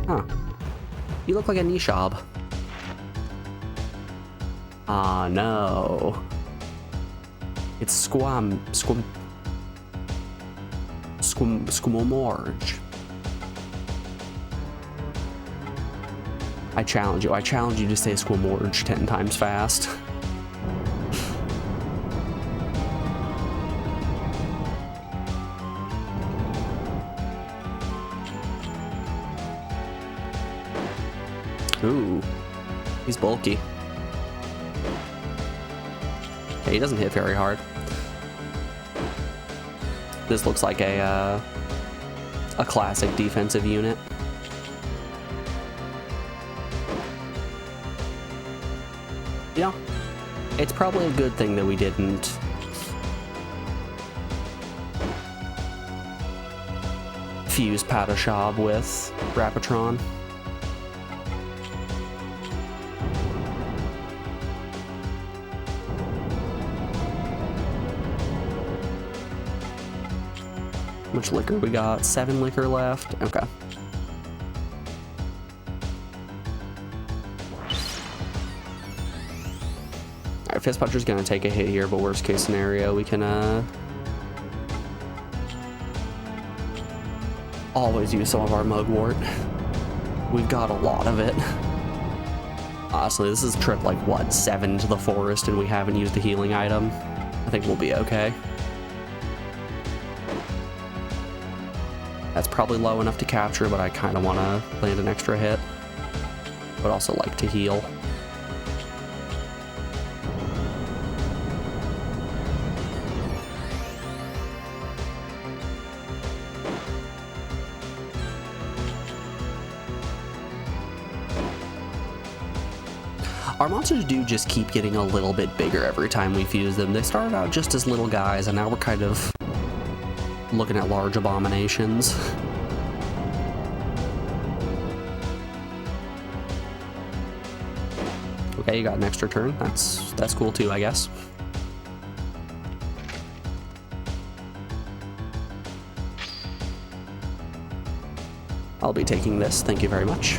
Huh. You look like a Nishab. Ah, no. It's Squamorge. I challenge you. I challenge you to say Squamorge 10 times fast. Ooh, he's bulky. Okay, he doesn't hit very hard. This looks like a classic defensive unit. You know, it's probably a good thing that we didn't fuse Padashab with Rapatron. How much liquor we got? 7 liquor left. Okay. Alright, Fist Puncher's gonna take a hit here, but worst case scenario, we can always use some of our Mugwort. We've got a lot of it. Honestly, this is trip like what, 7 to the forest and we haven't used a healing item. I think we'll be okay. That's probably low enough to capture, but I kind of want to land an extra hit. But also like to heal. Our monsters do just keep getting a little bit bigger every time we fuse them. They started out just as little guys, and now we're kind of looking at large abominations. Okay, you got an extra turn. That's cool too, I guess. I'll be taking this, thank you very much.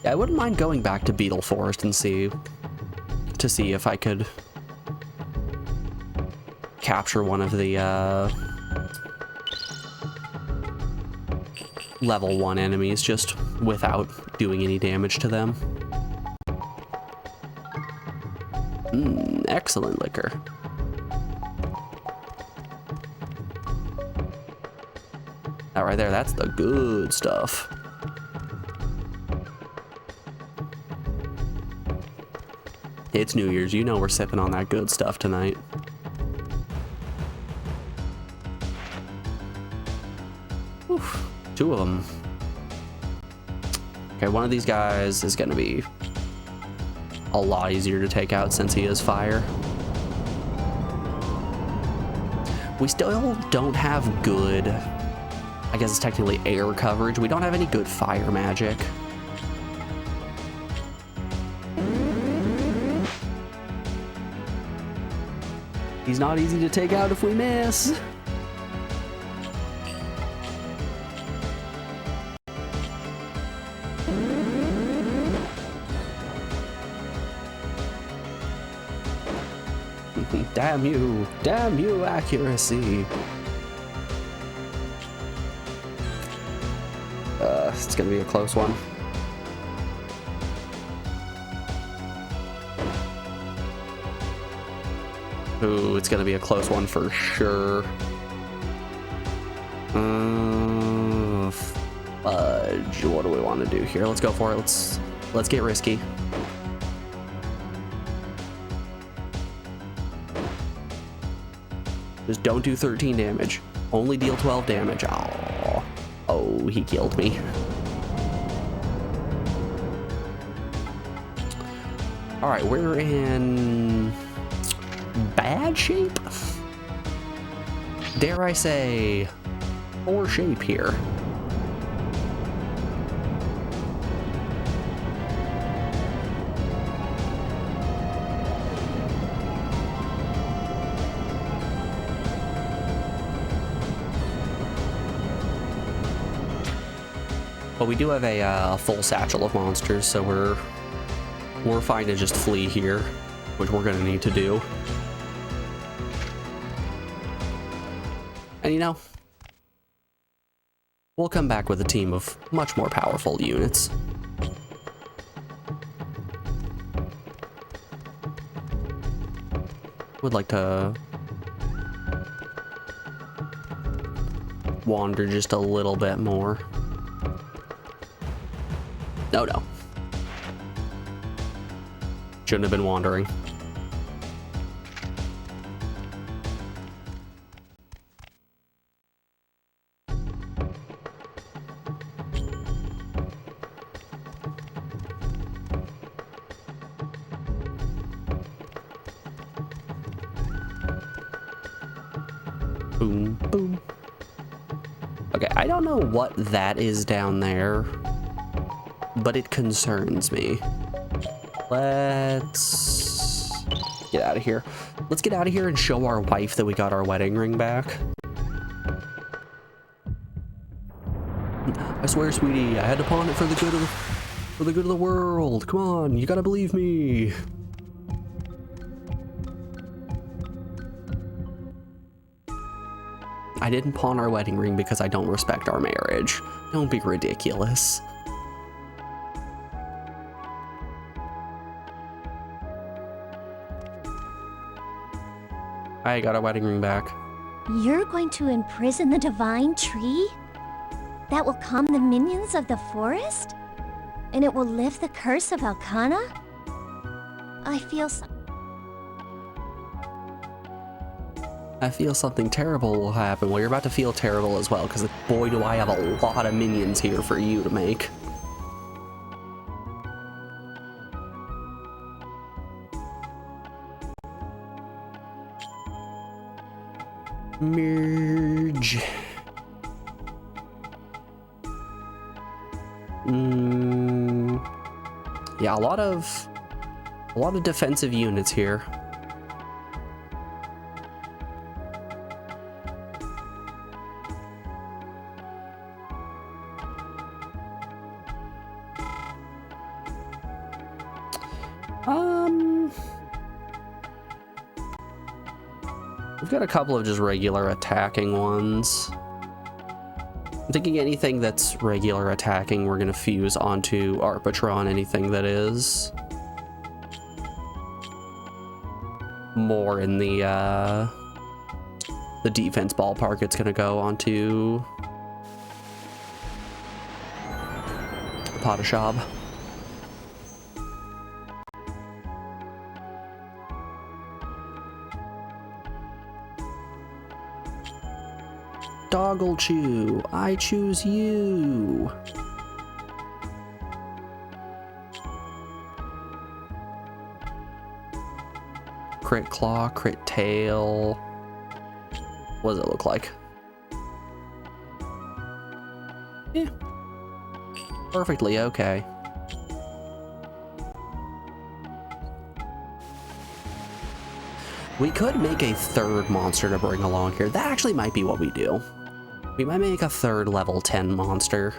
I wouldn't mind going back to Beetle Forest and see if I could capture one of the level 1 enemies just without doing any damage to them. Excellent liquor. That right there, that's the good stuff. It's New Year's, you know we're sipping on that good stuff tonight. Oof, 2 of them. Okay, one of these guys is gonna be a lot easier to take out since he is fire. We still don't have good, I guess it's technically air coverage. We don't have any good fire magic. He's not easy to take out if we miss. Damn you, accuracy. It's gonna be a close one. Ooh, it's gonna be a close one for sure. Fudge. What do we want to do here? Let's go for it. Let's get risky. Just don't do 13 damage. Only deal 12 damage. Oh, he killed me. All right, we're in bad shape? Dare I say, poor shape here. But we do have a full satchel of monsters, so we're fine to just flee here, which we're gonna need to do. And you know, we'll come back with a team of much more powerful units. Would like to wander just a little bit more. No. Shouldn't have been wandering. Boom, boom. Okay, I don't know what that is down there, but it concerns me. Let's get out of here. Let's get out of here and show our wife that we got our wedding ring back. I swear, sweetie, I had to pawn it for the good of the world. Come on, you gotta believe me. I didn't pawn our wedding ring because I don't respect our marriage. Don't be ridiculous. I got our wedding ring back. You're going to imprison the divine tree? That will calm the minions of the forest? And it will lift the curse of Elkanah? I feel something terrible will happen. Well, you're about to feel terrible as well, because boy do I have a lot of minions here for you to make. Merge. Yeah, a lot of defensive units here. We've got a couple of just regular attacking ones. I'm thinking anything that's regular attacking, we're gonna fuse onto Arpatron, anything that is more in the defense ballpark, it's gonna go onto the Potashab. Doggle Chew, I choose you. Crit Claw, Crit Tail. What does it look like? Yeah. Perfectly okay. We could make a third monster to bring along here. That actually might be what we do. We might make a third level 10 monster.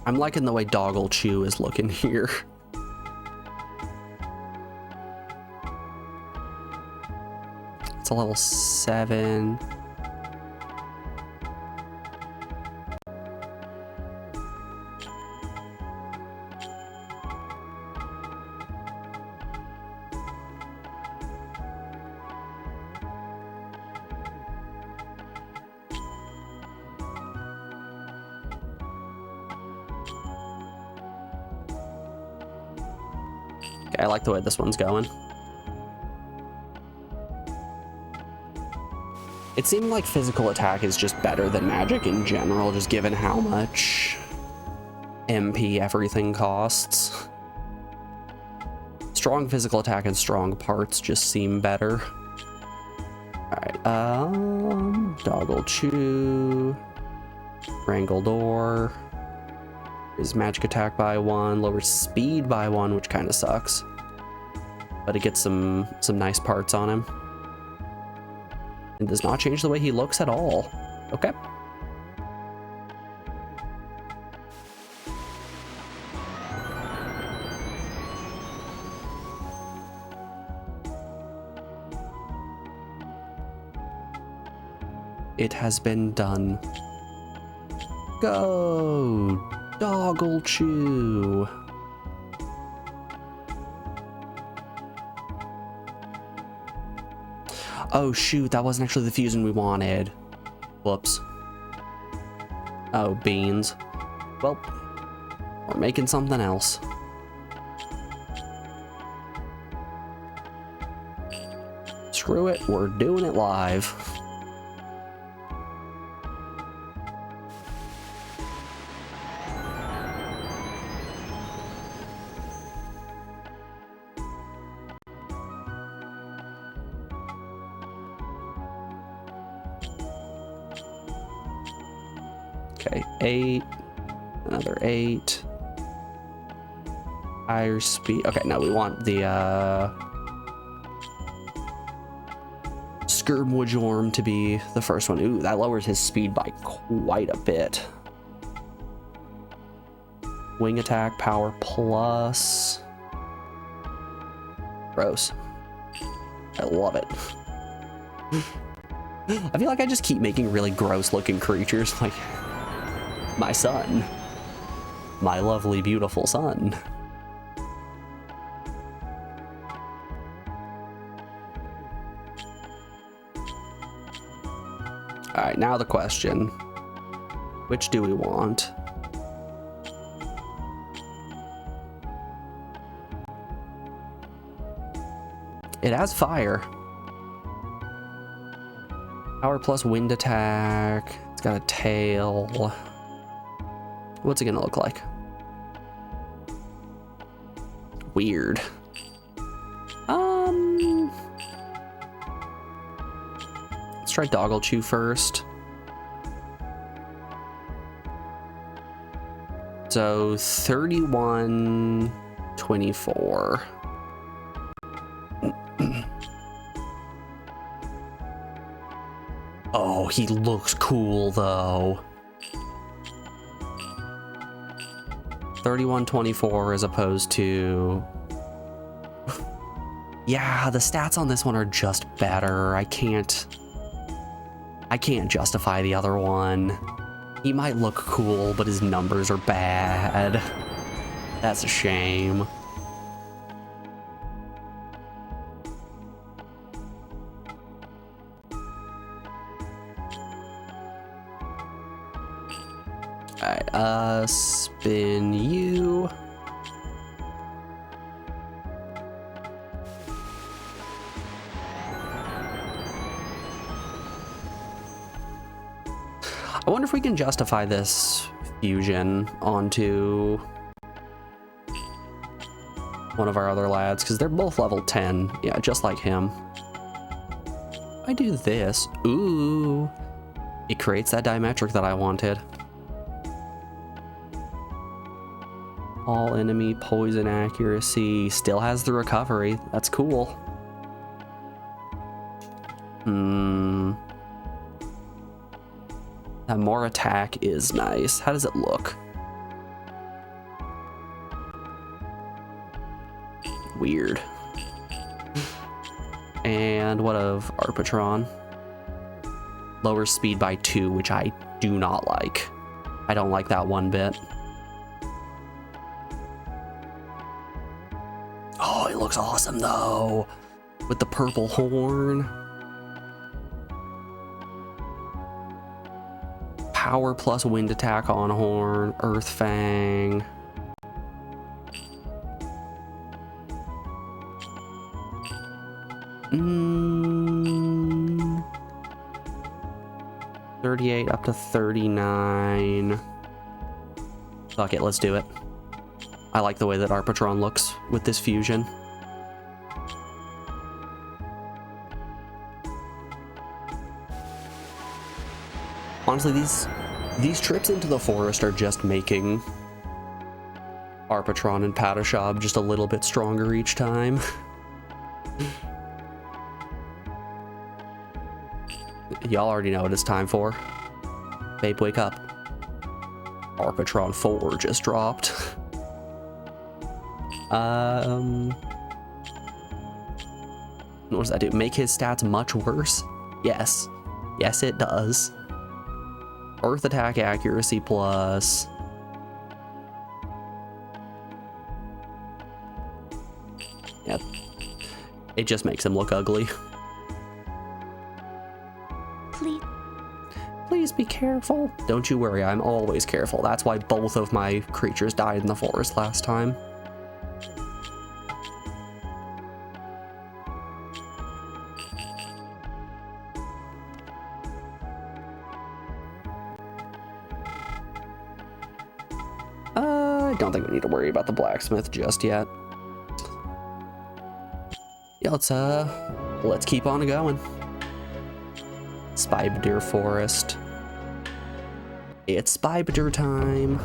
I'm liking the way Doggle Chew is looking here. It's a level 7. I like the way this one's going. It seemed like physical attack is just better than magic in general, just given how much MP everything costs. Strong physical attack and strong parts just seem better. Alright, Doggle Chew, Wrangle Door. Is magic attack by 1, lowers speed by 1, which kind of sucks. But it gets some nice parts on him. And does not change the way he looks at all. Okay. It has been done. Go! Doggle Chew. Oh shoot, that wasn't actually the fusion we wanted. Whoops. Oh, beans. Well, we're making something else. Screw it, we're doing it live. Okay, 8, another 8. Higher speed. Okay, no, we want the Skirmwajorm to be the first one. Ooh, that lowers his speed by quite a bit. Wing attack, power plus. Gross. I love it. I feel like I just keep making really gross looking creatures, like my son. My lovely, beautiful son. Alright, now the question. Which do we want? It has fire. Power plus wind attack. It's got a tail. What's it gonna look like? Weird. Let's try Doggle Chew first. So 31-24. Oh, he looks cool though. 3124 as opposed to... Yeah, the stats on this one are just better. I can't justify the other one. He might look cool, but his numbers are bad. That's a shame. Alright, spin you. I wonder if we can justify this fusion onto one of our other lads, because they're both level 10. Yeah, just like him. I do this. Ooh. It creates that diametric that I wanted. All enemy poison accuracy. Still has the recovery. That's cool. That more attack is nice. How does it look? Weird. And what of Arpatron? Lower speed by 2, which I do not like. I don't like that one bit. Oh, it looks awesome though. With the purple horn. Power plus wind attack on horn, Earth Fang. Mm. 38 up to 39. Fuck it, let's do it. I like the way that Arpatron looks with this fusion. Honestly, these trips into the forest are just making Arpatron and Patashab just a little bit stronger each time. Y'all already know what it's time for. Babe, wake up. Arpatron 4 just dropped. What does that do? Make his stats much worse? Yes. Yes, it does. Earth attack accuracy plus. Yep. It just makes him look ugly. Please be careful. Don't you worry, I'm always careful. That's why both of my creatures died in the forest last time. I don't think we need to worry about the blacksmith just yet. Yeah, let's keep on going. Spybedir Forest. It's Spybedir time.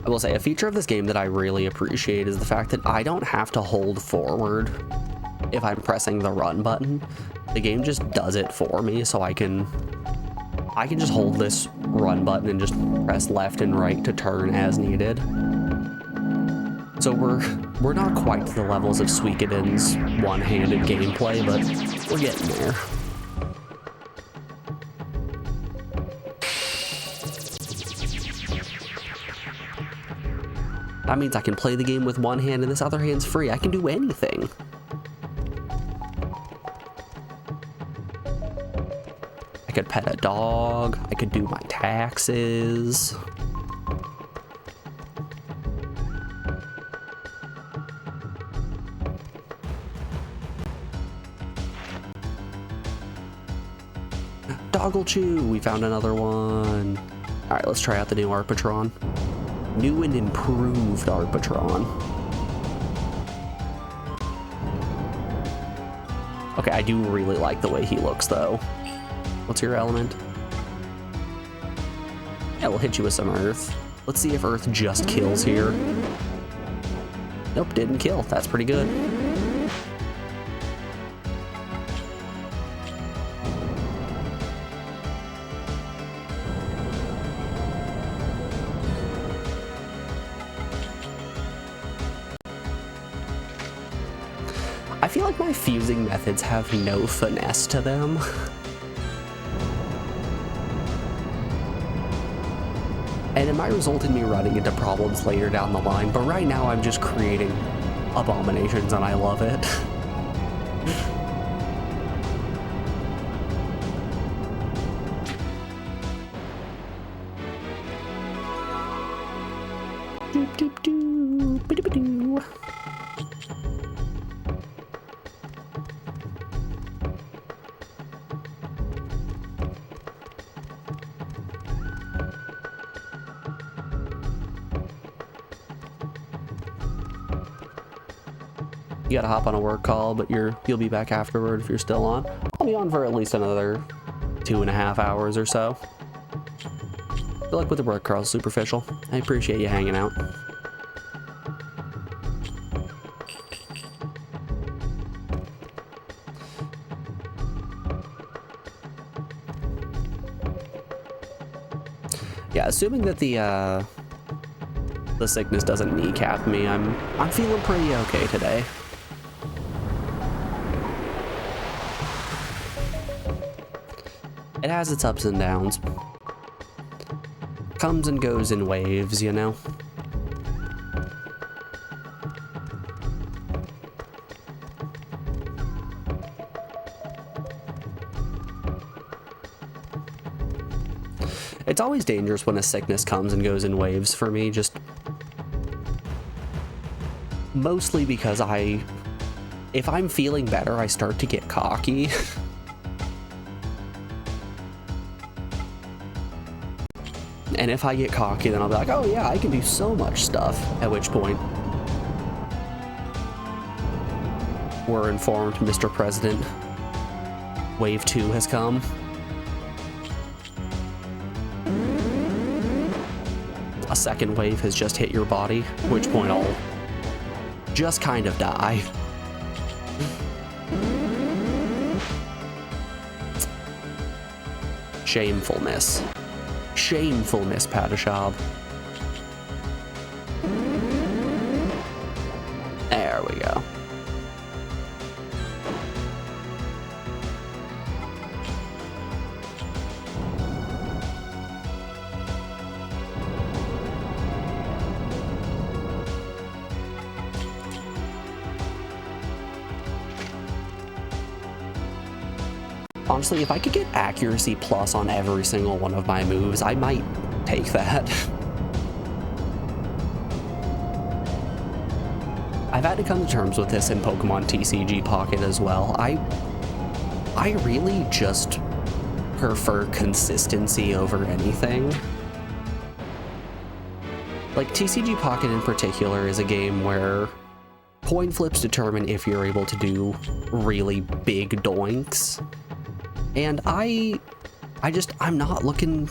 I will say, a feature of this game that I really appreciate is the fact that I don't have to hold forward if I'm pressing the run button. The game just does it for me, so I can just hold this run button and just press left and right to turn as needed. So we're not quite to the levels of Suikoden's one-handed gameplay, but we're getting there. That means I can play the game with one hand and this other hand's free. I can do anything. I could pet a dog. I could do my taxes. Doggle Chew, we found another one. All right, let's try out the new Arpatron. New and improved Arpatron. Okay, I do really like the way he looks though. What's your element? Yeah, we'll hit you with some earth. Let's see if earth just kills here. Nope, didn't kill. That's pretty good. feel like my fusing methods have no finesse to them. And it might result in me running into problems later down the line, but right now I'm just creating abominations and I love it. Doop doop doo, ba-doo-ba-doo. You gotta hop on a work call, but you'll be back afterward if you're still on. I'll be on for at least another 2.5 hours or so. Good luck with the work, Carl. Superficial. I appreciate you hanging out. Yeah, assuming that the sickness doesn't kneecap me, I'm feeling pretty okay today. It has its ups and downs. Comes and goes in waves, you know? It's always dangerous when a sickness comes and goes in waves for me, just mostly because if I'm feeling better, I start to get cocky. And if I get cocky, then I'll be like, oh yeah, I can do so much stuff. At which point, we're informed, Mr. President, Wave 2 has come. A second wave has just hit your body, at which point I'll just kind of die. Shamefulness. Shamefulness, Patashab. There we go. Honestly, if I could get accuracy plus on every single one of my moves, I might take that. I've had to come to terms with this in Pokemon TCG Pocket as well. I really just prefer consistency over anything. Like, TCG Pocket in particular is a game where coin flips determine if you're able to do really big doinks. And I'm not looking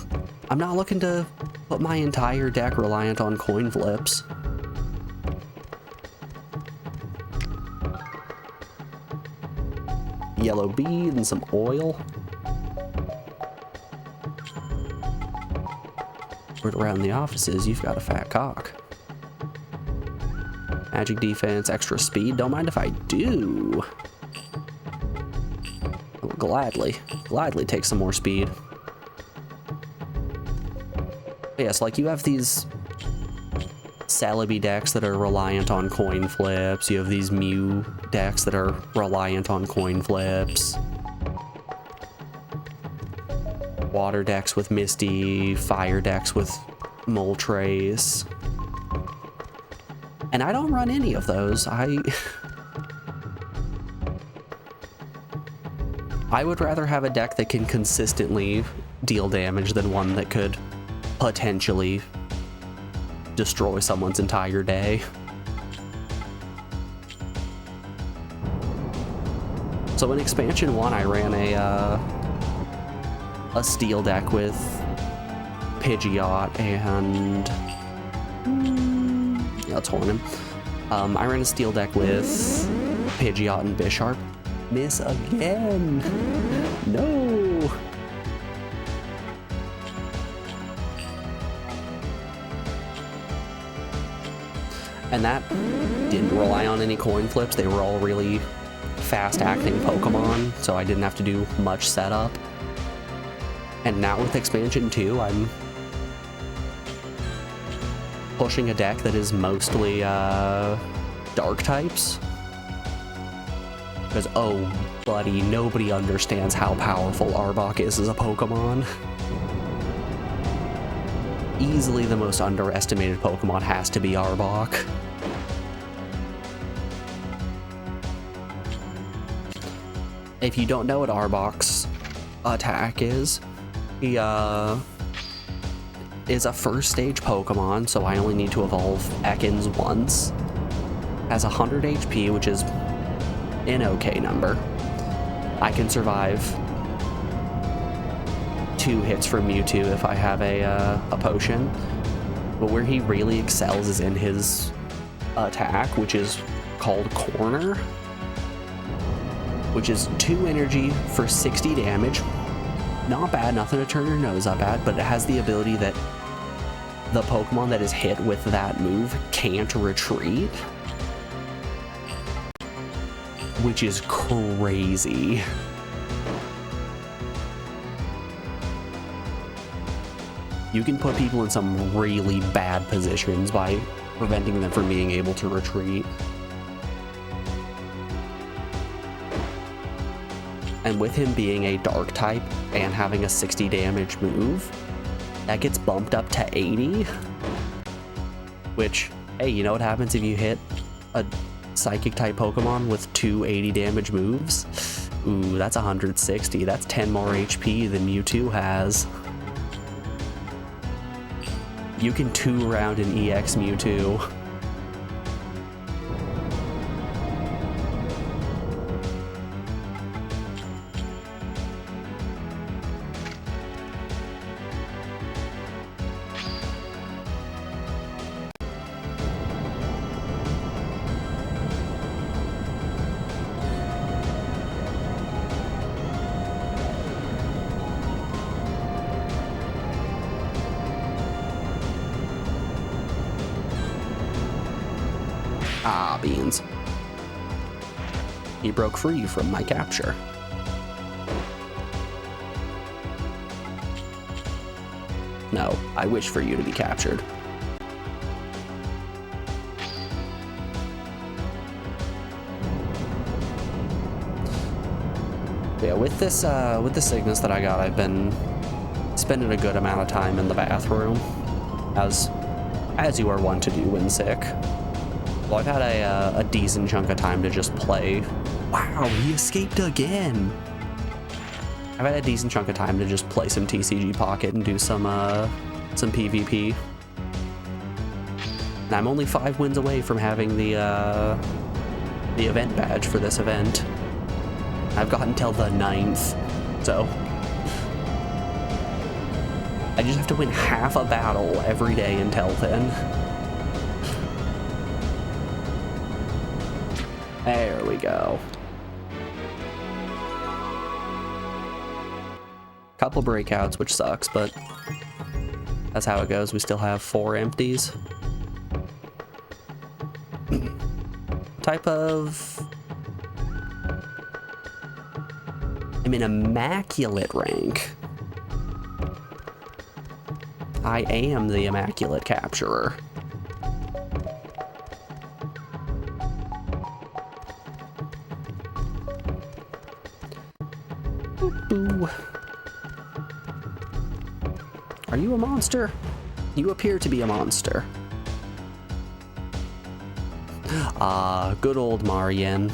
to put my entire deck reliant on coin flips. Yellow bead and some oil. Word around the offices, you've got a fat cock. Magic defense, extra speed. Don't mind if I do. Gladly take some more speed. Yes, like you have these Celebi decks that are reliant on coin flips. You have these Mew decks that are reliant on coin flips. Water decks with Misty, fire decks with Moltres. And I don't run any of those. I would rather have a deck that can consistently deal damage than one that could potentially destroy someone's entire day. So in Expansion 1, I ran a steel deck with Pidgeot and... yeah, let's horn him. I ran a steel deck with Pidgeot and Bisharp. Miss again. No. And that didn't rely on any coin flips. They were all really fast-acting Pokemon, so I didn't have to do much setup. And now with Expansion 2, I'm pushing a deck that is mostly dark types. Because, oh, buddy, nobody understands how powerful Arbok is as a Pokemon. Easily the most underestimated Pokemon has to be Arbok. If you don't know what Arbok's attack is, he is a first stage Pokemon, so I only need to evolve Ekans once. Has 100 HP, which is an okay number. I can survive 2 hits from Mewtwo if I have a potion. But where he really excels is in his attack, which is called Corner, which is 2 energy for 60 damage. Not bad, nothing to turn your nose up at, but it has the ability that the Pokemon that is hit with that move can't retreat, which is crazy. You can put people in some really bad positions by preventing them from being able to retreat. And with him being a dark type and having a 60 damage move, that gets bumped up to 80. Which, hey, you know what happens if you hit a psychic type Pokemon with 2 80 damage moves? Ooh, that's 160. That's 10 more HP than Mewtwo has. You can 2-round an EX Mewtwo. Ah, beans. He broke free from my capture. No, I wish for you to be captured. Yeah, with this sickness that I got, I've been spending a good amount of time in the bathroom, as you are wont to do when sick. Well, I've had a decent chunk of time to just play. Wow, he escaped again! I've had a decent chunk of time to just play some TCG Pocket and do some PvP. And I'm only 5 wins away from having the event badge for this event. I've got until the 9th, so I just have to win half a battle every day until then. There we go. Couple breakouts, which sucks, but that's how it goes. We still have 4 empties. Type of... I'm in Immaculate rank. I am the Immaculate Capturer. Ooh. Are you a monster? You appear to be a monster. Ah, good old Marien.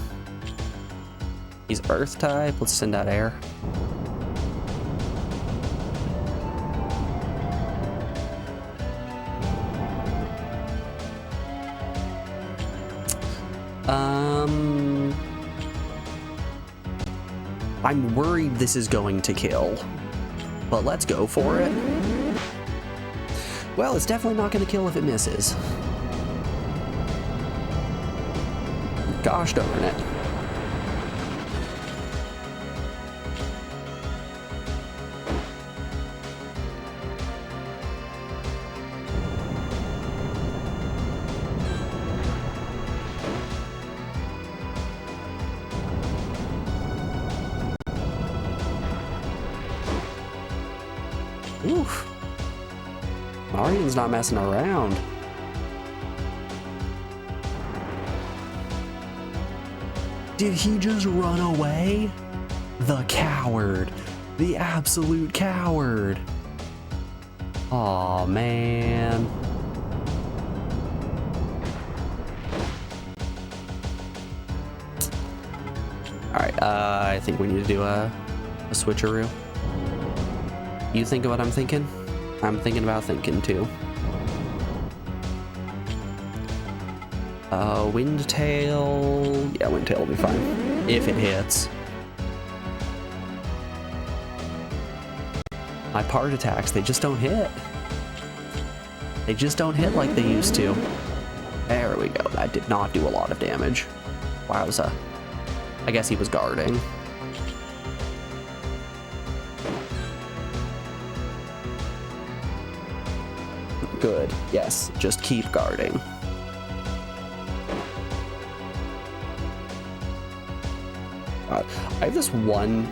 He's Earth type. Let's send out air. I'm worried this is going to kill, but let's go for it. Well, it's definitely not going to kill if it misses. Gosh darn it. Dragon's not messing around. Did he just run away? The coward. The absolute coward. Aw, man. Alright, I think we need to do a switcheroo. You think of what I'm thinking? I'm thinking about thinking too. Windtail. Yeah, Windtail will be fine. If it hits. My part attacks, they just don't hit. They just don't hit like they used to. There we go. That did not do a lot of damage. Wowza. I guess he was guarding. Good. Yes, just keep guarding. I have this one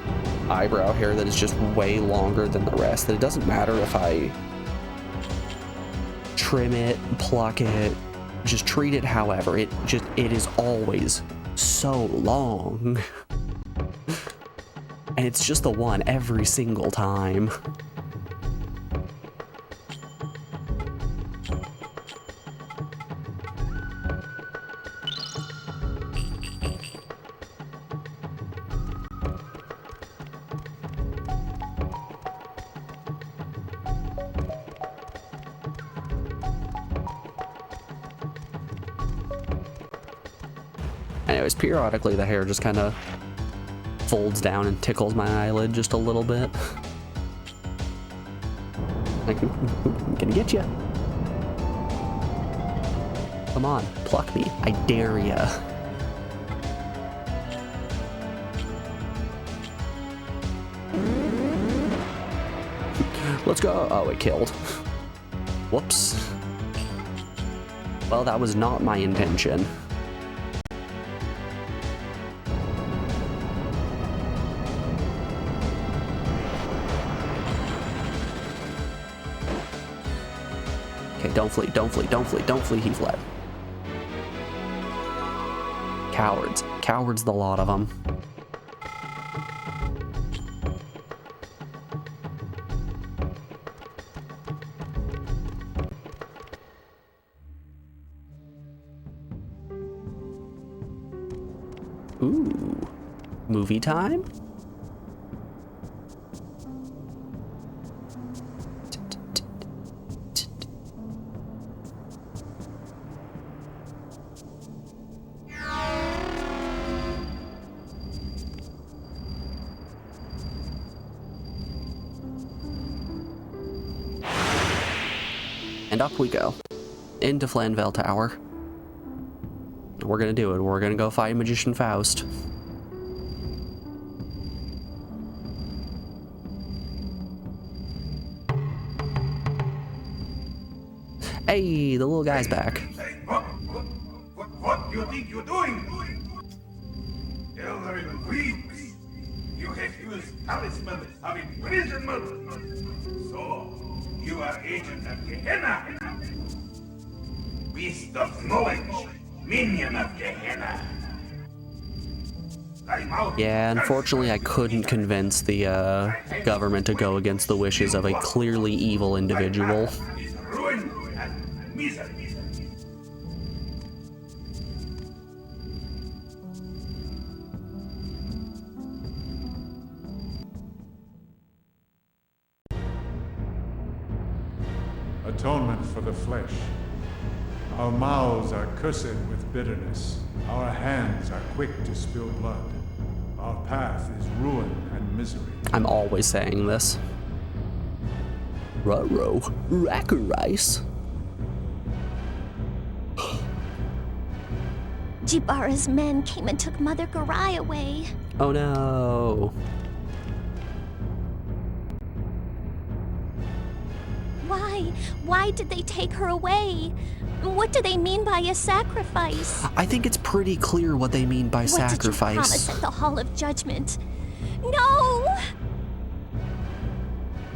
eyebrow hair that is just way longer than the rest, that it doesn't matter if I trim it, pluck it, just treat it however, it is always so long. And it's just the one every single time. Anyways, periodically the hair just kind of folds down and tickles my eyelid just a little bit. Like, I'm gonna get you. Come on, pluck me. I dare ya. Let's go. Oh, it killed. Whoops. Well, that was not my intention. Don't flee, don't flee, don't flee, don't flee, he fled. Cowards. Cowards, the lot of them. Ooh. Movie time? And up we go, into Flanvale Tower. We're gonna do it. We're gonna go fight Magician Faust. Hey, the little guy's back. Hey, what do you think you're doing? Elder in weeks. You have used talisman of imprisonment. So, you are agent of Gehenna. Beast of knowledge, minion of Gehenna. Yeah, unfortunately I couldn't convince the government to go against the wishes of a clearly evil individual. Ruin and misery. Atonement for the flesh. Our mouths are cursed with bitterness. Our hands are quick to spill blood. Our path is ruin and misery. I'm always saying this. Ruh-roh, racker rice. Jibara's men came and took Mother Garai away. Oh no. Why did they take her away? What do they mean by a sacrifice? I think it's pretty clear what they mean by sacrifice. What did you promise at the Hall of Judgment? No!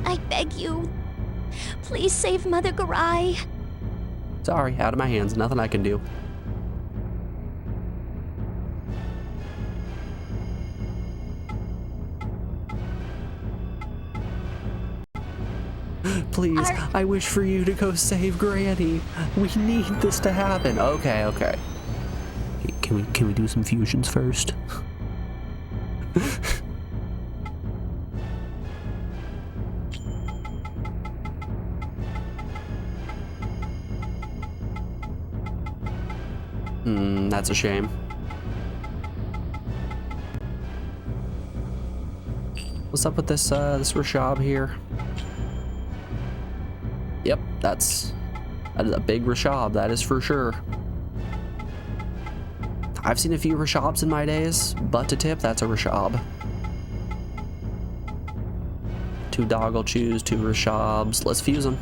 I beg you, Please save Mother Garai. Sorry, out of my hands. Nothing I can do. Please, I wish for you to go save Granny. We need this to happen. Okay, okay. Can we do some fusions first? That's a shame. What's up with this this Rashab here? Yep, that is a big Rashab, that is for sure. I've seen a few Rashabs in my days, but to tip, that's a Rashab. 2 Doggle Chews, 2 Rashabs. Let's fuse them.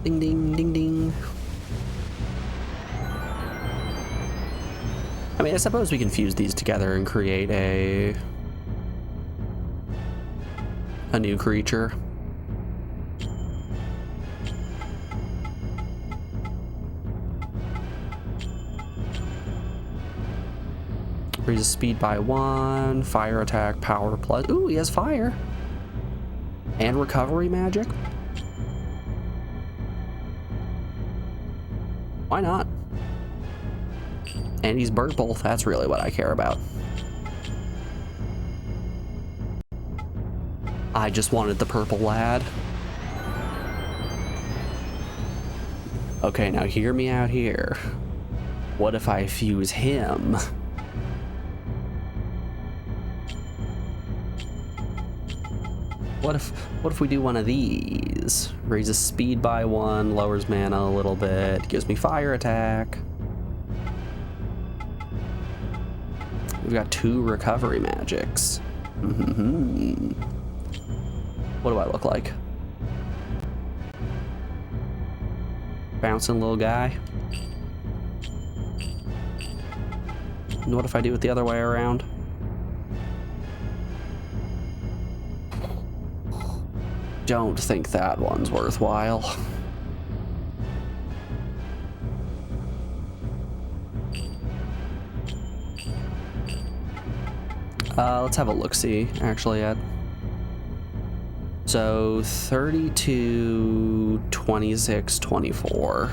Ding, ding, ding, ding. I mean, I suppose we can fuse these together and create a new creature. Raises speed by 1, fire attack, power plus. Ooh, he has fire. And recovery magic. Why not? And he's purple. That's really what I care about. I just wanted the purple lad. Okay, now hear me out here. What if I fuse him? What if we do one of these? Raises speed by 1, lowers mana a little bit, gives me fire attack. We've got 2 recovery magics. What do I look like? Bouncing little guy. And what if I do it the other way around? Don't think that one's worthwhile. Let's have a look-see, actually, at... So, 32, 26, 24.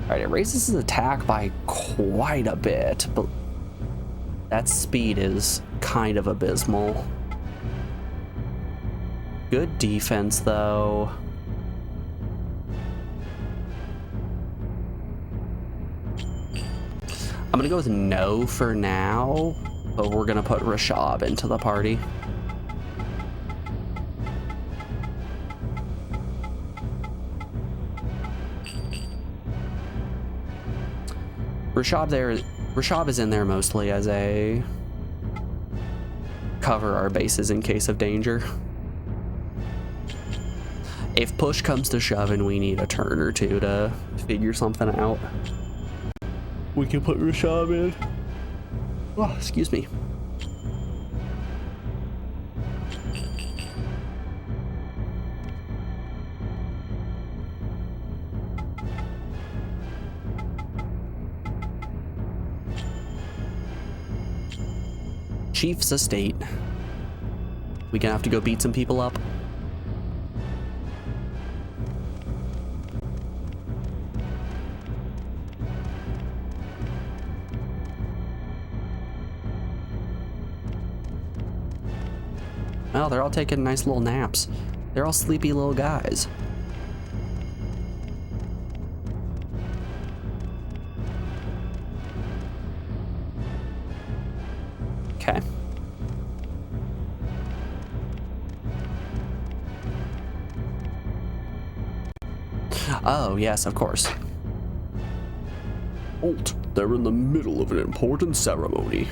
Alright, it raises his attack by quite a bit, but that speed is kind of abysmal. Good defense, though. I'm gonna go with no for now, but we're gonna put Rashab into the party. Rashab is in there mostly as a cover our bases in case of danger. If push comes to shove and we need a turn or two to figure something out, we can put Rashab in. Oh, excuse me. Chief's estate. We gonna have to go beat some people up. Well, they're all taking nice little naps. They're all sleepy little guys. Okay. Oh, yes, of course. Halt! They're in the middle of an important ceremony.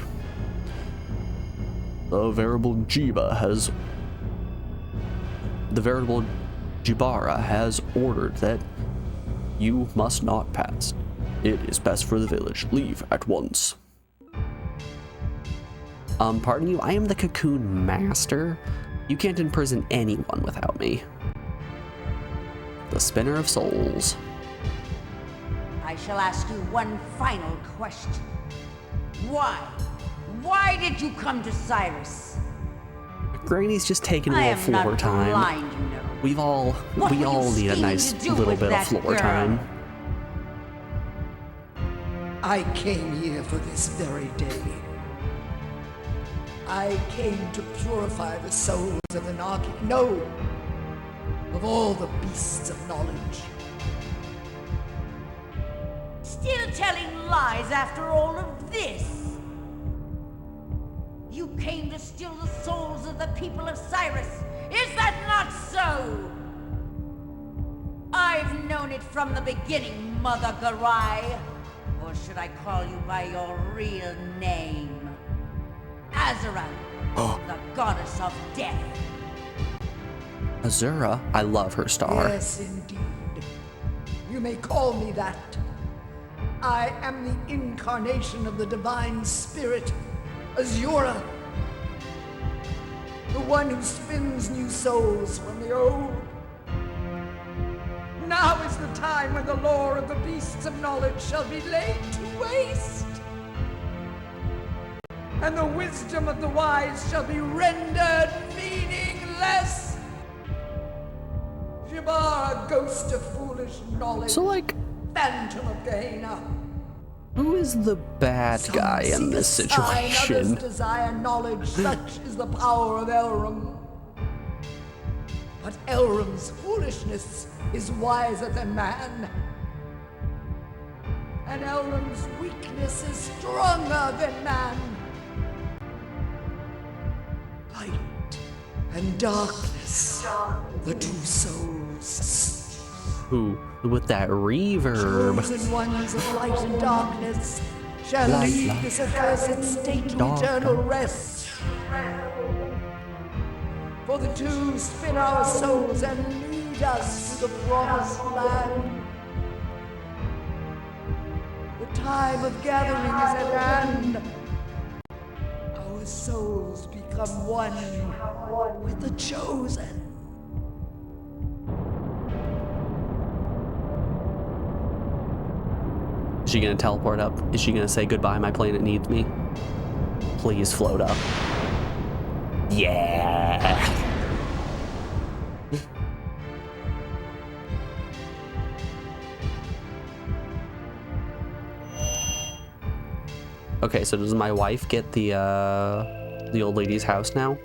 The veritable Jibara has ordered that you must not pass. It is best for the village. Leave at once. Pardon you, I am the Cocoon Master. You can't imprison anyone without me. The Spinner of Souls. I shall ask you one final question. Why? Why did you come to Cyrus? Granny's just taking a little floor time. Blind, you know. We all need a nice little bit of floor time. I came here for this very day. I came to purify the souls of the Narki. No! Of all the beasts of knowledge. Still telling lies after all of this? You came to steal the souls of the people of Cyrus. Is that not so? I've known it from the beginning, Mother Garai. Or should I call you by your real name? Azura, the goddess of death. Azura? I love her star. Yes, indeed. You may call me that. I am the incarnation of the divine spirit, Azura. The one who spins new souls from the old. Now is the time when the lore of the beasts of knowledge shall be laid to waste. And the wisdom of the wise shall be rendered meaningless. Jibara, ghost of foolish knowledge. So, like, Phantom of Gehenna. who is the bad guy in this situation? Others desire knowledge, such is the power of Elrum. But Elrum's foolishness is wiser than man. And Elrum's weakness is stronger than man. Light and darkness, the two souls. Who, with that reverb? Chosen ones of light and darkness shall lead this accursed state to eternal rest. For the two spin our souls and lead us to the promised land. The time of gathering is at hand. Our souls become one with the chosen. Is she gonna teleport up? Is she gonna say goodbye, my planet needs me? Please float up. Yeah! Okay, so does my wife get the old lady's house now?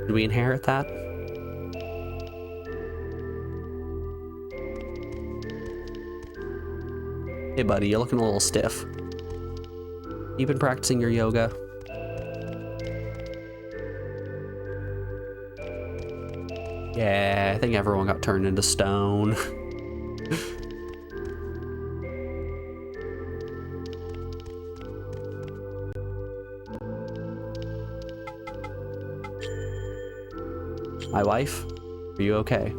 Do we inherit that? Hey buddy, you're looking a little stiff. You been practicing your yoga? Yeah, I think everyone got turned into stone. My wife, are you okay?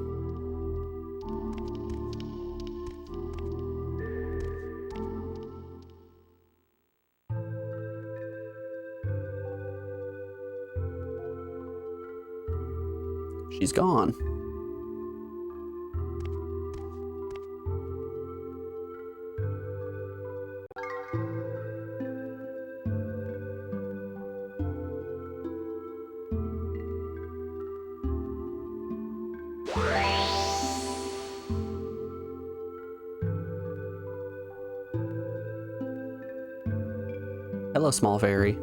She's gone. Hello, small fairy.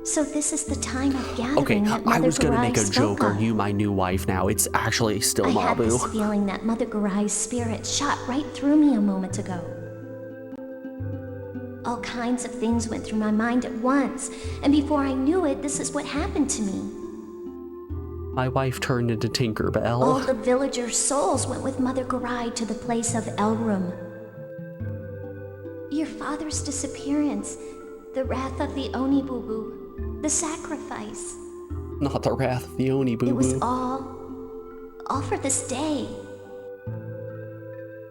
So this is the time of gathering Okay, that I Mother was gonna Garai make a spoke joke. Are of. you my new wife now? It's actually still I had this Mabu. feeling that Mother Garai's spirit shot right through me a moment ago. All kinds of things went through my mind at once, and before I knew it, this is what happened to me. My wife turned into Tinkerbell. All the villagers' souls went with Mother Garai to the place of Elrum. Your father's disappearance, the wrath of the Oni-Boo-Boo, the sacrifice. Not the wrath of the Oni-Boo-Boo. It was all for this day.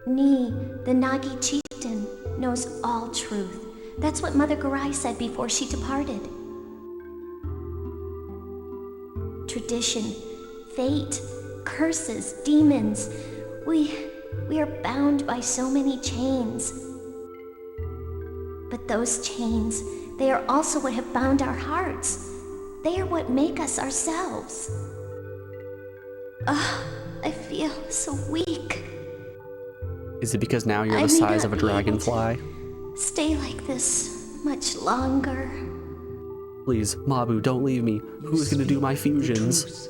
Ni, the Nagi chieftain, knows all truth. That's what Mother Garai said before she departed. Tradition, fate, curses, demons. We are bound by so many chains. But those chains, they are also what have bound our hearts. They are what make us ourselves. I feel so weak. Is it because now you're the size of a dragonfly? Stay like this much longer. Please, Mabu, don't leave me. Who's gonna do my fusions?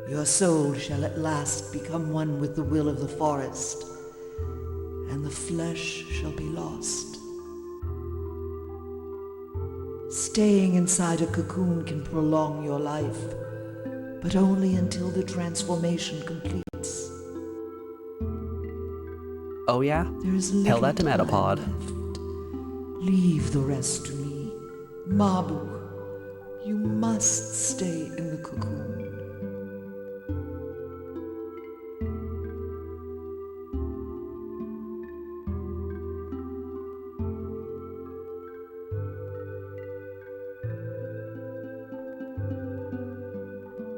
Your soul shall at last become one with the will of the forest, and the flesh shall be lost. Staying inside a cocoon can prolong your life, but only until the transformation completes. Oh yeah? There is Tell that to little Metapod. time left. Leave the rest to me. Mabu, you must stay in the cocoon.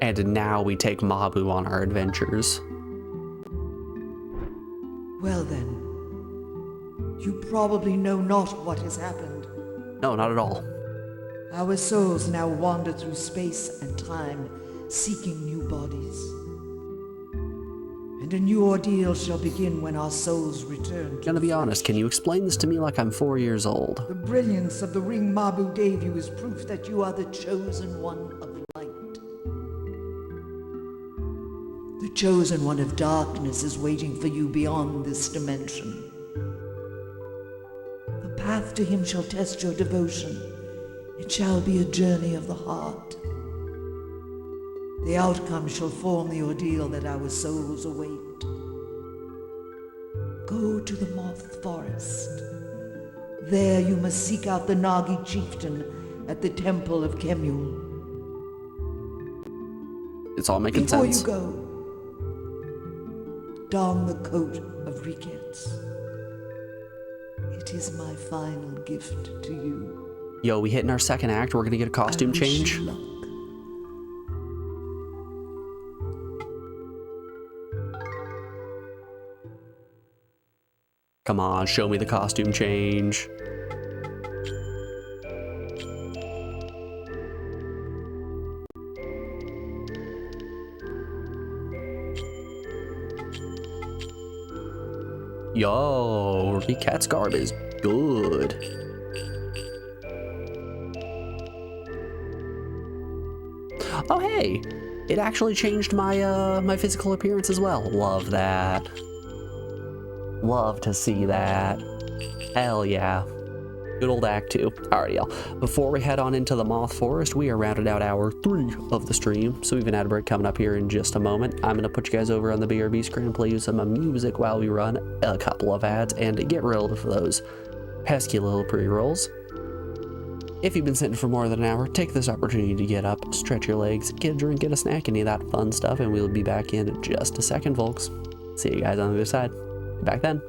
And now we take Mabu on our adventures. Well then, you probably know not what has happened. No, not at all. Our souls now wander through space and time, seeking new bodies. And a new ordeal shall begin when our souls return to Gonna be honest, can you explain this to me like I'm 4 years old? The brilliance of the ring Mabu gave you is proof that you are the chosen one of light. The chosen one of darkness is waiting for you beyond this dimension. The path to him shall test your devotion. It shall be a journey of the heart. The outcome shall form the ordeal that our souls await. Go to the Moth Forest. There you must seek out the Nagi chieftain at the Temple of Kemul. It's all making Before sense. you go, don the coat of Rikets. It is my final gift to you. Yo, we hitting our second act, we're gonna get a costume change. Come on, show me the costume change. Yo, Riket's garb is good. Oh hey, it actually changed my my physical appearance as well. Love that. Love to see that. Hell yeah. Good old Act 2. Alright, y'all. Before we head on into the Moth Forest, we are rounded out hour 3 of the stream, so we have an ad break coming up here in just a moment. I'm going to put you guys over on the BRB screen and play you some music while we run a couple of ads and get rid of those pesky little pre-rolls. If you've been sitting for more than an hour, take this opportunity to get up, stretch your legs, get a drink, get a snack, any of that fun stuff, and we'll be back in just a second, folks. See you guys on the other side. Back then.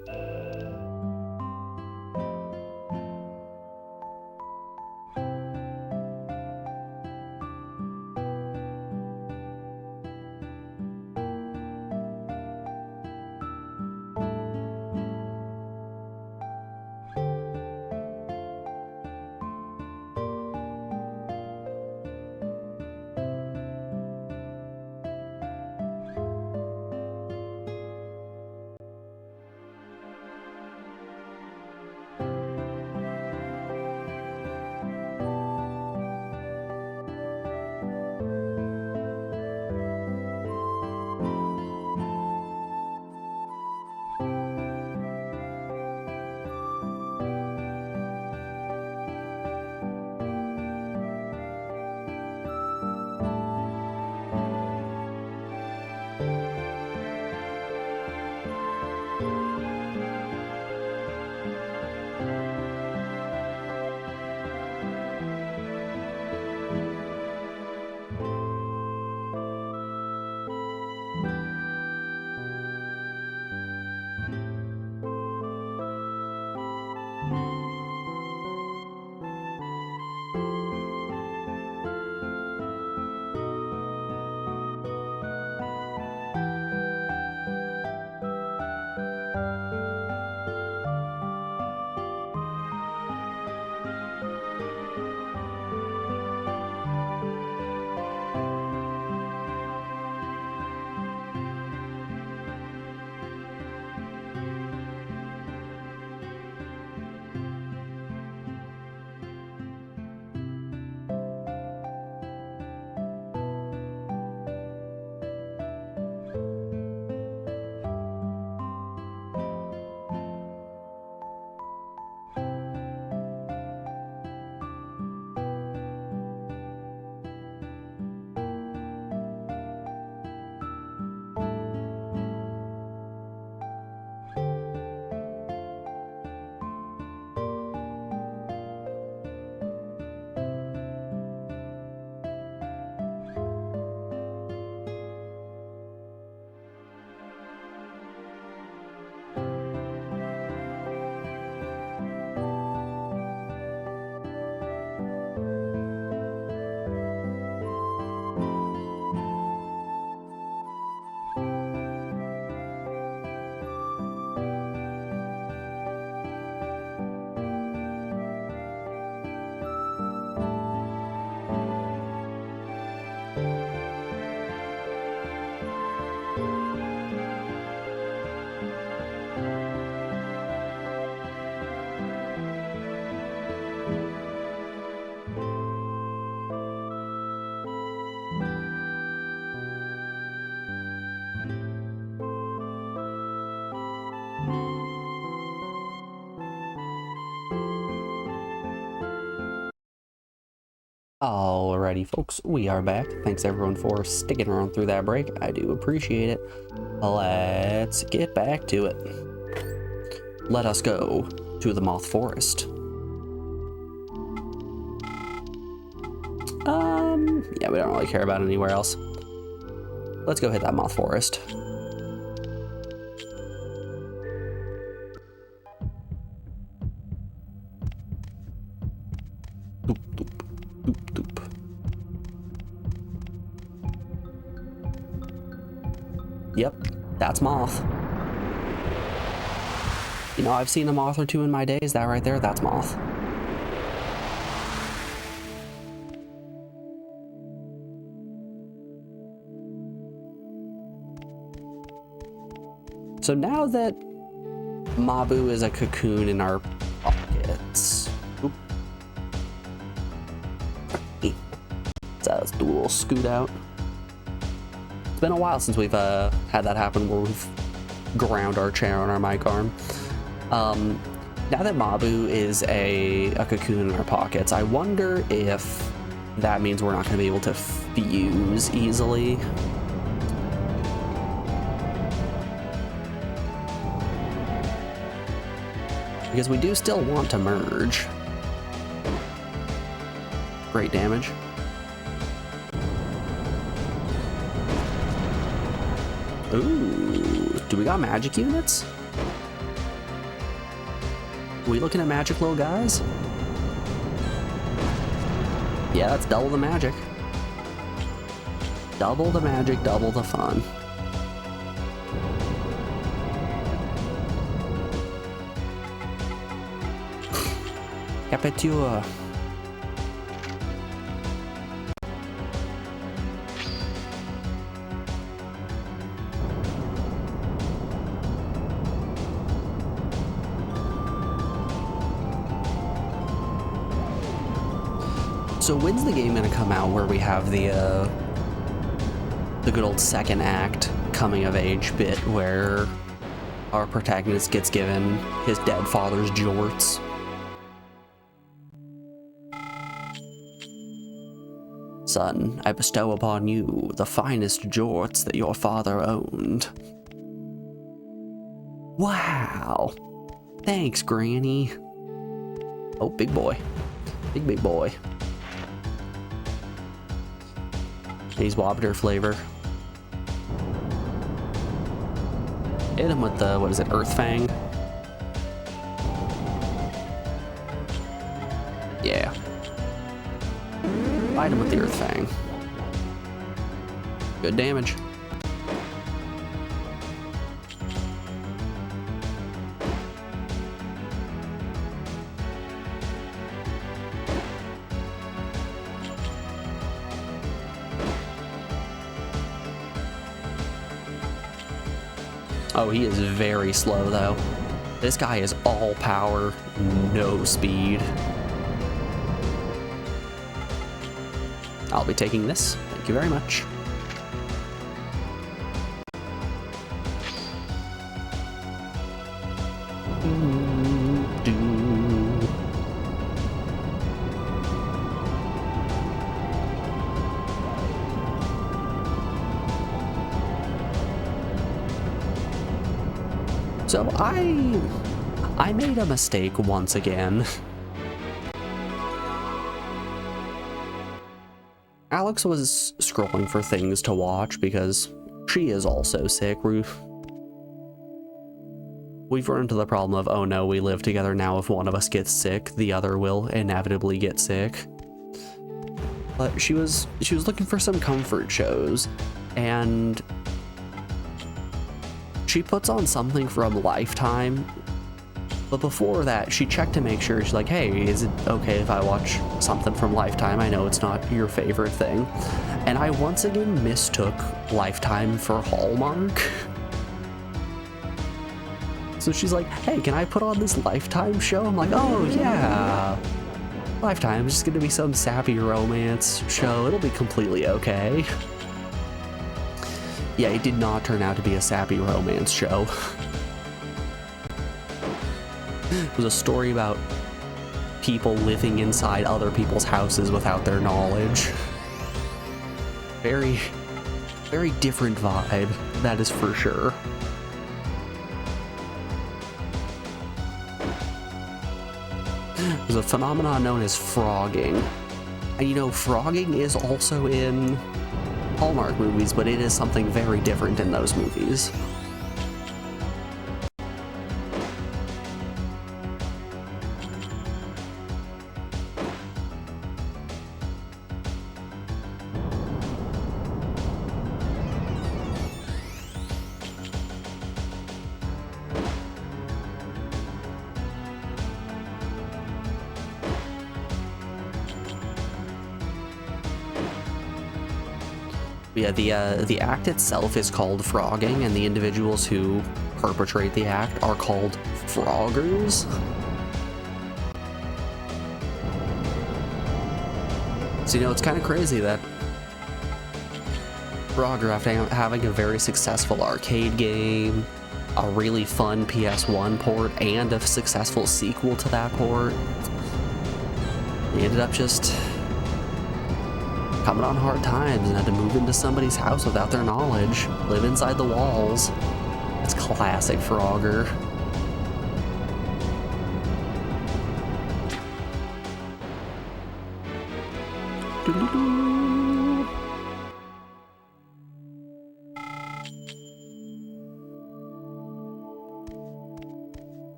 Alrighty, folks, we are back. Thanks everyone for sticking around through that break. I do appreciate it. Let's get back to it. Let us go to the Moth Forest. Yeah, we don't really care about anywhere else. Let's go hit that Moth Forest. Doop, doop, doop, doop. Yep, that's Moth. You know, I've seen a moth or two in my days. That right there, that's Moth. So now that Mabu is a cocoon in our pockets, let's do a little scoot out. It's been a while since we've had that happen where we've ground our chair on our mic arm. Now that Mabu is a cocoon in our pockets, I wonder if that means we're not going to be able to fuse easily. Because we do still want to merge. Great damage. Ooh, do we got magic units? We looking at magic little guys? Yeah, that's double the magic. Double the magic, double the fun. Capitua. So when's the game gonna come out where we have the good old second act coming of age bit where our protagonist gets given his dead father's jorts? Son, I bestow upon you the finest jorts that your father owned. Wow. Thanks, Granny. Oh, big boy. Big boy. He's Wobder flavor. Hit him with the, what is it, Earth Fang? Yeah. Fight him with the Earth Fang. Good damage. Oh, he is very slow though. This guy is all power, no speed. I'll be taking this. Thank you very much. So I made a mistake once again. Alex was scrolling for things to watch because she is also sick. We've run into the problem of, oh no, we live together now. If one of us gets sick, the other will inevitably get sick. But she was looking for some comfort shows, and she puts on something from Lifetime. But before that, she checked to make sure. She's like, hey, is it okay if I watch something from Lifetime? I know it's not your favorite thing. And I once again mistook Lifetime for Hallmark. So she's like, hey, can I put on this Lifetime show? I'm like, oh yeah. Lifetime is just gonna be some sappy romance show. It'll be completely okay. Yeah, it did not turn out to be a sappy romance show. It was a story about people living inside other people's houses without their knowledge. Very, very different vibe, that is for sure. There's a phenomenon known as frogging. And you know, frogging is also in Hallmark movies, but it is something very different in those movies. Yeah, the act itself is called frogging, and the individuals who perpetrate the act are called froggers. So, you know, it's kind of crazy that Frogger, after having a very successful arcade game, a really fun PS1 port, and a successful sequel to that port, they ended up just coming on hard times and had to move into somebody's house without their knowledge, live inside the walls. It's classic Frogger.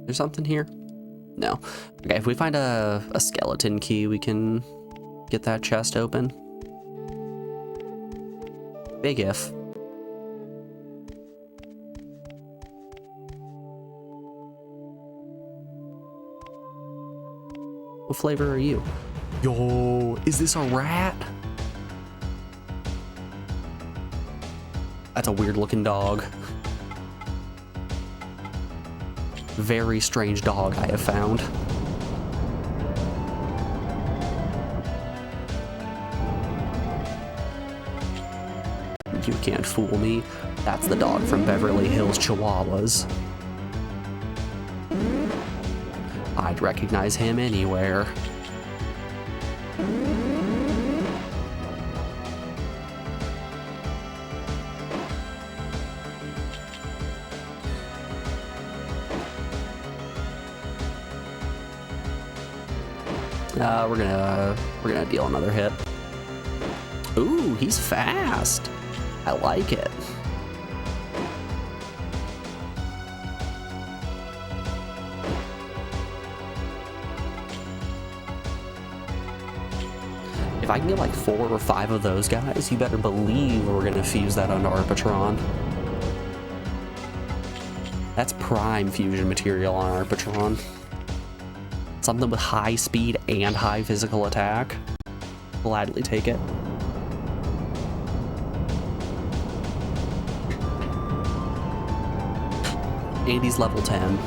There's something here? No. Okay, if we find a skeleton key, we can get that chest open. Big if. What flavor are you? Yo, is this a rat? That's a weird looking dog. Very strange dog I have found. You can't fool me. That's the dog from Beverly Hills Chihuahuas. I'd recognize him anywhere. We're gonna deal another hit. Ooh, he's fast. I like it. If I can get like 4 or 5 of those guys, you better believe we're gonna fuse that onto our Patron. That's prime fusion material on our Patron. Something with high speed and high physical attack. Gladly take it. Andy's level 10.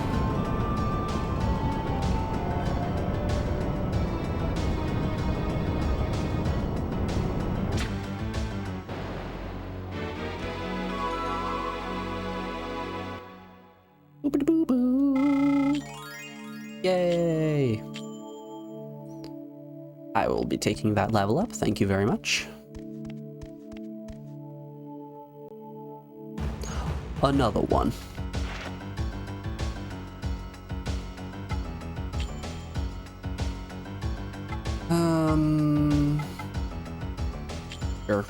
Yay! I will be taking that level up. Thank you very much. Another one. Sure.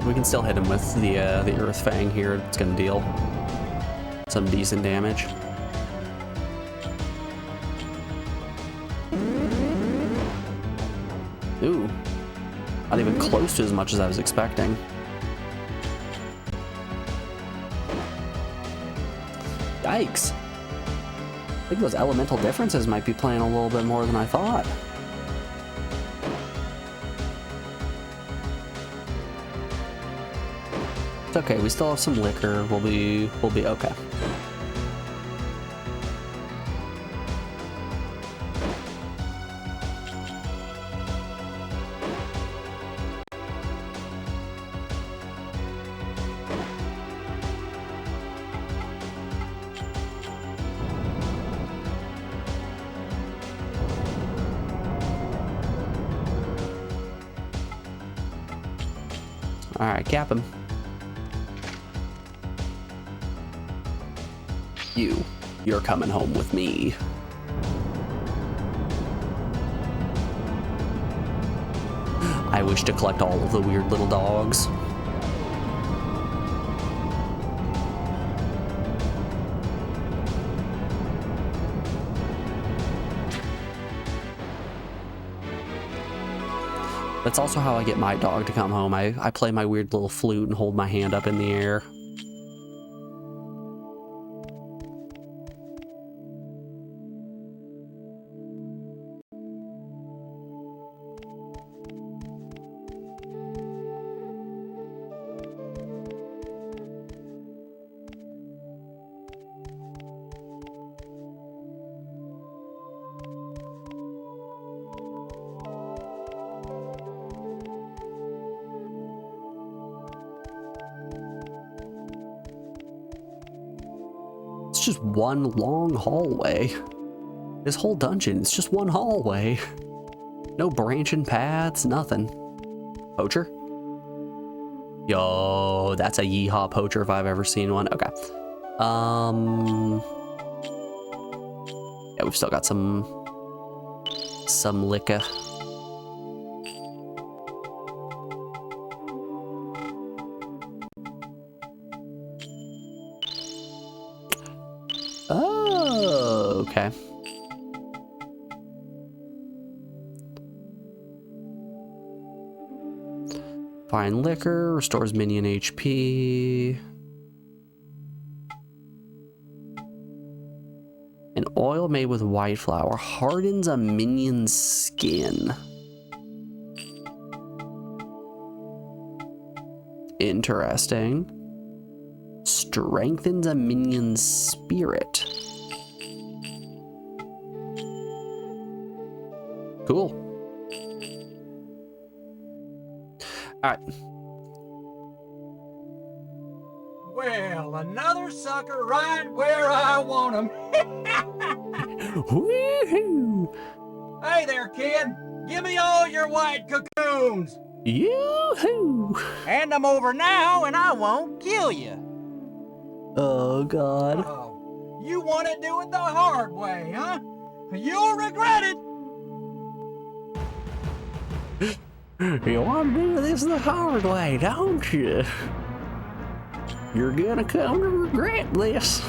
We can still hit him with the Earth Fang here. It's gonna deal some decent damage. Ooh. Not even close to as much as I was expecting. Yikes. I think those elemental differences might be playing a little bit more than I thought. It's okay, we still have some liquor. We'll be okay. Alright, cap him. You're coming home with me. I wish to collect all of the weird little dogs. That's also how I get my dog to come home. I play my weird little flute and hold my hand up in the air. Just one long hallway. This whole dungeon is just one hallway. No branching paths, nothing. Poacher? Yo, that's a yeehaw poacher if I've ever seen one. Okay. Yeah, we've still got some liquor. Oh, okay. Fine liquor, restores minion HP. An oil made with white flour hardens a minion's skin. Interesting. Strengthens a minion's spirit. Cool. Alright. Well, another sucker right where I want him. Woohoo! Hey there, kid. Give me all your white cocoons. Yoo-hoo! Hand them over now and I won't kill you. Oh, God. Oh, you want to do it the hard way, huh? You'll regret it. You want to do this the hard way, don't you? You're gonna come to regret this.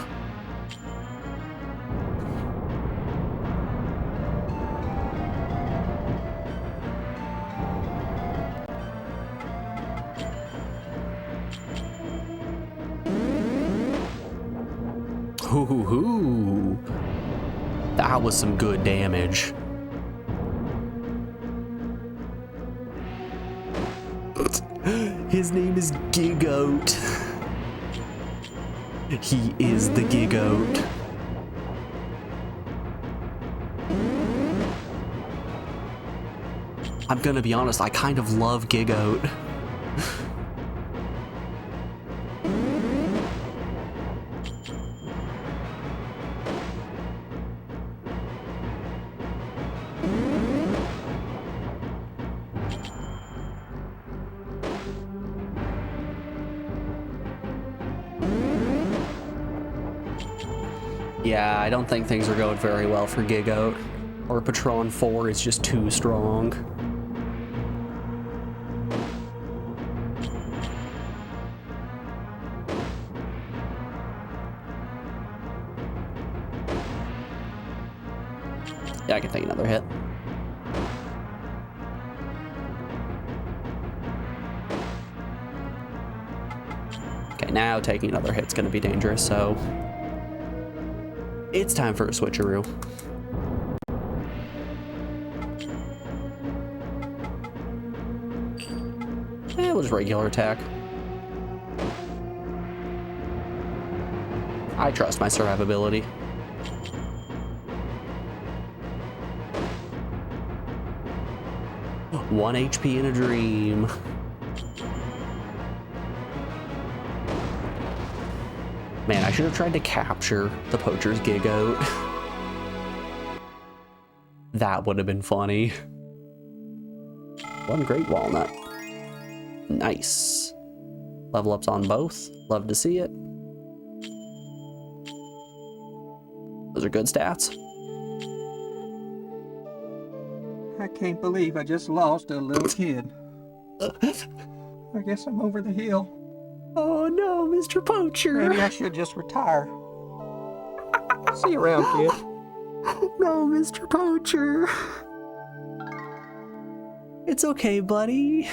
Ooh, that was some good damage. His name is Gigoat. He is the Gigoat. I'm gonna be honest, I kind of love Gigoat. Yeah, I don't think things are going very well for Gigoat. Or Patron 4 is just too strong. Yeah, I can take another hit. Okay, now taking another hit's gonna be dangerous, so it's time for a switcheroo. It was regular attack. I trust my survivability. One HP in a dream. Man, I should have tried to capture the poacher's Gigoat. That would have been funny. One great walnut. Nice. Level ups on both. Love to see it. Those are good stats. I can't believe I just lost a little kid. I guess I'm over the hill. Oh no, Mr. Poacher. Maybe I should just retire. See you around, kid. No, Mr. Poacher. It's okay, buddy.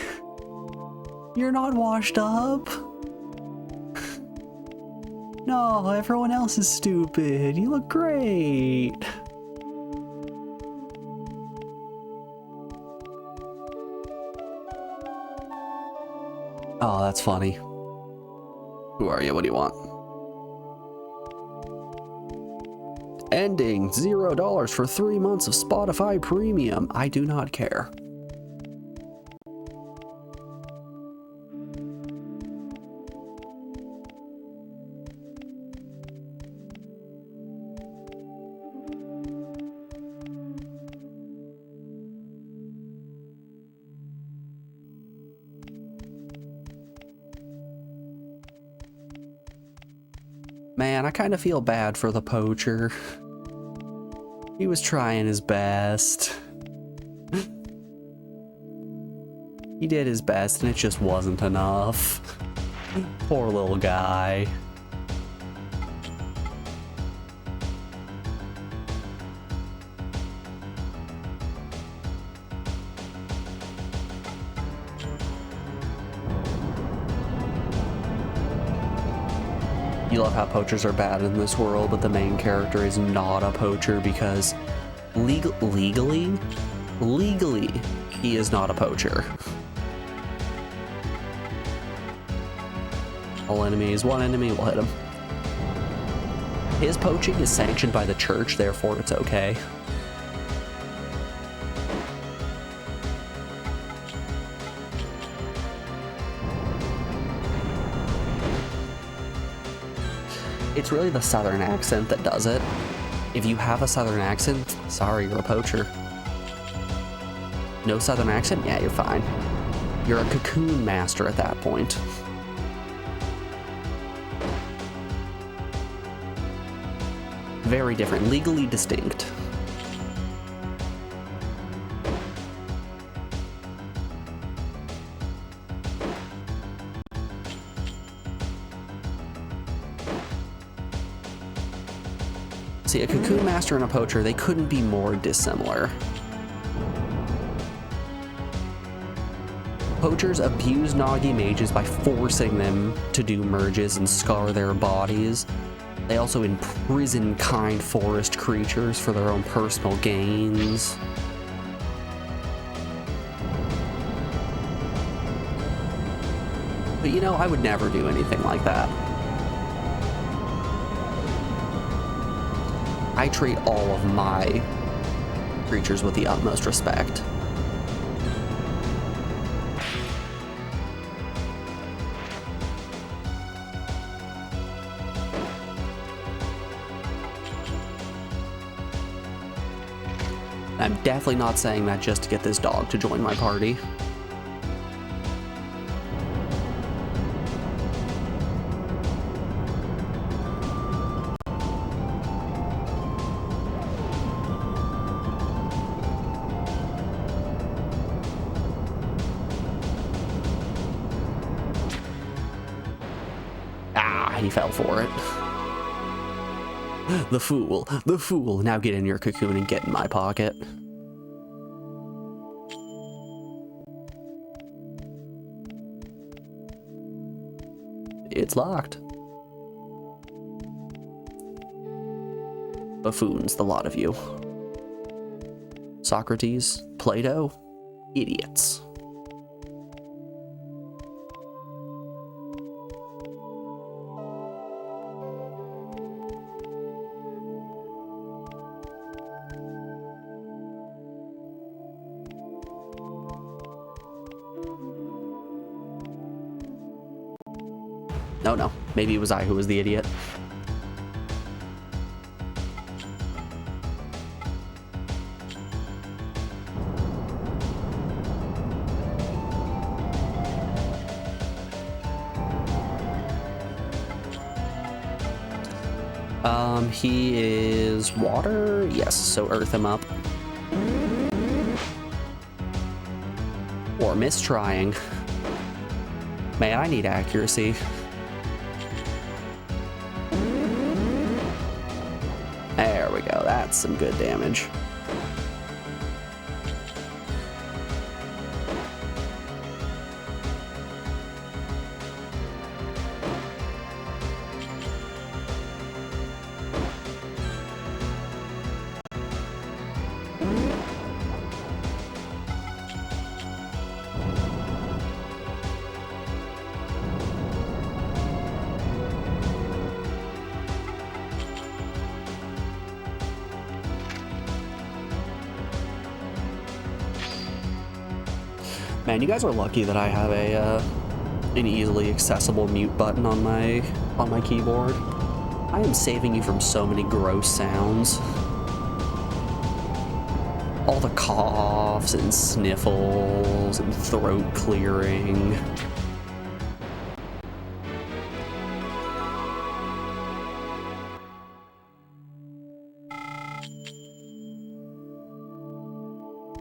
You're not washed up. No, everyone else is stupid. You look great. Oh, that's funny. Who are you? What do you want? Ending $0 for 3 months of Spotify Premium. I do not care. Man, I kind of feel bad for the poacher. He was trying his best. He did his best and it just wasn't enough. Poor little guy. You love how poachers are bad in this world, but the main character is not a poacher because legally, he is not a poacher. All enemies, one enemy will hit him. His poaching is sanctioned by the church, therefore it's okay. It's really the southern accent that does it. If you have a southern accent, sorry, you're a poacher. No southern accent? Yeah, you're fine. You're a cocoon master at that point. Very different, legally distinct. See, a cocoon master and a poacher, they couldn't be more dissimilar. Poachers abuse Nagi mages by forcing them to do merges and scar their bodies. They also imprison kind forest creatures for their own personal gains. But you know, I would never do anything like that. I treat all of my creatures with the utmost respect. I'm definitely not saying that just to get this dog to join my party. He fell for it. The fool. Now get in your cocoon and get in my pocket. It's locked. Buffoons, the lot of you. Socrates, Plato, idiots. No, maybe it was I who was the idiot. He is water? Yes, so earth him up. Or mistrying. Man, I need accuracy. There we go, that's some good damage. Man, you guys are lucky that I have an easily accessible mute button on my keyboard. I am saving you from so many gross sounds. All the coughs and sniffles and throat clearing.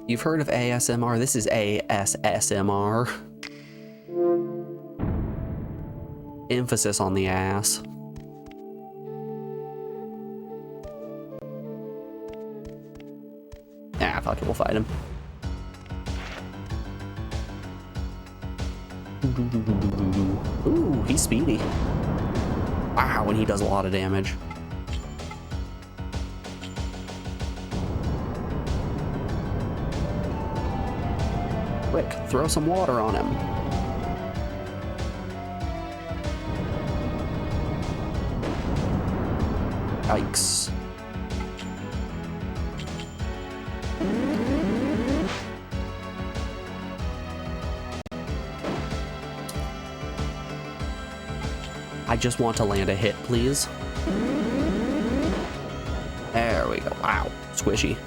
You've heard of ASMR? This is ASSMR. Emphasis on the ass. Ah, fuck it, we'll fight him. Ooh, he's speedy. Wow, and he does a lot of damage. Quick, throw some water on him. Yikes. I just want to land a hit, please. There we go. Wow, squishy.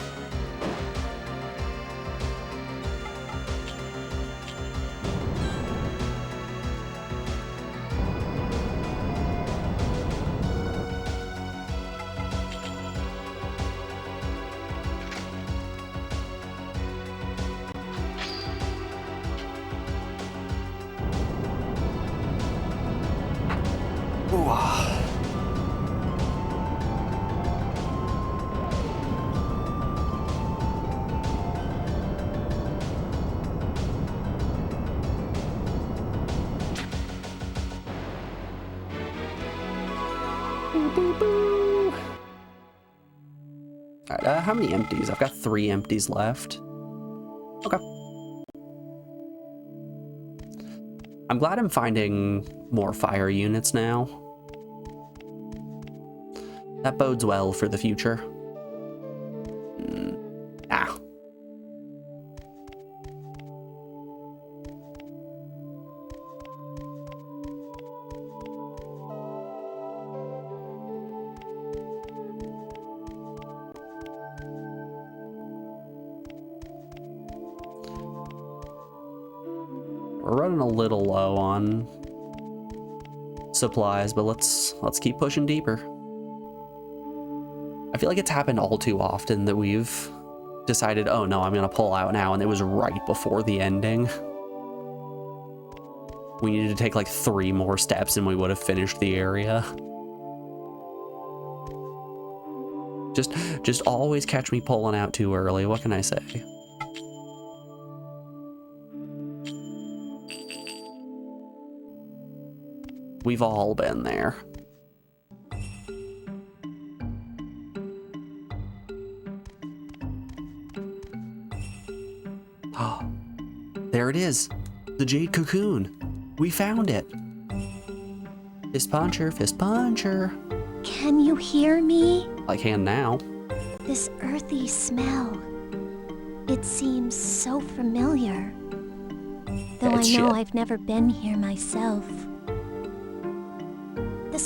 Alright, how many empties? I've got 3 empties left. Okay. I'm glad I'm finding more fire units now. That bodes well for the future. Ah. We're running a little low on supplies, but let's keep pushing deeper. I feel like it's happened all too often that we've decided, oh no, I'm gonna pull out now, and it was right before the ending. We needed to take like 3 more steps and we would have finished the area. Just always catch me pulling out too early, what can I say? We've all been there. Oh, there it is. The Jade Cocoon. We found it. Fist puncher, fist puncher. Can you hear me? I can now. This earthy smell. It seems so familiar. Though I know I've never been here myself.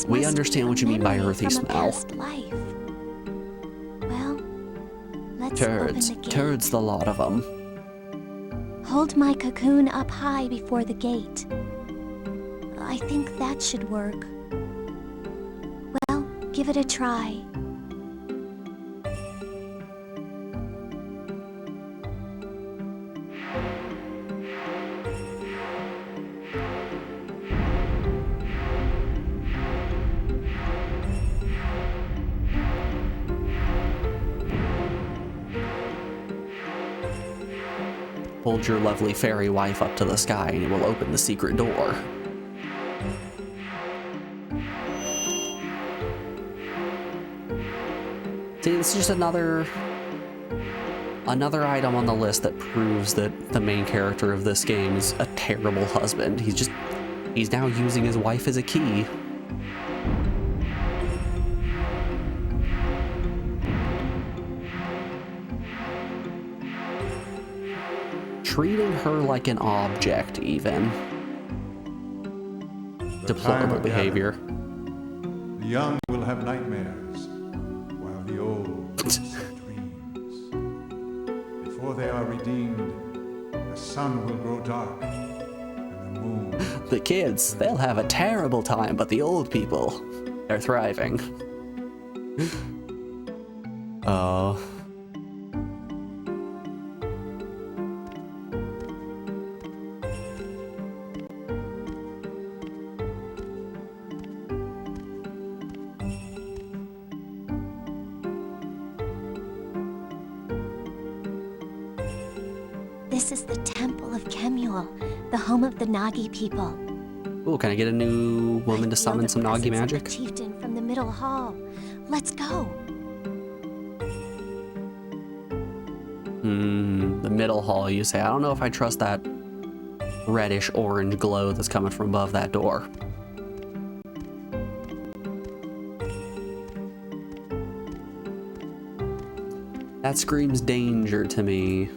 We understand what you mean by earthy smell. Past life. Well, let's open the gate. Turds, the lot of them. Hold my cocoon up high before the gate. I think that should work. Well, give it a try. Hold your lovely fairy wife up to the sky and it will open the secret door. See, this is just another item on the list that proves that the main character of this game is a terrible husband. He's now using his wife as a key. Treating her like an object, even. Deplorable behavior. The young will have nightmares, while the old will see dreams. Before they are redeemed, the sun will grow dark, and the moon... The kids, they'll have a terrible time, but the old people, they're thriving. Oh... This is the Temple of Kemuel, the home of the Nagi people. Ooh, can I get a new woman to summon some Nagi magic? The chieftain from the middle hall. Let's go. The middle hall, you say. I don't know if I trust that reddish orange glow that's coming from above that door. That screams danger to me.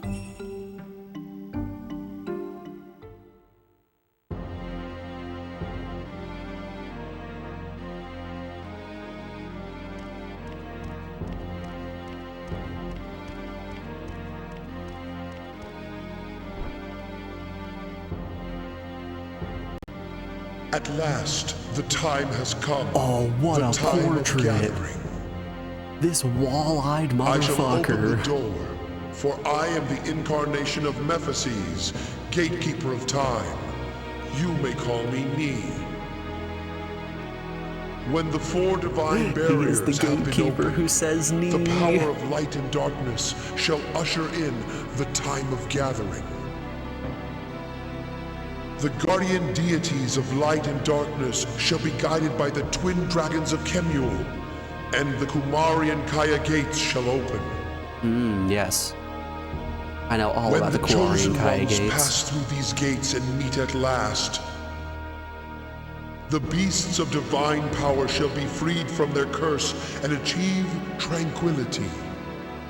At last, the time has come. Oh, what the a time portrait. Of gathering. This wall-eyed motherfucker. I shall open the door, for I am the incarnation of Mephises, gatekeeper of time. You may call me Ni. When the four divine barriers he is the have been gatekeeper opened, who says Ni. the power of light and darkness shall usher in the time of gathering. The guardian deities of light and darkness shall be guided by the twin dragons of Kemuel, and the Kumarian Kaya gates shall open. Yes. I know all when about the chosen Kumarian Kaya ones gates. pass through these gates and meet at last, the beasts of divine power shall be freed from their curse and achieve tranquility.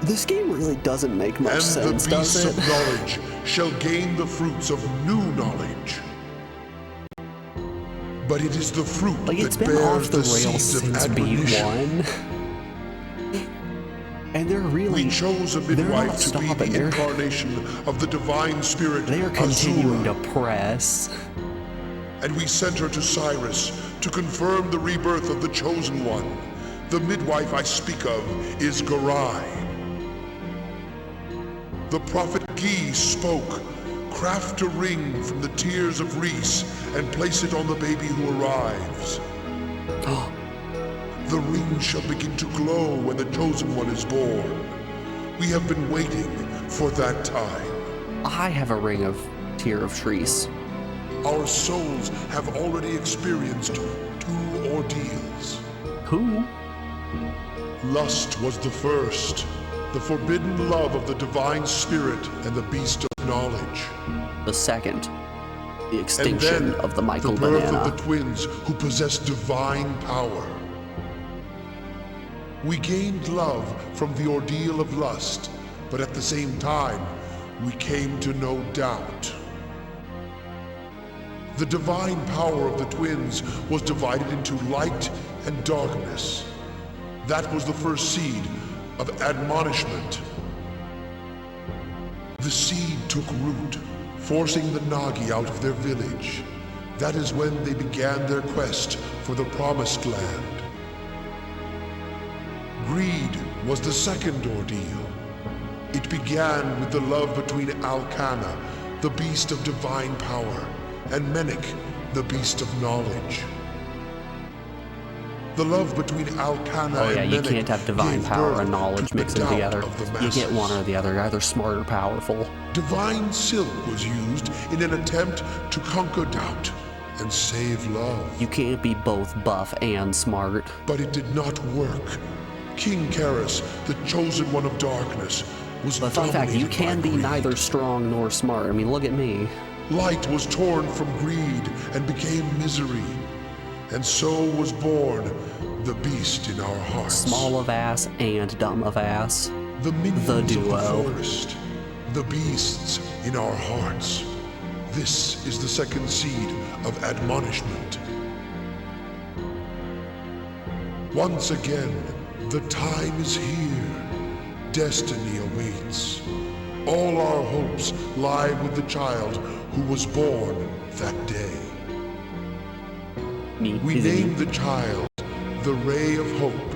This game really doesn't make much And sense, the does beasts it? of knowledge shall gain the fruits of new knowledge. But it is the fruit Like, it's that been off bears the the rails seeds of since admonition. B1. And they're really... We chose a they're midwife not to be stopping. the They're, incarnation of the divine spirit they are continuing Azura. to press. And we sent her to Cyrus to confirm the rebirth of the chosen one. The midwife I speak of is Garai. The prophet Gi spoke, craft a ring from the tears of Reese and place it on the baby who arrives. The ring shall begin to glow when the chosen one is born. We have been waiting for that time. I have a ring of Tear of Shrees. Our souls have already experienced 2 ordeals. Who? Lust was the first, the forbidden love of the divine spirit and the beast of knowledge. The second, the extinction of the Michael the birth Banana. of the twins who possess divine power. We gained love from the ordeal of lust, but at the same time, we came to know doubt. The divine power of the twins was divided into light and darkness. That was the first seed of admonishment. The seed took root, forcing the Nagi out of their village. That is when they began their quest for the Promised Land. Greed was the second ordeal. It began with the love between Alcana, the beast of divine power, and Menik, the beast of knowledge. The love between Alcana Oh yeah, and you Menek can't have divine gave power birth and to knowledge the mixing doubt together. of the You get one masses. or the other, either smart or powerful. Divine silk was used in an attempt to conquer doubt and save love. You can't be both buff and smart. But it did not work. King Karis, the chosen one of darkness, was But fun fact, you dominated can by be greed. neither strong nor smart. I mean, look at me. Light was torn from greed and became misery. And so was born the beast in our hearts. Small of ass and dumb of ass. The minions The of the duo. forest. The beasts in our hearts. This is the second seed of admonishment. Once again, the time is here. Destiny awaits. All our hopes lie with the child who was born that day. We named the child the Ray of Hope.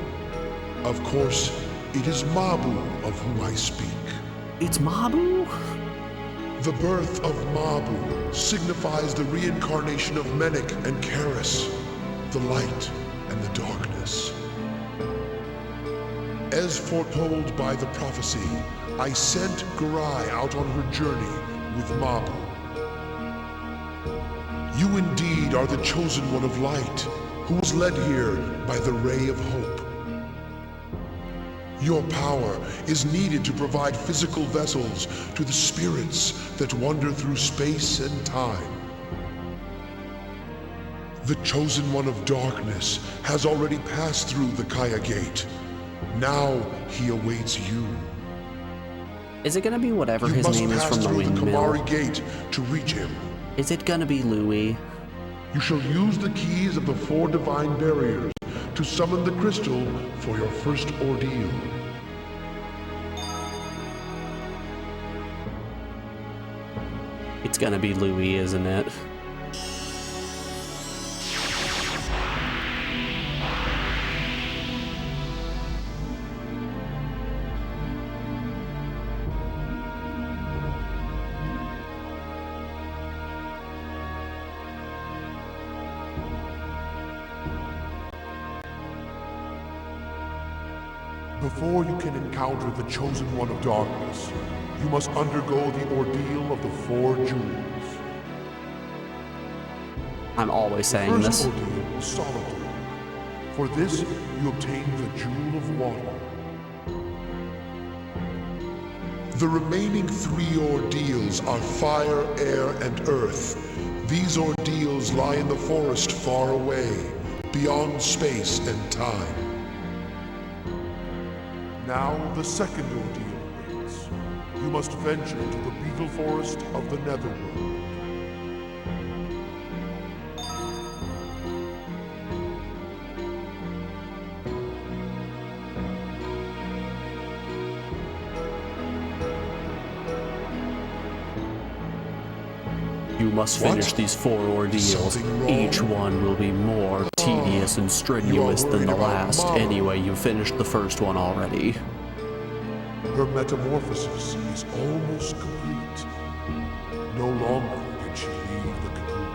Of course, it is Mabu of whom I speak. It's Mabu? The birth of Mabu signifies the reincarnation of Menek and Karis, the light and the darkness. As foretold by the prophecy, I sent Garai out on her journey with Mabu. You indeed are the chosen one of light, who was led here by the Ray of Hope. Your power is needed to provide physical vessels to the spirits that wander through space and time. The chosen one of darkness has already passed through the Kaya Gate. Now he awaits you. Is it gonna be whatever You his must name is pass from the through windmill? Kamari Gate to reach him. Is it gonna be Louis? You shall use the keys of the 4 divine barriers to summon the crystal for your first ordeal. It's gonna be Louis, isn't it? Before you can encounter the chosen one of darkness, you must undergo the ordeal of the 4 jewels. I'm always saying First this. ordeal is solitude. For this, you obtain the Jewel of Water. The remaining 3 ordeals are fire, air, and earth. These ordeals lie in the forest far away, beyond space and time. Now the second ordeal awaits. You must venture to the beetle forest of the Netherworld. You must finish these 4 ordeals. Something wrong? Each one will be more tedious and strenuous than worried the about last. Mama. Anyway, you finished the first one already. Her metamorphosis is almost complete. No longer can she leave the cocoon.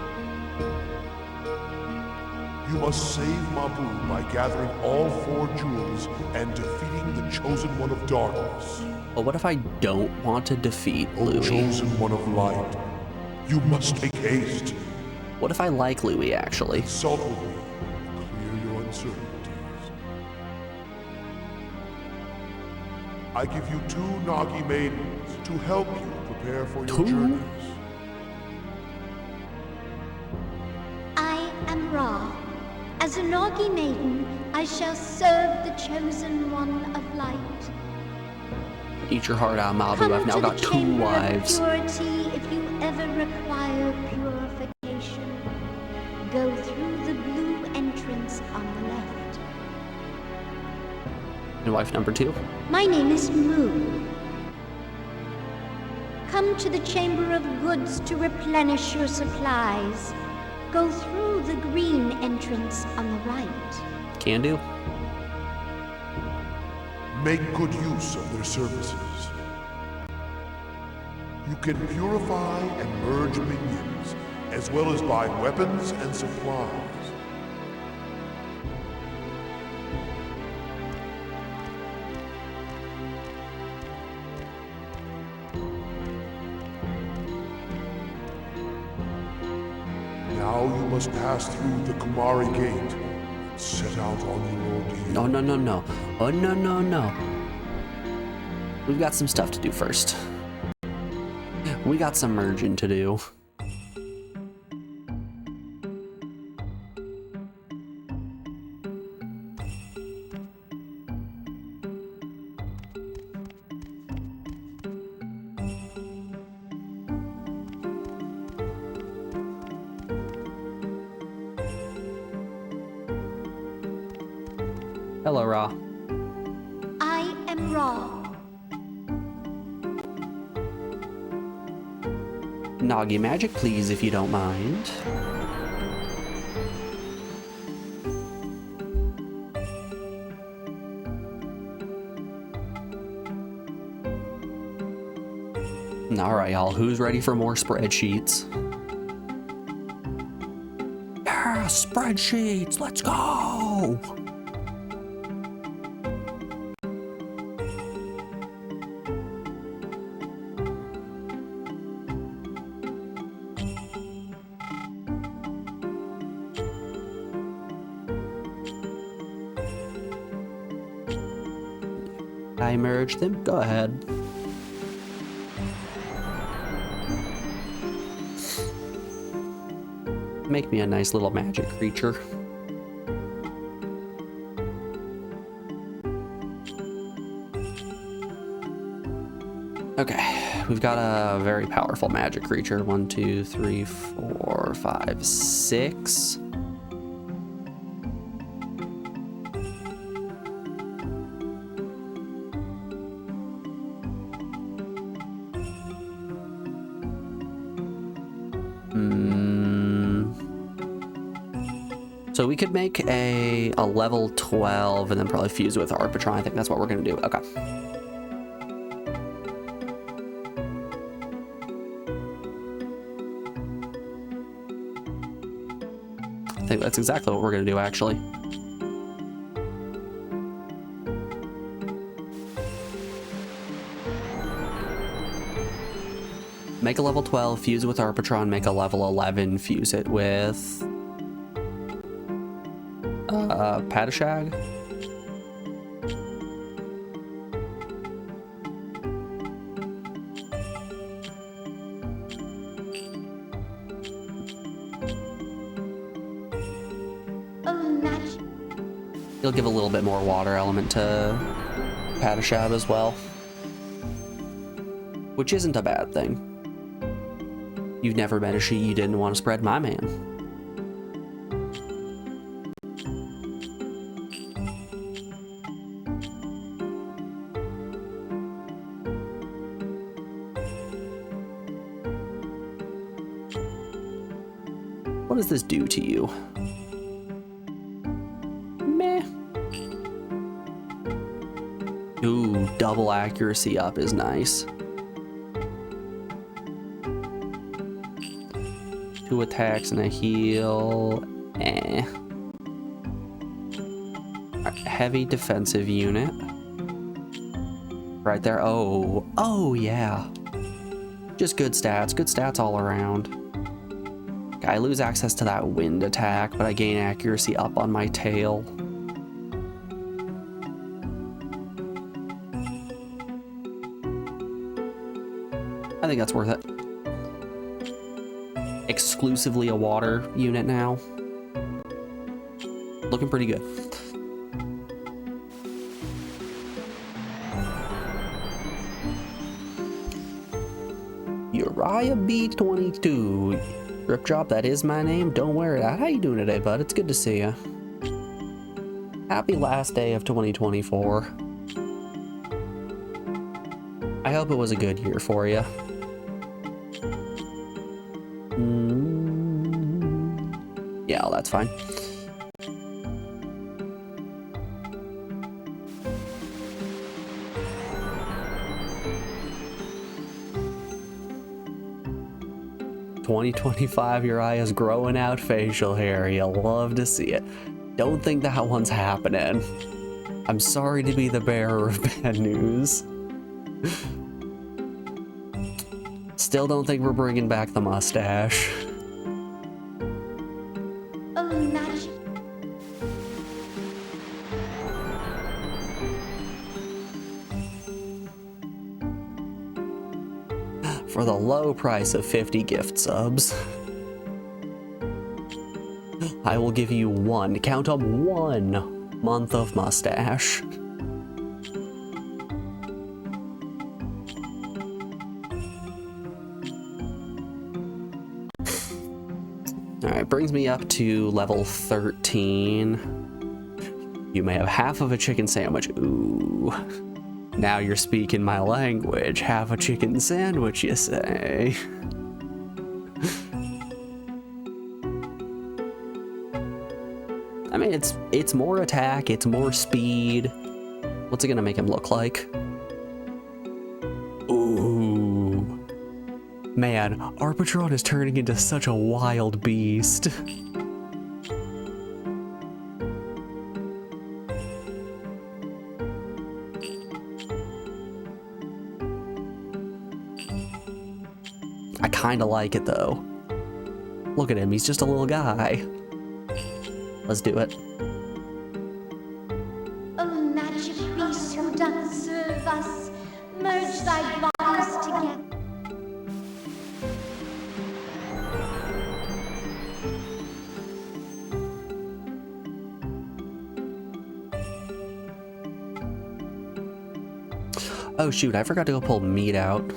You must save Mabu by gathering all 4 jewels and defeating the chosen one of darkness. But what if I don't want to defeat Louis? Chosen one of light. You must make haste. What if I like Louis, actually? Consult with me to clear your uncertainties. I give you 2 Nagi maidens to help you prepare for your 2? journeys. I am Ra. As a Nagi maiden, I shall serve the chosen one of light. Eat your heart out, Mabu. Come I've now to got the 2 chamber wives. of purity if you ever require purification. Go through the blue entrance on the left. And wife number 2? My name is Mu. Come to the chamber of goods to replenish your supplies. Go through the green entrance on the right. Can do. Make good use of their services. You can purify and merge minions, as well as buy weapons and supplies. Now you must pass through the Kumari Gate and set out on your ordeal. No, no, no, no. Oh, no, no, no. We've got some stuff to do first. We got some merging to do. Hello, Ra. I am Ra. Nagi magic, please, if you don't mind. Alright, y'all, who's ready for more spreadsheets? Yeah, spreadsheets, let's go! I merged them? Go ahead. Make me a nice little magic creature. Okay, we've got a very powerful magic creature. 1, 2, 3, 4, 5, 6. So we could make a level 12 and then probably fuse it with Arbitron. I think that's what we're gonna do. Okay. I think that's exactly what we're gonna do, actually. Make a level 12, fuse it with Arbitron, make a level 11, fuse it with Padishag. He'll give a little bit more water element to Padishab as well, which isn't a bad thing. You've never met a she you didn't want to spread, my man. What does this do to you? Meh. Ooh, double accuracy up is nice. 2 attacks and a heal. Eh. Right, heavy defensive unit. Right there. Oh. Oh, yeah. Just good stats. Good stats all around. I lose access to that wind attack, but I gain accuracy up on my tail. I think that's worth it. Exclusively a water unit now. Looking pretty good. Uriah B22. Rip Drop, that is my name. Don't wear it out. How you doing today, bud? It's good to see you. Happy last day of 2024. I hope it was a good year for you. Yeah, that's fine. "2025, Uriah's growing out facial hair. You'll love to see it. Don't think that one's happening. I'm sorry to be the bearer of bad news. Still don't think we're bringing back the mustache. for the low price of 50 gift subs. I will give you one, count up 1 month of mustache. Alright, brings me up to level 13. You may have half of a chicken sandwich. Ooh. Now you're speaking my language. Half a chicken sandwich, you say? I mean, it's more attack, it's more speed. What's it gonna make him look like? Ooh. Man, Arbitron is turning into such a wild beast. I kinda like it though. Look at him, he's just a little guy. Let's do it. O magic beast who doth serve us, merge thy bodies together. Oh shoot, I forgot to go pull meat out.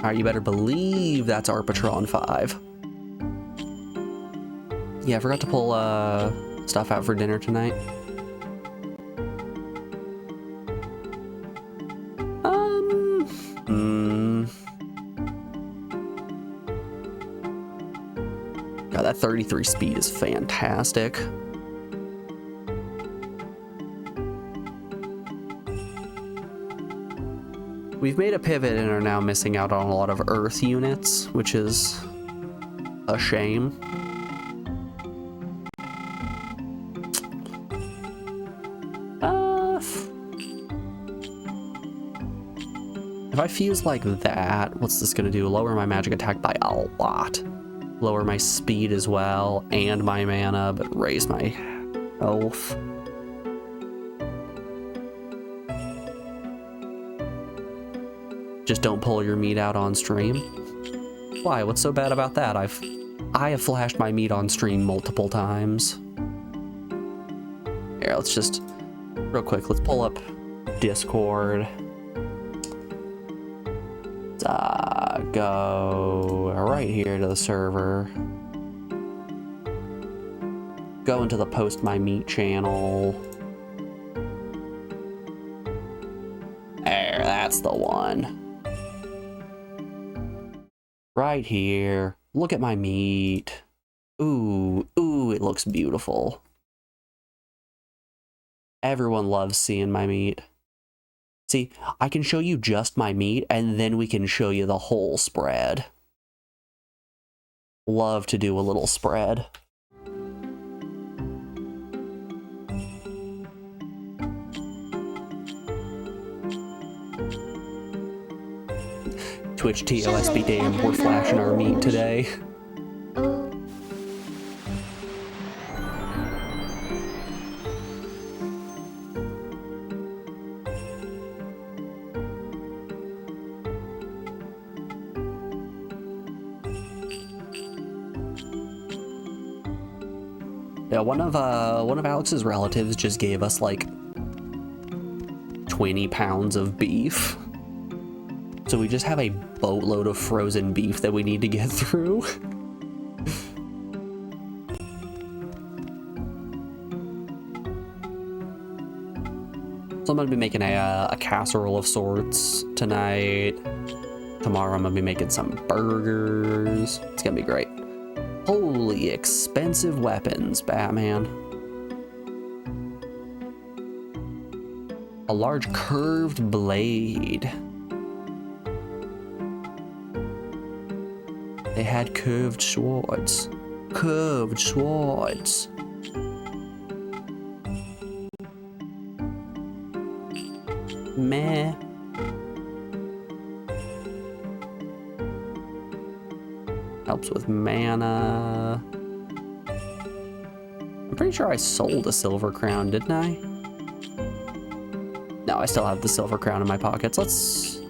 Alright, you better believe that's Arbitron 5. Yeah, I forgot to pull stuff out for dinner tonight. God, that 33 speed is fantastic. We've made a pivot and are now missing out on a lot of Earth units, which is a shame. If I fuse like that, what's this gonna do? Lower my magic attack by a lot. Lower my speed as well, and my mana, but raise my health. Just don't pull your meat out on stream. Why? What's so bad about that? I have flashed my meat on stream multiple times. Here, let's just real quick. Let's pull up Discord. Go right here to the server. Go into the Post My Meat channel. There, that's the one. Right here. Look at my meat. Ooh, ooh, it looks beautiful. Everyone loves seeing my meat. See, I can show you just my meat, and then we can show you the whole spread. Love to do a little spread. Twitch TOS be damned, we're flashing our meat today. Yeah, one of Alex's relatives just gave us like 20 pounds of beef. So we just have a boatload of frozen beef that we need to get through. So I'm gonna be making a casserole of sorts tonight. Tomorrow I'm gonna be making some burgers. It's gonna be great. Holy expensive weapons, Batman. A large curved blade. They had curved swords. Curved swords. Meh. Helps with mana. I'm pretty sure I sold a silver crown, didn't I? No, I still have the silver crown in my pockets. Let's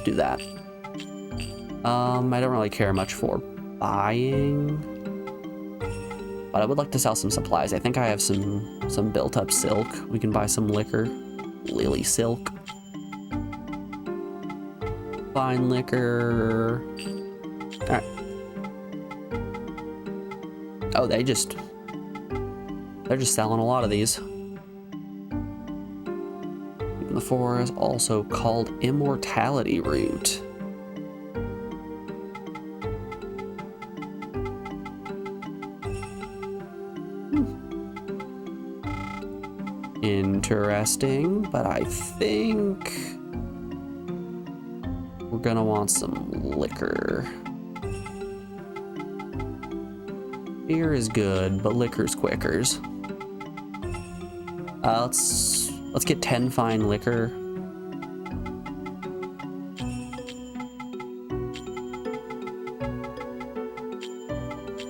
do that. I don't really care much for buying, but I would like to sell some supplies. I think I have some built up silk. We can buy some liquor. Lily silk. Fine liquor. All right. Oh, they're just selling a lot of these. Even the forest, also called Immortality Root. Interesting, but I think we're gonna want some liquor. Beer is good, but liquor's quickers. Let's get 10 fine liquor.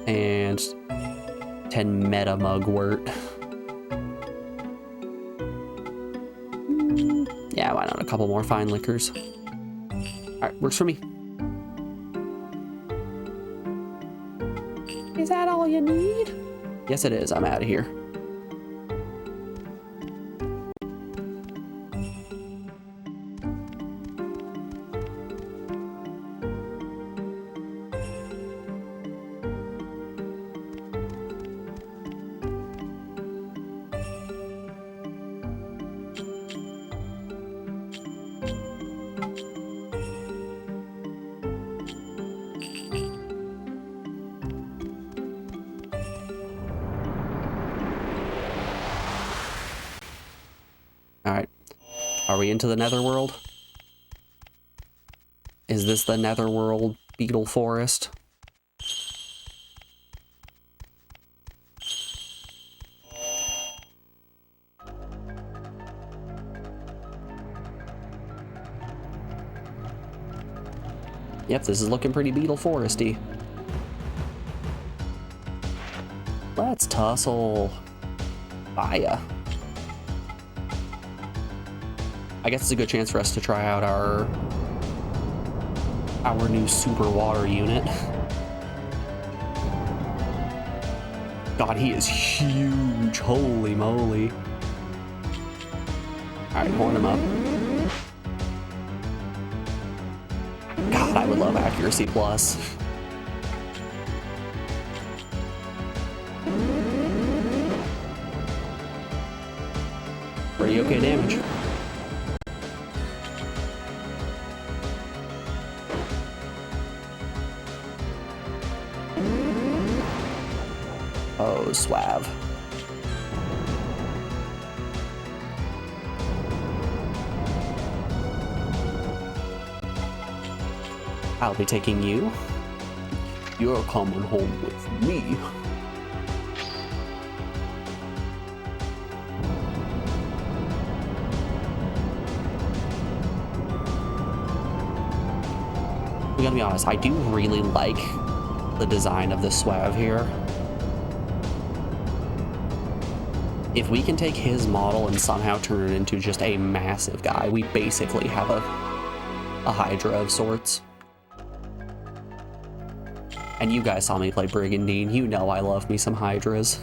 And 10 meta mugwort. Yeah, why not a couple more fine liquors? Alright, works for me. Is that all you need? Yes, it is. I'm out of here. Alright. Are we into the netherworld? Is this the netherworld beetle forest? Yep, this is looking pretty beetle foresty. Let's tussle. Fire. I guess it's a good chance for us to try out our new super water unit. God, he is huge. Holy moly. Alright, horn him up. God, I would love accuracy plus. Pretty okay damage. Oh, suave. I'll be taking you. You're coming home with me. We gotta be honest, I do really like the design of the suave here. If we can take his model and somehow turn it into just a massive guy, we basically have a Hydra of sorts. And you guys saw me play Brigandine, you know I love me some Hydras.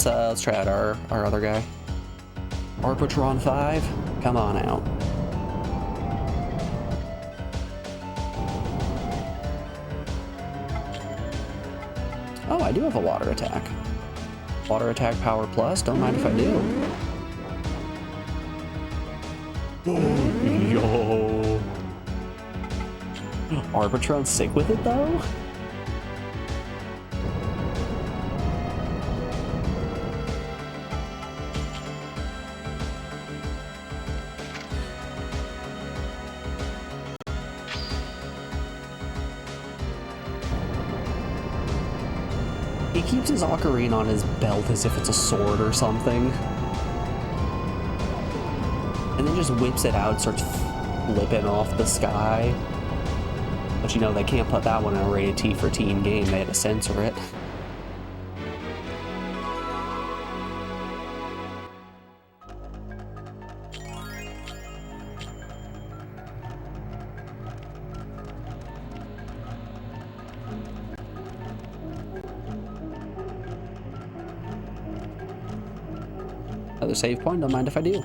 Let's try out our other guy. Arbitron 5, come on out. Oh, I do have a water attack. Water attack power plus, don't mind if I do. Yo. Arbitron's sick with it though? He keeps his ocarina on his belt as if it's a sword or something. And then just whips it out and starts flipping off the sky. But you know, they can't put that one in a rated T for teen game. They had to censor it. Another save point, don't mind if I do.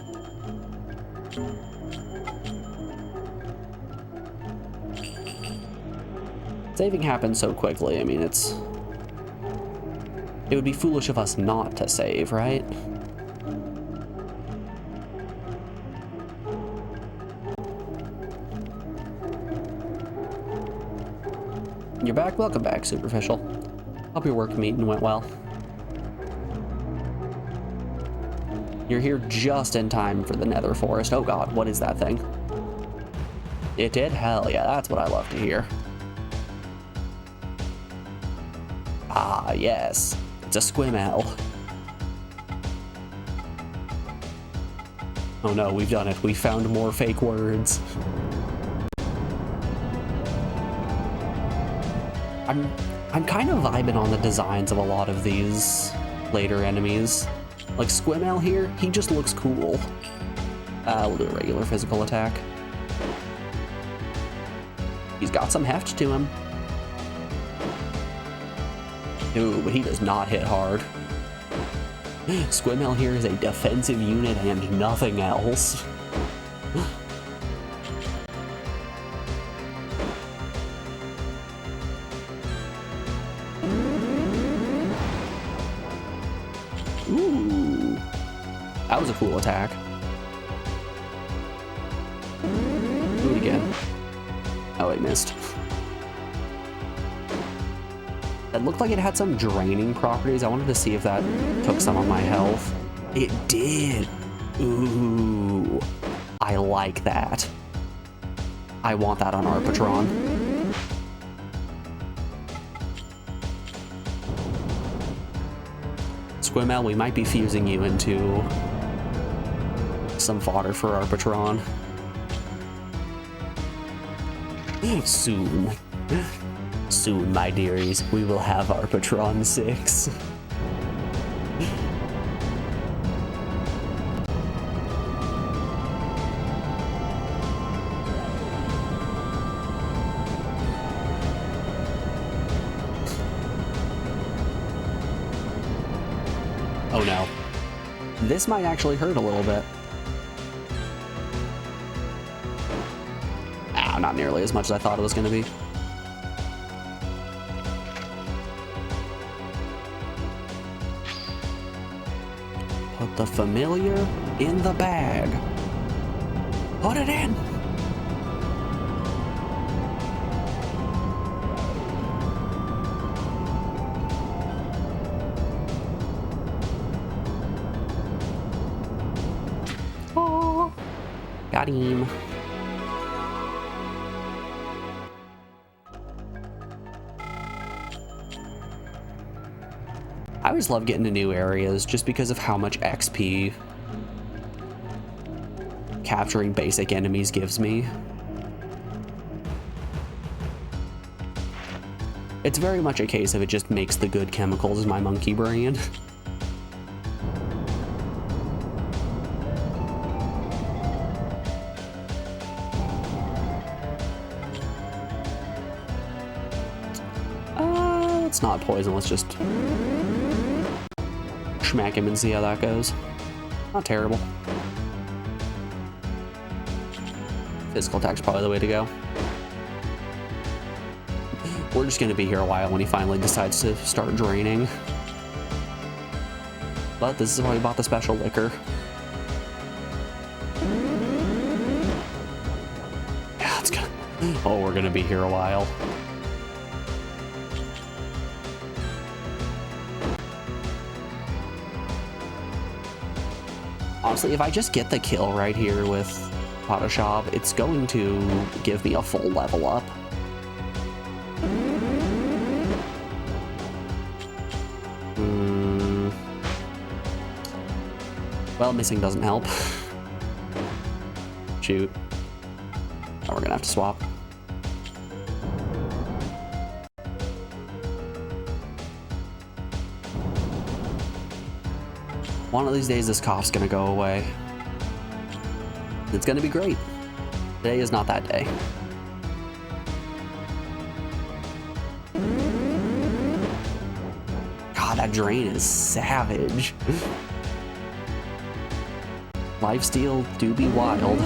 Saving happens so quickly, I mean, it would be foolish of us not to save, right? You're back? Welcome back, Superficial. Hope your work meeting went well. You're here just in time for the Nether Forest. Oh god, what is that thing? It did? Hell yeah, that's what I love to hear. Ah, yes. It's a Squimel. Oh no, we've done it. We found more fake words. I'm kind of vibing on the designs of a lot of these later enemies. Like Squimel here, he just looks cool. We'll do a regular physical attack. He's got some heft to him. Ooh, but he does not hit hard. Squimel here is a defensive unit and nothing else. Ooh, that was a cool attack. Do it again. Oh, I missed. It looked like it had some draining properties. I wanted to see if that took some of my health. It did. Ooh, I like that. I want that on our Patron. Squimel, we might be fusing you into some fodder for our Patron. Soon. Soon, my dearies, we will have our Patron 6. Oh no. This might actually hurt a little bit. Ah, not nearly as much as I thought it was going to be. Put the familiar in the bag. Put it in. Oh, got him. I always love getting to new areas just because of how much XP capturing basic enemies gives me. It's very much a case of it just makes the good chemicals in my monkey brain. It's not poison, let's just smack him and see how that goes. Not terrible. Physical attack's probably the way to go. We're just gonna be here a while when he finally decides to start draining. But this is why we bought the special liquor. Yeah, it's gonna... Oh, we're gonna be here a while. Honestly, if I just get the kill right here with Photoshop, it's going to give me a full level up. Well, missing doesn't help. Shoot. Now we're gonna have to swap. One of these days, this cough's gonna go away. It's gonna be great. Today is not that day. God, that drain is savage. Lifesteal do be wild.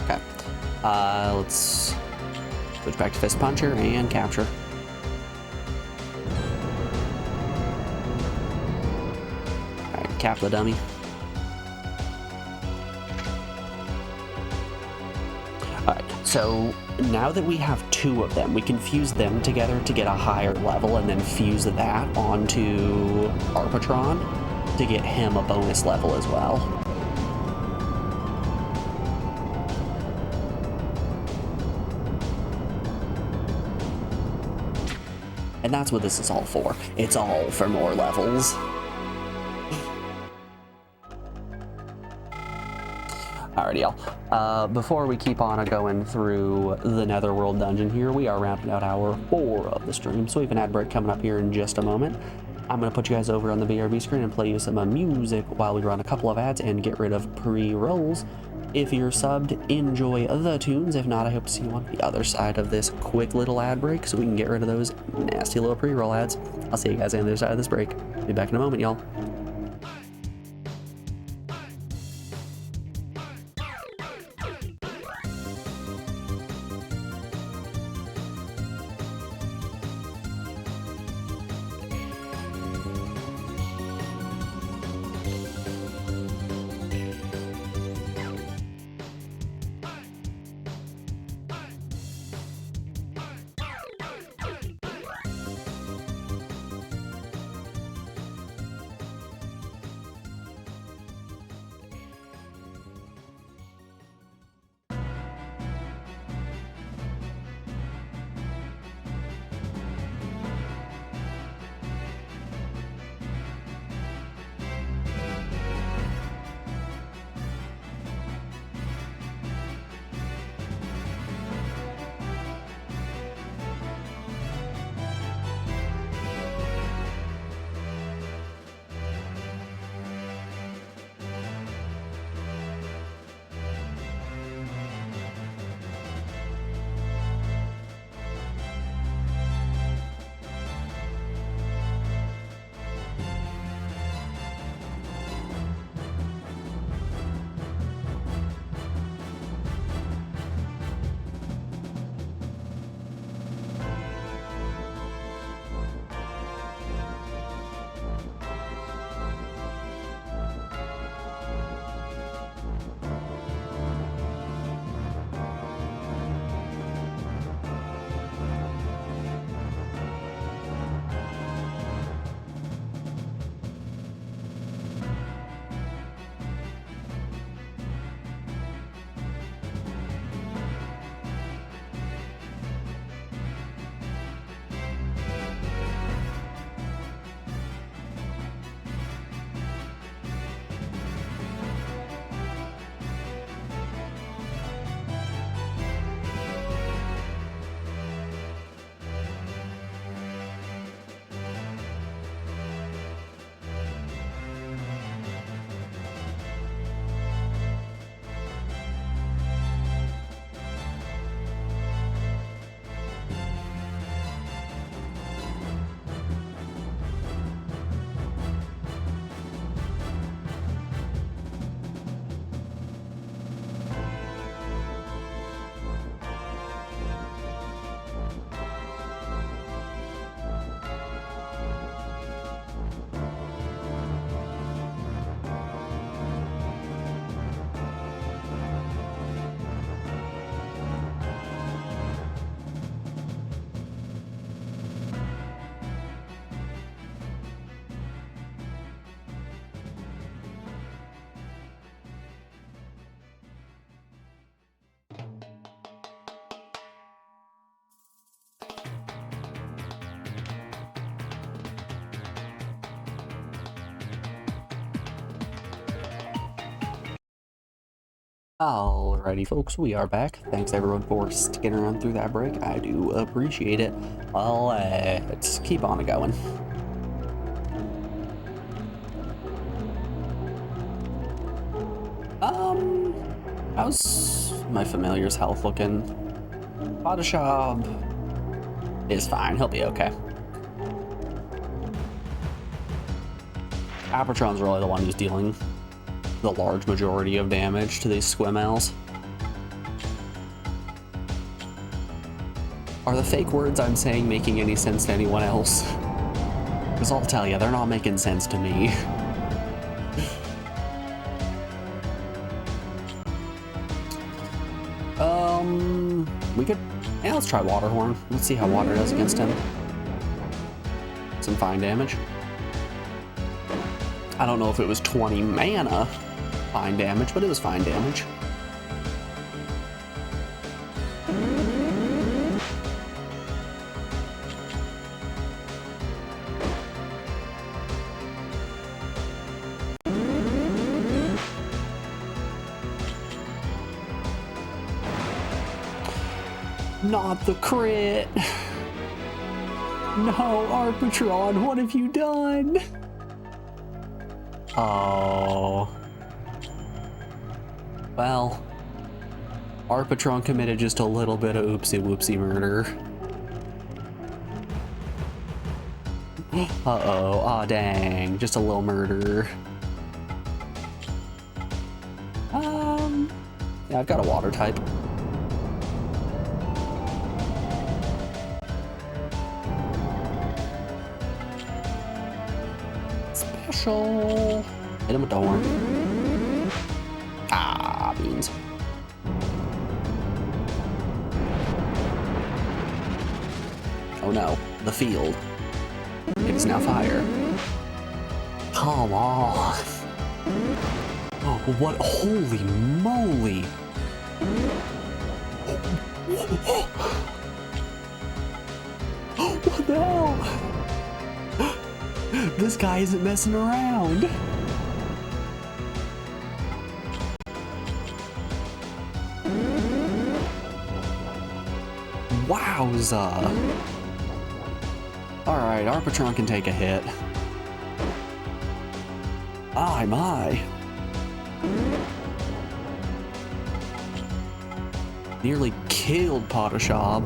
Okay. Let's switch back to Fist Puncher and Capture. Alright, cap the dummy. Alright, so now that we have two of them, we can fuse them together to get a higher level and then fuse that onto Arpatron to get him a bonus level as well. And that's what this is all for. It's all for more levels. Alrighty, y'all. Before we keep on going through the Netherworld dungeon here, we are rounding out hour 4 of the stream, so we have an ad break coming up here in just a moment. I'm going to put you guys over on the BRB screen and play you some music while we run a couple of ads and get rid of pre-rolls. If you're subbed, enjoy the tunes. If not, I hope to see you on the other side of this quick little ad break so we can get rid of those nasty little pre-roll ads. I'll see you guys on the other side of this break. Be back in a moment, y'all. Alrighty, folks, we are back. Thanks everyone for sticking around through that break. I do appreciate it. Well, let's keep on going. How's my familiar's health looking? Photoshop is fine. He'll be okay. Apatron's really the one who's dealing the large majority of damage to these squimals. Are the fake words I'm saying making any sense to anyone else? Because I'll tell you, they're not making sense to me. We could, yeah, let's try Waterhorn. Let's see how water does against him. Some fine damage. I don't know if it was 20 mana fine damage, but it was fine damage. Not the crit. No, Arbitron, what have you done? Oh. Well, Arbitron committed just a little bit of oopsie whoopsie murder. Uh-oh, aw dang, just a little murder. Yeah, I've got a water type. Special. Hit him with the horn. Ah, beans. Oh no, the field. It is now fire. Come on. Oh, what? Holy moly. What the hell? This guy isn't messing around. Wowza. Alright, Arbitron can take a hit. Oh my. Nearly killed Photoshop.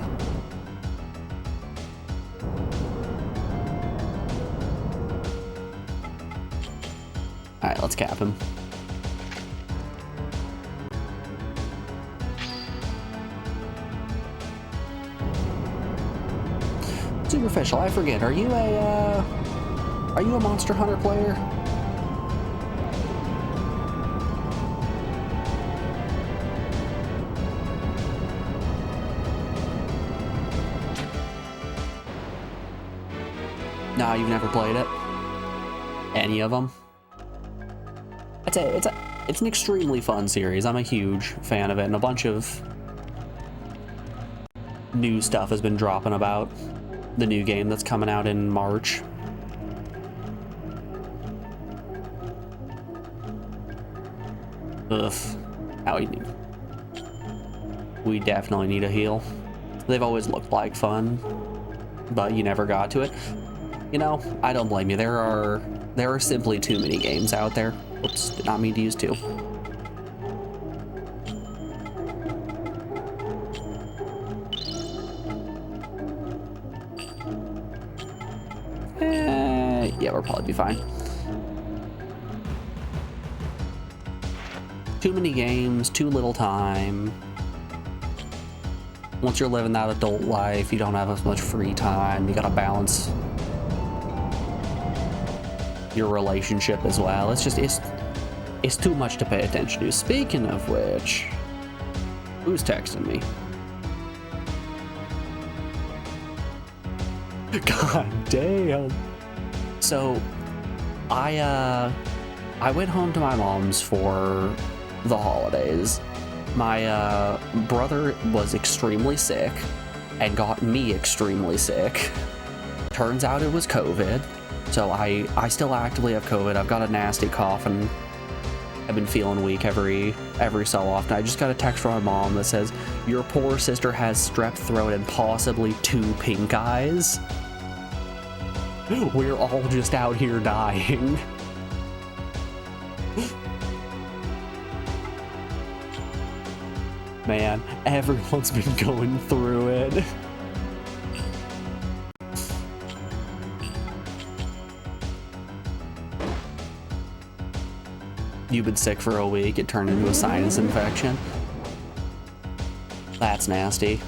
Alright, let's cap him. Superficial, I forget, are you a Monster Hunter player? No, you've never played it? Any of them? It's an extremely fun series. I'm a huge fan of it, and a bunch of new stuff has been dropping about the new game that's coming out in March. Ugh. We definitely need a heal. They've always looked like fun, but you never got to it. You know, I don't blame you. There are simply too many games out there. Oops, did not mean to use two. Yeah, we'll probably be fine. Too many games, too little time. Once you're living that adult life, you don't have as much free time. You gotta balance your relationship as well. It's too much to pay attention to. Speaking of which, who's texting me? God damn. So I went home to my mom's for the holidays. My brother was extremely sick and got me extremely sick. Turns out it was COVID. So I still actively have COVID. I've got a nasty cough and I've been feeling weak every so often. I just got a text from my mom that says, your poor sister has strep throat and possibly 2 pink eyes. We're all just out here dying. Man, everyone's been going through it. You've been sick for a week, it turned into a sinus infection. That's nasty.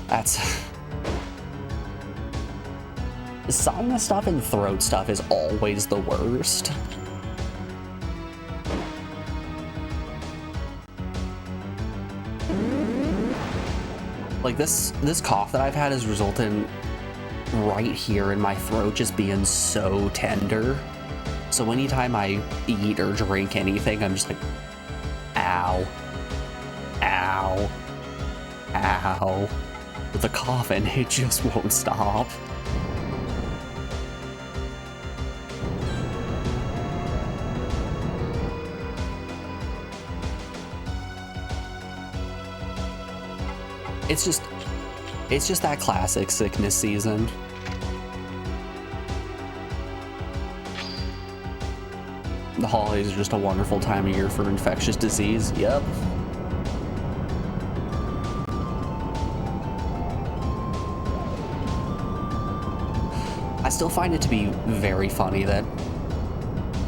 Sinus stuff and throat stuff is always the worst. Like this cough that I've had has resulted right here in my throat just being so tender. So anytime I eat or drink anything, I'm just like, ow, ow, ow. With the coughing, it just won't stop. It's just that classic sickness season. The holidays are just a wonderful time of year for infectious disease. Yep. I still find it to be very funny that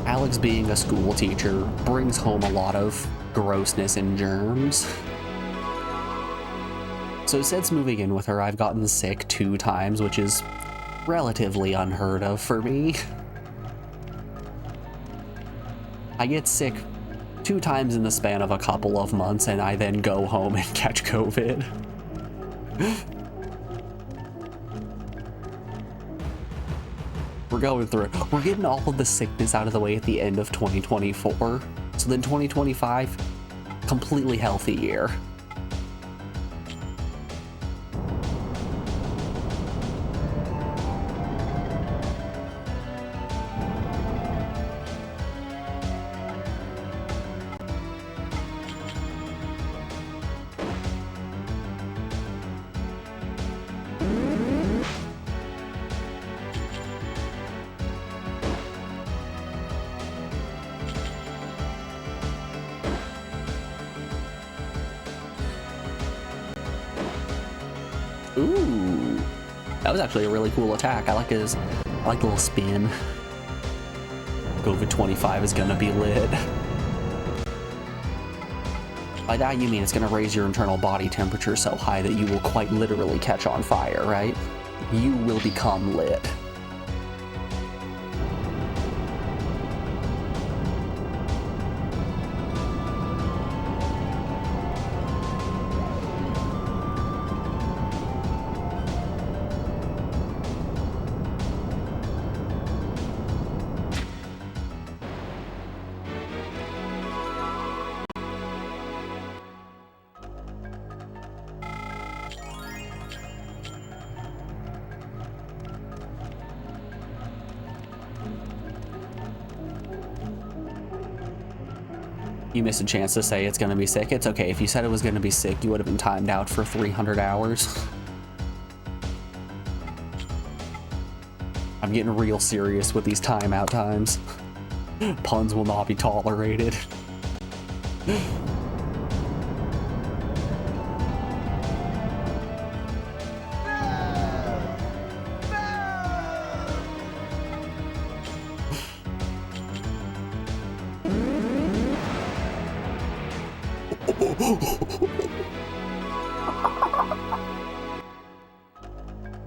Alex, being a school teacher, brings home a lot of grossness and germs. So since moving in with her, I've gotten sick 2 times, which is relatively unheard of for me. I get sick 2 times in the span of a couple of months, and I then go home and catch COVID. We're going through it. We're getting all of the sickness out of the way at the end of 2024. So then 2025, completely healthy year. Ooh, that was actually a really cool attack. I like the little spin. COVID-25 is gonna be lit. By that you mean it's gonna raise your internal body temperature so high that you will quite literally catch on fire, right? You will become lit. You missed a chance to say it's gonna be sick. It's okay. If you said it was gonna be sick, you would have been timed out for 300 hours. I'm getting real serious with these timeout times. Puns will not be tolerated.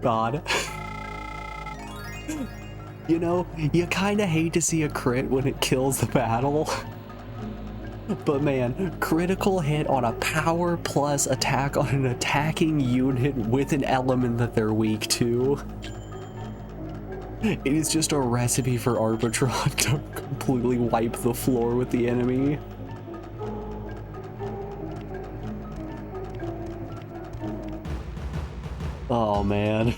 God. You know, you kinda hate to see a crit when it kills the battle. But man, critical hit on a power plus attack on an attacking unit with an element that they're weak to. It is just a recipe for Arbitron to completely wipe the floor with the enemy. Oh man.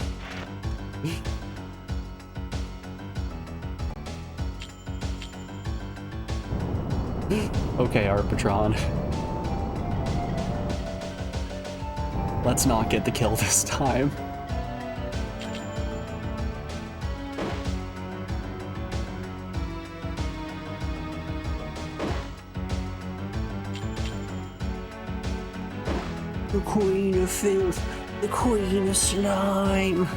Okay, Art Patron. Let's not get the kill this time. The Queen of Filth, the Queen of Slime.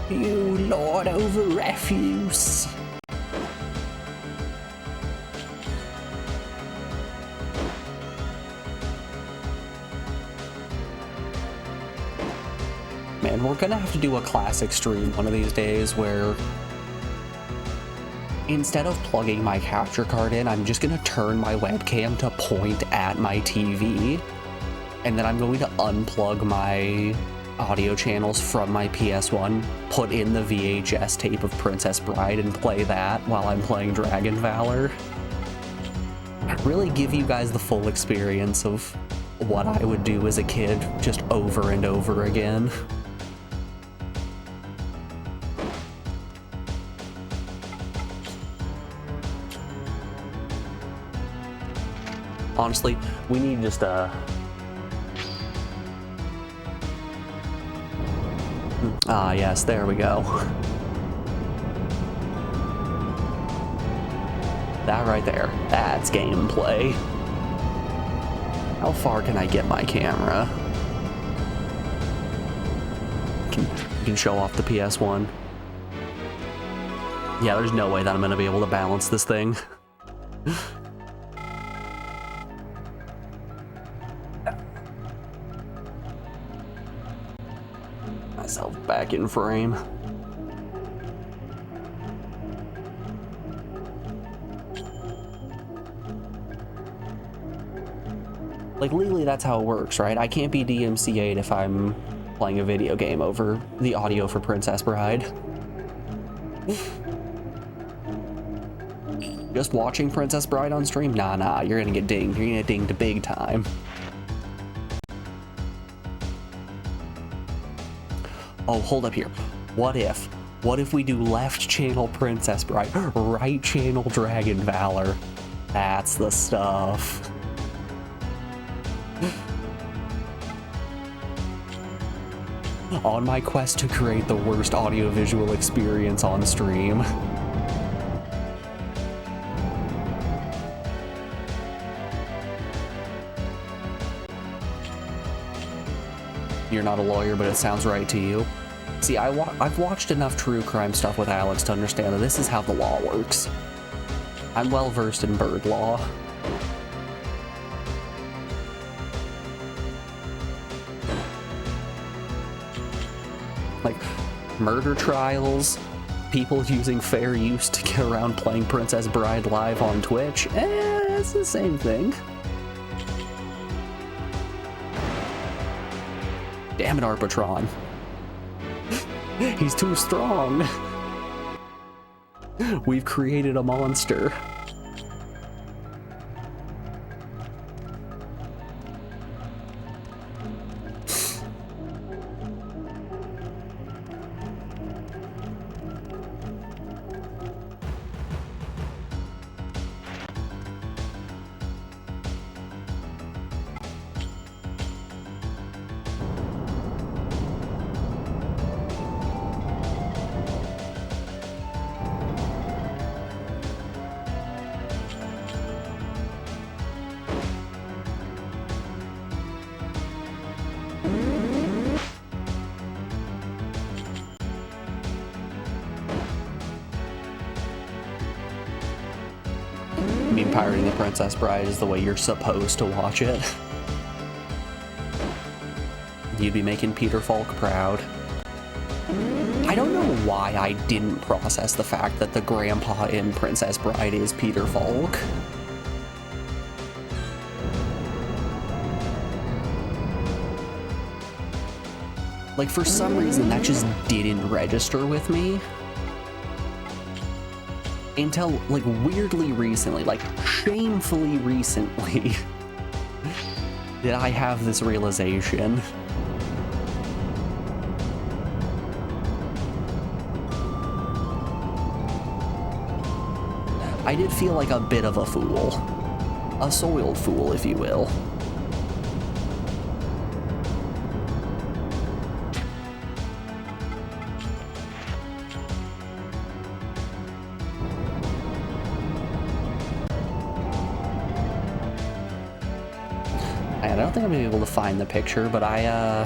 You lord over refuse. Man, we're gonna have to do a classic stream one of these days where instead of plugging my capture card in, I'm just gonna turn my webcam to point at my TV, and then I'm going to unplug my audio channels from my PS1, put in the VHS tape of Princess Bride, and play that while I'm playing Dragon Valor. Really give you guys the full experience of what I would do as a kid, just over and over again. Honestly, we need just Ah, yes, there we go. That right there, that's gameplay. How far can I get my camera? You can show off the PS1. Yeah, there's no way that I'm gonna be able to balance this thing. Myself back in frame. Like, legally, that's how it works, right? I can't be DMCA'd if I'm playing a video game over the audio for Princess Bride. Just watching Princess Bride on stream? Nah, you're gonna get dinged. You're gonna get dinged big time. Oh, hold up here. What if we do left channel Princess Bride, right channel Dragon Valor? That's the stuff. On my quest to create the worst audiovisual experience on stream. You're not a lawyer, but it sounds right to you. See, I've watched enough true crime stuff with Alex to understand that this is how the law works. I'm well versed in bird law. Like, murder trials, people using fair use to get around playing Princess Bride live on Twitch, it's the same thing. Damn it, Arbitron. He's too strong. We've created a monster. Pirating the Princess Bride is the way you're supposed to watch it. You'd be making Peter Falk proud. I don't know why I didn't process the fact that the grandpa in Princess Bride is Peter Falk. Like, for some reason, that just didn't register with me. Until, like, weirdly recently, like, shamefully recently, did I have this realization. I did feel like a bit of a fool. A soiled fool, if you will. I don't think I'm gonna be able to find the picture, but I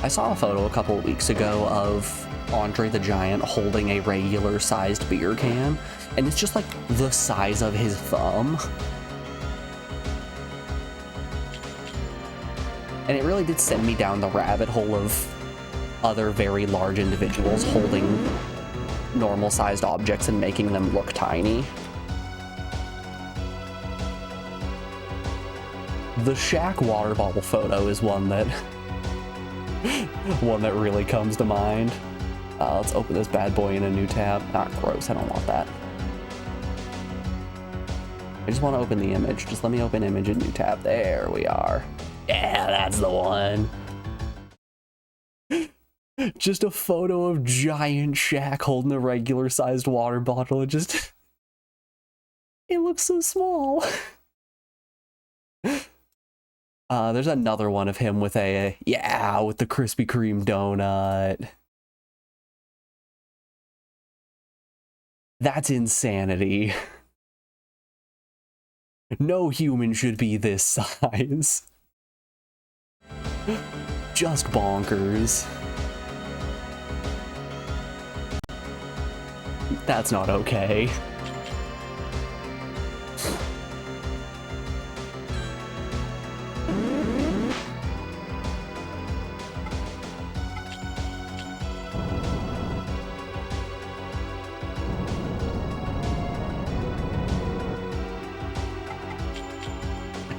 saw a photo a couple of weeks ago of Andre the Giant holding a regular-sized beer can, and it's just like the size of his thumb. And it really did send me down the rabbit hole of other very large individuals holding normal-sized objects and making them look tiny. The Shaq water bottle photo is one that really comes to mind. Let's open this bad boy in a new tab. Not gross, I don't want that. I just want to open the image. Just let me open image in new tab. There we are. Yeah, that's the one. Just a photo of giant Shaq holding a regular sized water bottle. It looks so small. There's another one of him with with the Krispy Kreme donut. That's insanity. No human should be this size. Just bonkers. That's not okay.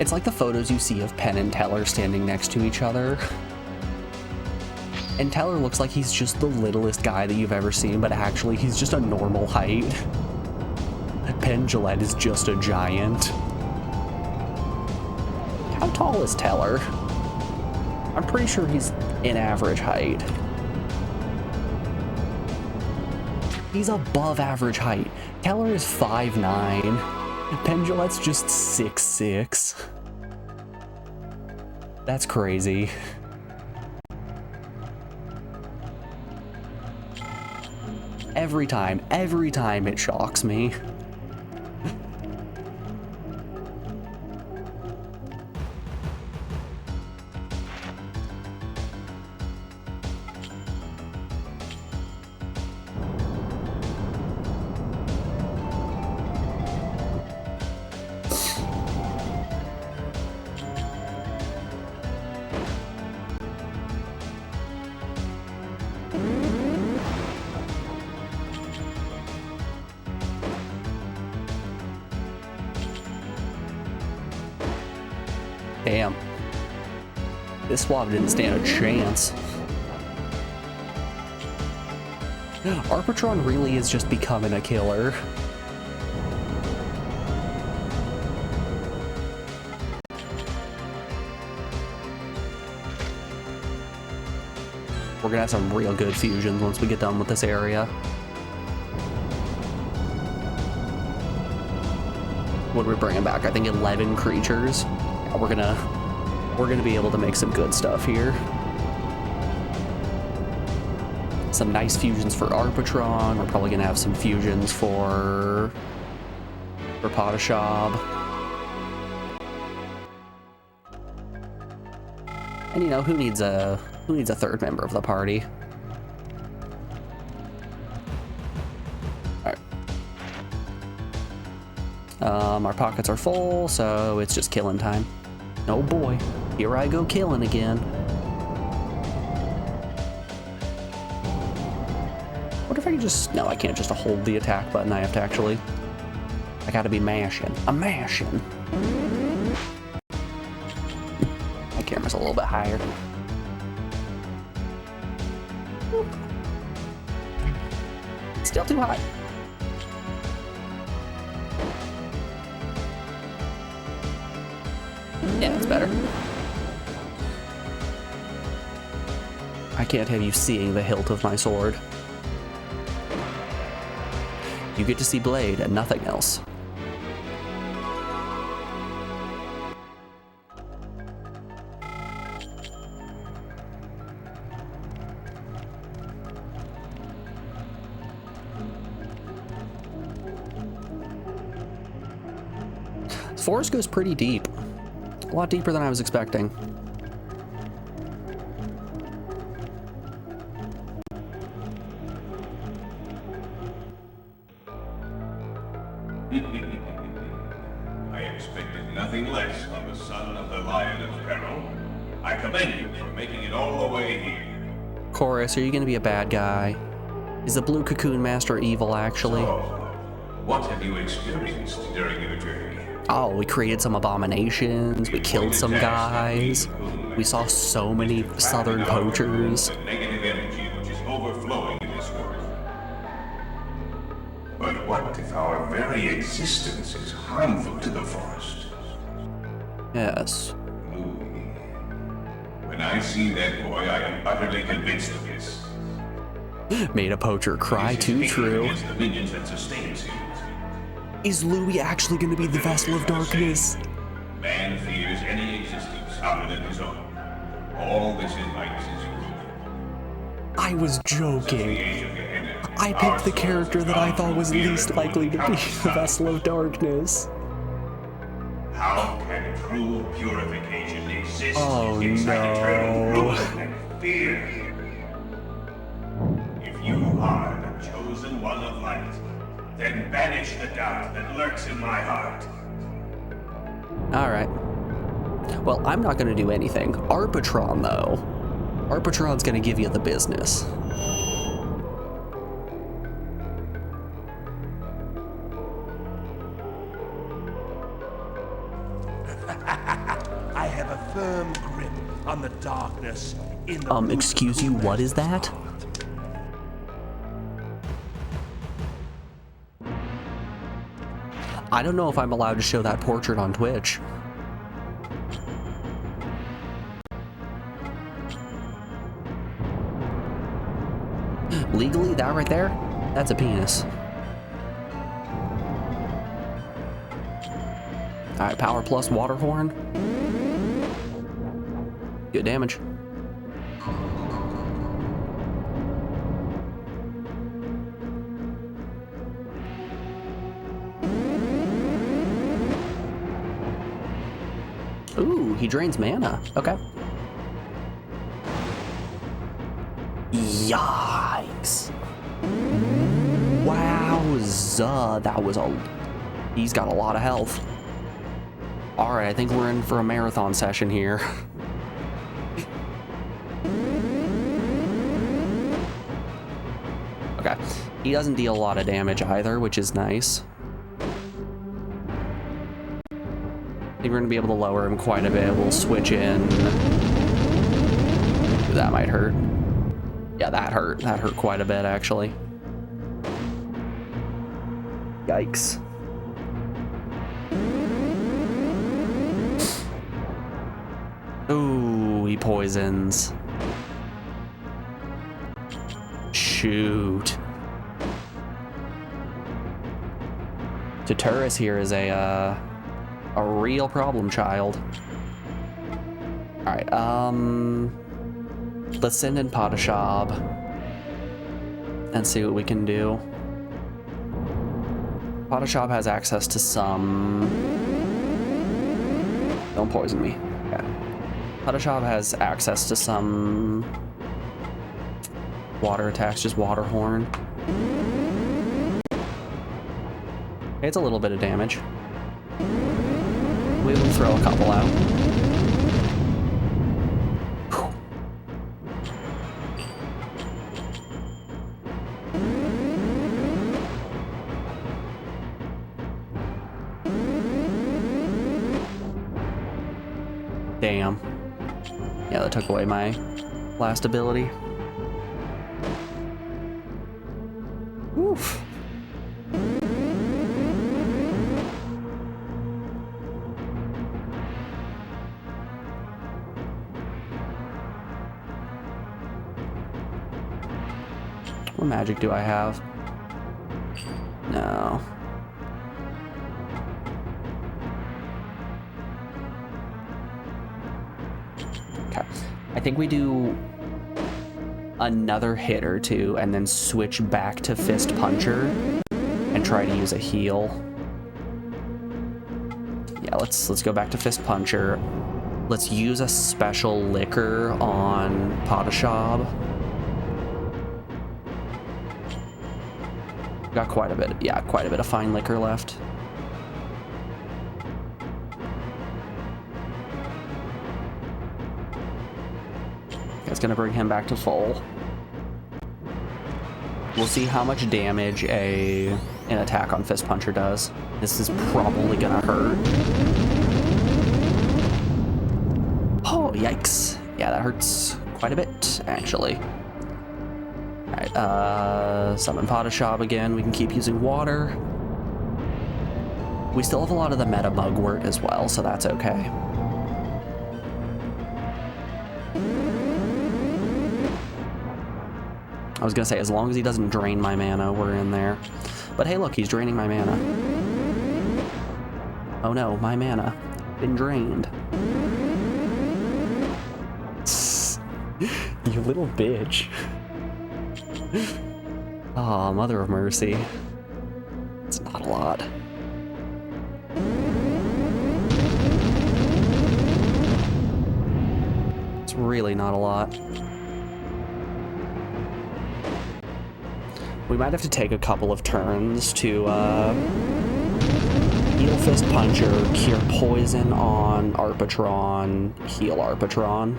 It's like the photos you see of Penn and Teller standing next to each other. And Teller looks like he's just the littlest guy that you've ever seen, but actually he's just a normal height. Penn Jillette is just a giant. How tall is Teller? I'm pretty sure he's in average height. He's above average height. Teller is 5'9". Penn Jillette's just 6'6". That's crazy. Every time it shocks me. Damn. This swab didn't stand a chance. Arbitron really is just becoming a killer. We're gonna have some real good fusions once we get done with this area. What are we bringing back? I think 11 creatures. We're gonna be able to make some good stuff here. Some nice fusions for Arbitron. We're probably gonna have some fusions for Potashab. And you know, who needs a third member of the party? Alright. Our pockets are full, so it's just killing time. Oh boy, here I go killing again. What if I can just... No, I can't just hold the attack button. I have to actually... I gotta be mashing. I'm mashing. My camera's a little bit higher. Still too high. Yeah, that's better. I can't have you seeing the hilt of my sword. You get to see Blade and nothing else. This forest goes pretty deep. A lot deeper than I was expecting. I expected nothing less from the son of the Lion of Peril. I commend you for making it all the way here. Chorus, are you gonna be a bad guy? Is the Blue Cocoon Master evil, actually? So, what have you experienced during your journey? Oh, we created some abominations, we killed some guys, we saw so many southern poachers. The negative energy which is overflowing in this world. But what if our very existence is harmful to the forest? Yes. When I see that boy, I am utterly convinced of this. Made a poacher cry, too true. Against the minions that sustains him. Is Louis actually going to be the Vessel of Darkness? Man fears any existence other than his own. All this invites his ruin. I was joking. I picked the character that I thought was least likely to be the Vessel of Darkness. How can true purification exist inside eternal ruin and fear? If you are the chosen one of light, then banish the doubt that lurks in my heart. Alright. Well, I'm not going to do anything. Arpatron, though. Arpatron's going to give you the business. I have a firm grip on the darkness in the Excuse you, what is that? I don't know if I'm allowed to show that portrait on Twitch. Legally, that right there, that's a penis. Alright, power plus water horn. Good damage. Ooh, he drains mana. Okay. Yikes. Wowza. That was a... He's got a lot of health. Alright, I think we're in for a marathon session here. Okay. He doesn't deal a lot of damage either, which is nice. I think we're gonna be able to lower him quite a bit. We'll switch in. That might hurt. Yeah, that hurt. That hurt quite a bit, actually. Yikes. Ooh, he poisons. Shoot. Tuturus here is a real problem child. Alright, let's send in Potashab and see what we can do. Potashab has access to some... Don't poison me. Okay. Potashab has access to some water attacks, just water horn. Okay, it's a little bit of damage. We will throw a couple out. Damn. Yeah, that took away my last ability. Oof. What magic do I have? No. Okay. I think we do another hit or two and then switch back to Fist Puncher and try to use a heal. Yeah, let's go back to Fist Puncher. Let's use a special liquor on Padashab. Got quite a bit, yeah, quite a bit of fine liquor left. That's gonna bring him back to full. We'll see how much damage an attack on Fist Puncher does. This is probably gonna hurt. Oh, yikes. Yeah, that hurts quite a bit, actually. Alright, summon Padashab again. We can keep using water. We still have a lot of the meta mugwort as well, so that's okay. I was gonna say, as long as he doesn't drain my mana, we're in there. But hey, look, he's draining my mana. Oh no, my mana. Been drained. You little bitch. Aw, Mother of Mercy. It's not a lot. It's really not a lot. We might have to take a couple of turns to heal Fist Puncher, cure poison on Arpatron, heal Arpatron.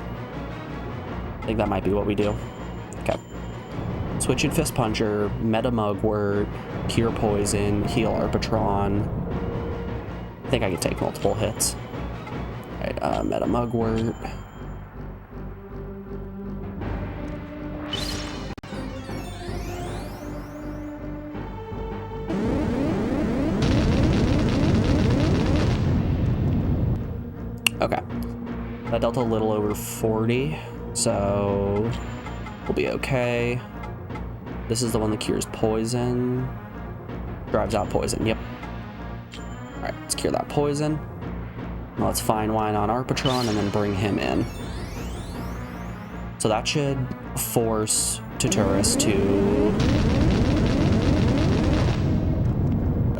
I think that might be what we do. Okay. Switch in Fist Puncher, meta Mugwort, cure poison, heal Arpatron. I think I can take multiple hits. Alright, meta Mugwort. Okay. That dealt a little over 40, so we'll be okay. This is the one that cures poison. Drives out poison, yep. Alright, let's cure that poison. Now let's fine wine on Arpatron and then bring him in. So that should force Tuturus to...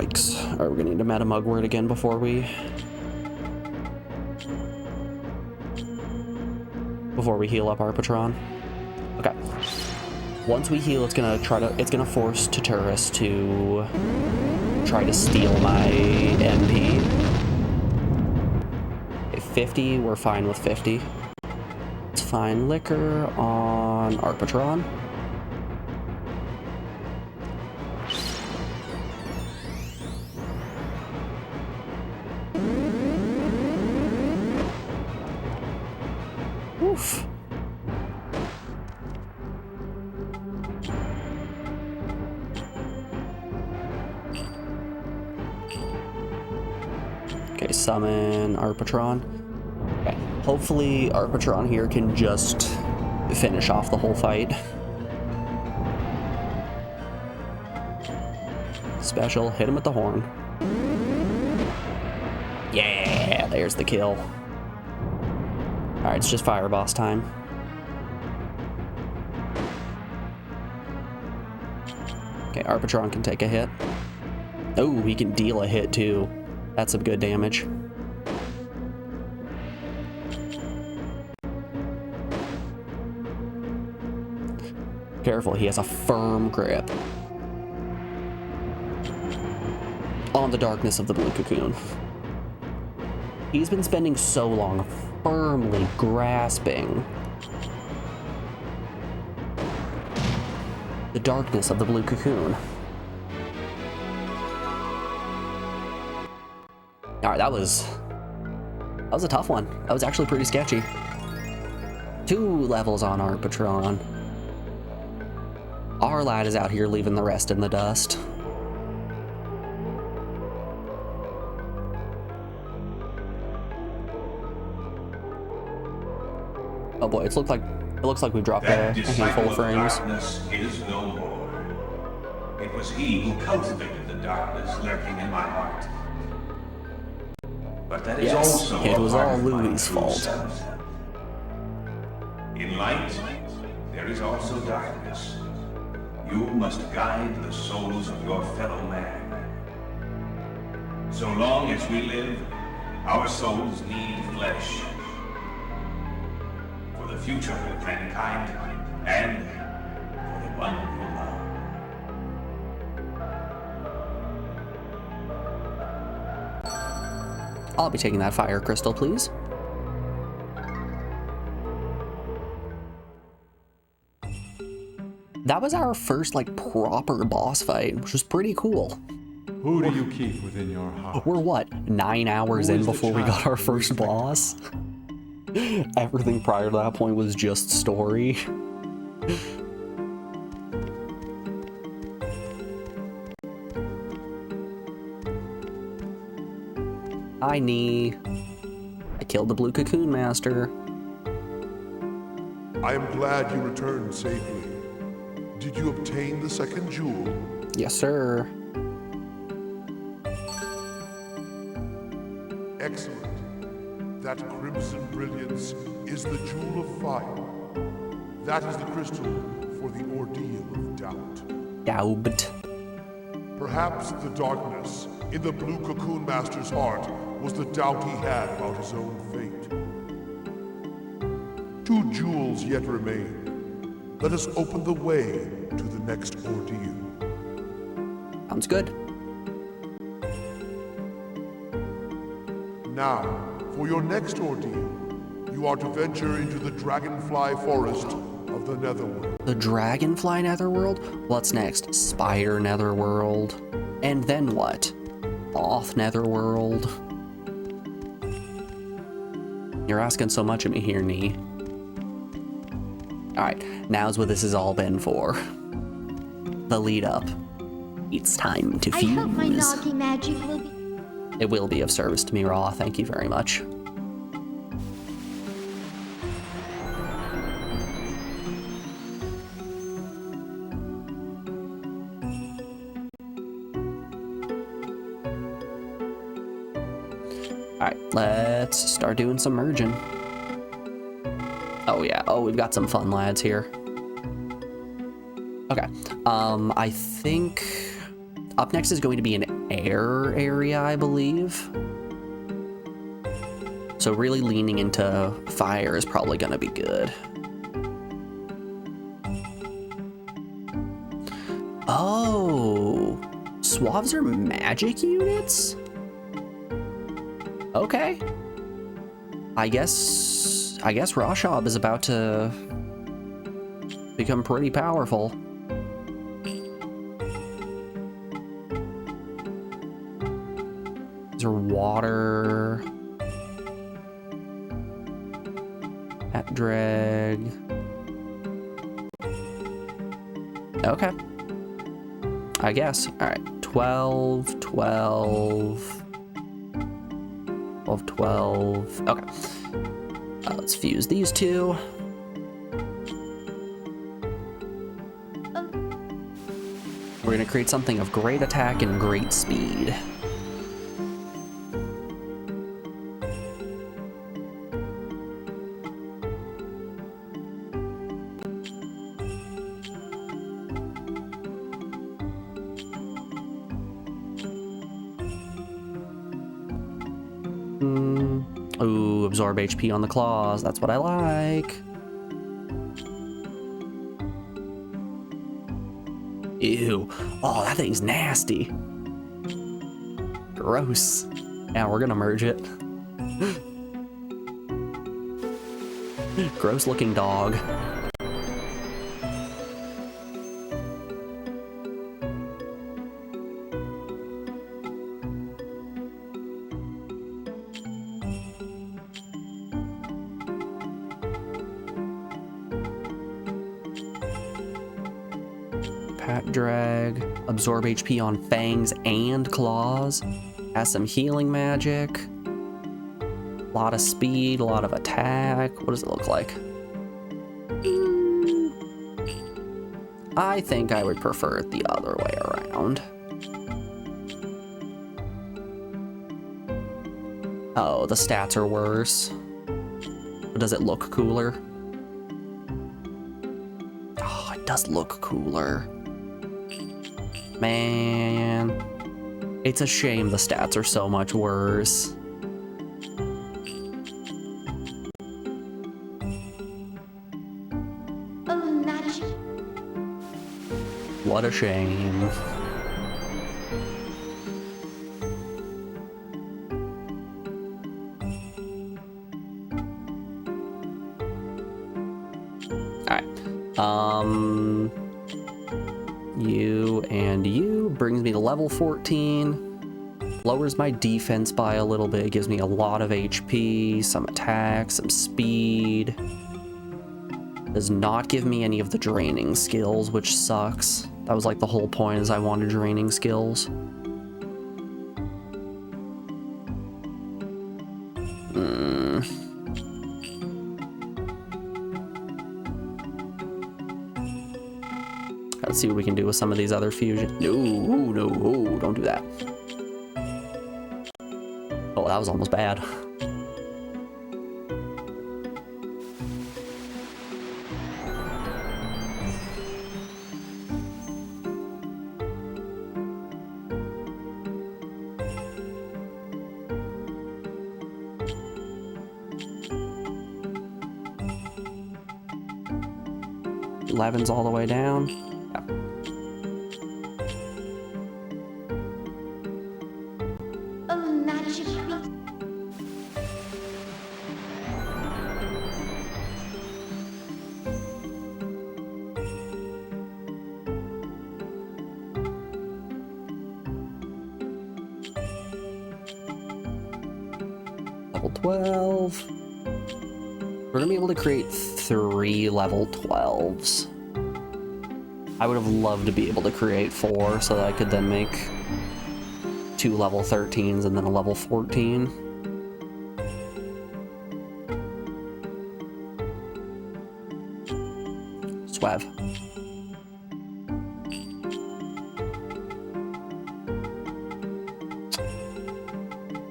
Yikes. Alright, we're gonna need a meta mugwort again before we heal up Arpatron. Okay. Once we heal, it's gonna force Tuturus to try to steal my MP. Okay, 50, we're fine with 50. Let's find liquor on Arpatron. Oof. Okay, summon Arpatron. Okay, hopefully Arpatron here can just finish off the whole fight. Special, hit him with the horn. Yeah, there's the kill. Alright, it's just fire boss time. Okay, Arpatron can take a hit. Oh, he can deal a hit too. That's some good damage. Careful, he has a firm grip on the darkness of the blue cocoon. He's been spending so long firmly grasping the darkness of the blue cocoon. Alright, that was a tough one. That was actually pretty sketchy. 2 levels on Arpatron. Our lad is out here leaving the rest in the dust. Oh boy, it looks like we've dropped a handful of frames. Darkness is no more. It was he who cultivated the darkness lurking in my heart. But that is Yes, also it a was part all of my Louis' true fault. self. In light, there is also darkness. You must guide the souls of your fellow man. So long as we live, our souls need flesh. For the future of mankind, and for the one you love. I'll be taking that fire crystal, please. That was our first, like, proper boss fight, which was pretty cool. Who do you keep within your heart? We're what, 9 hours Who in is the before we got child our who first is victim? boss? Everything prior to that point was just story. Hi, Nee. I killed the blue Cocoon Master. I am glad you returned safely. Did you obtain the second jewel? Yes, sir. Excellent. That crimson brilliance is the jewel of fire. That is the crystal for the ordeal of doubt. Doubt. Perhaps the darkness in the blue Cocoon Master's heart was the doubt he had about his own fate. 2 jewels yet remain. Let us open the way to the next ordeal. Sounds good. Now, for your next ordeal, you are to venture into the Dragonfly Forest of the Netherworld. The Dragonfly Netherworld? What's next? Spider Netherworld? And then what? Moth Netherworld? You're asking so much of me here, Nee. Alright, now's what this has all been for. The lead up. It's time to I fuse. hope my naughty magic will be... It will be of service to me, Raw. Thank you very much. Alright, let's start doing some merging. Oh yeah, oh, we've got some fun lads here. Okay, I think up next is going to be an air area, I believe. So really leaning into fire is probably gonna be good. Oh, Suaves are magic units? Okay. I guess Rashab is about to become pretty powerful. These are water. At drag. Okay. I guess. Alright. 12, 12. 12, 12. Okay. Let's fuse these two. We're gonna create something of great attack and great speed. Ooh, absorb HP on the claws. That's what I like. Ew. Oh, that thing's nasty. Gross. Yeah, we're gonna merge it. Gross looking dog. Pat drag, absorb HP on fangs and claws, has some healing magic, a lot of speed, a lot of attack. What does it look like? I think I would prefer it the other way around. Oh, the stats are worse. But does it look cooler? Oh, it does look cooler. Man, it's a shame the stats are so much worse. What a shame. You and you brings me to level 14. Lowers my defense by a little bit, gives me a lot of HP, some attack, some speed. Does not give me any of the draining skills, which sucks. That was like the whole point, is I wanted draining skills. Let's see what we can do with some of these other fusion. No, don't do that. Oh, that was almost bad. Eleven's all the way down. Level 12. We're gonna be able to create 3 level 12s. I would have loved to be able to create 4 so that I could then make 2 level 13s and then a level 14. Swav.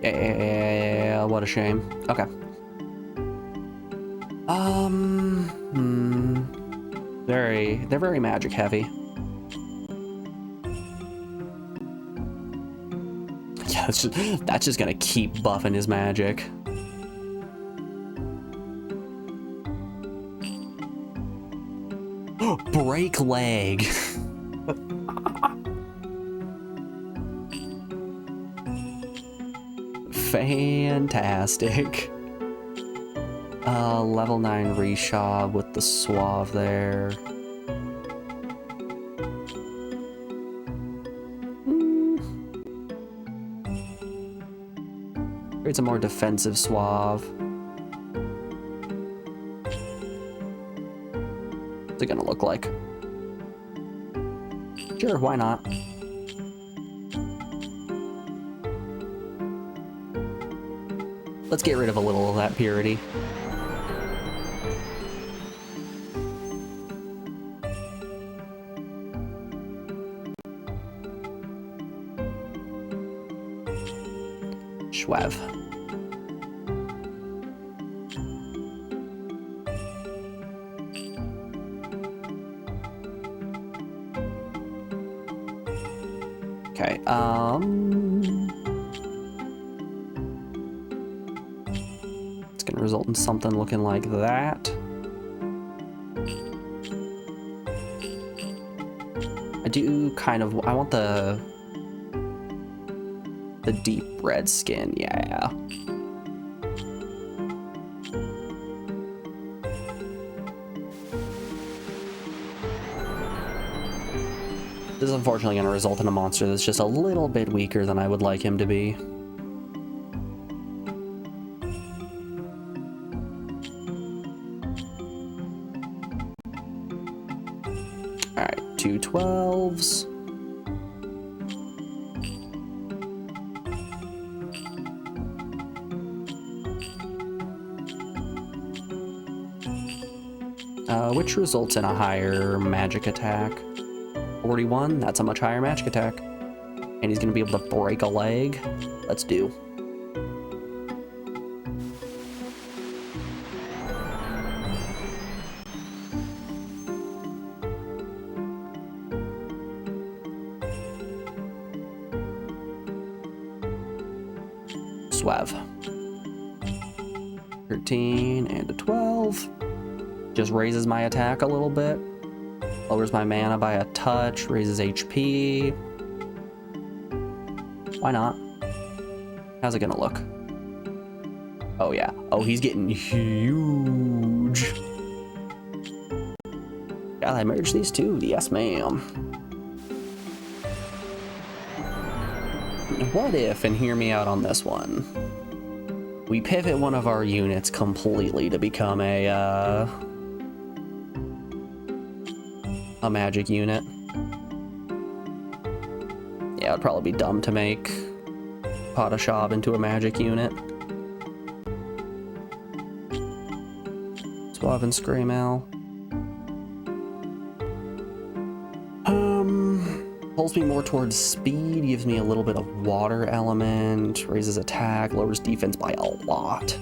Yeah, what a shame. Okay. They're very magic heavy. Yeah, that's just gonna keep buffing his magic. Break leg. Fantastic. Level 9 Reshab with the Suave there. Creates a more defensive Suave. What's it gonna look like? Sure, why not? Let's get rid of a little of that purity. Schwav. Okay, it's gonna result in something looking like that. I do kind of, I want the deep red skin, yeah. This is unfortunately going to result in a monster that's just a little bit weaker than I would like him to be. Alright, 2 12s. Which results in a higher magic attack. 41. That's a much higher magic attack. And he's going to be able to break a leg. Let's do. Suave. 13 and a 12. Just raises my attack a little bit. Lowers my mana by a touch. Raises HP. Why not? How's it gonna look? Oh yeah. Oh, he's getting huge. Gotta merge these two. Yes, ma'am. What if, and hear me out on this one, we pivot one of our units completely to become a magic unit? Yeah, it'd probably be dumb to make Potashab into a magic unit. Suave and Screamel. Pulls me more towards speed, gives me a little bit of water element, raises attack, lowers defense by a lot.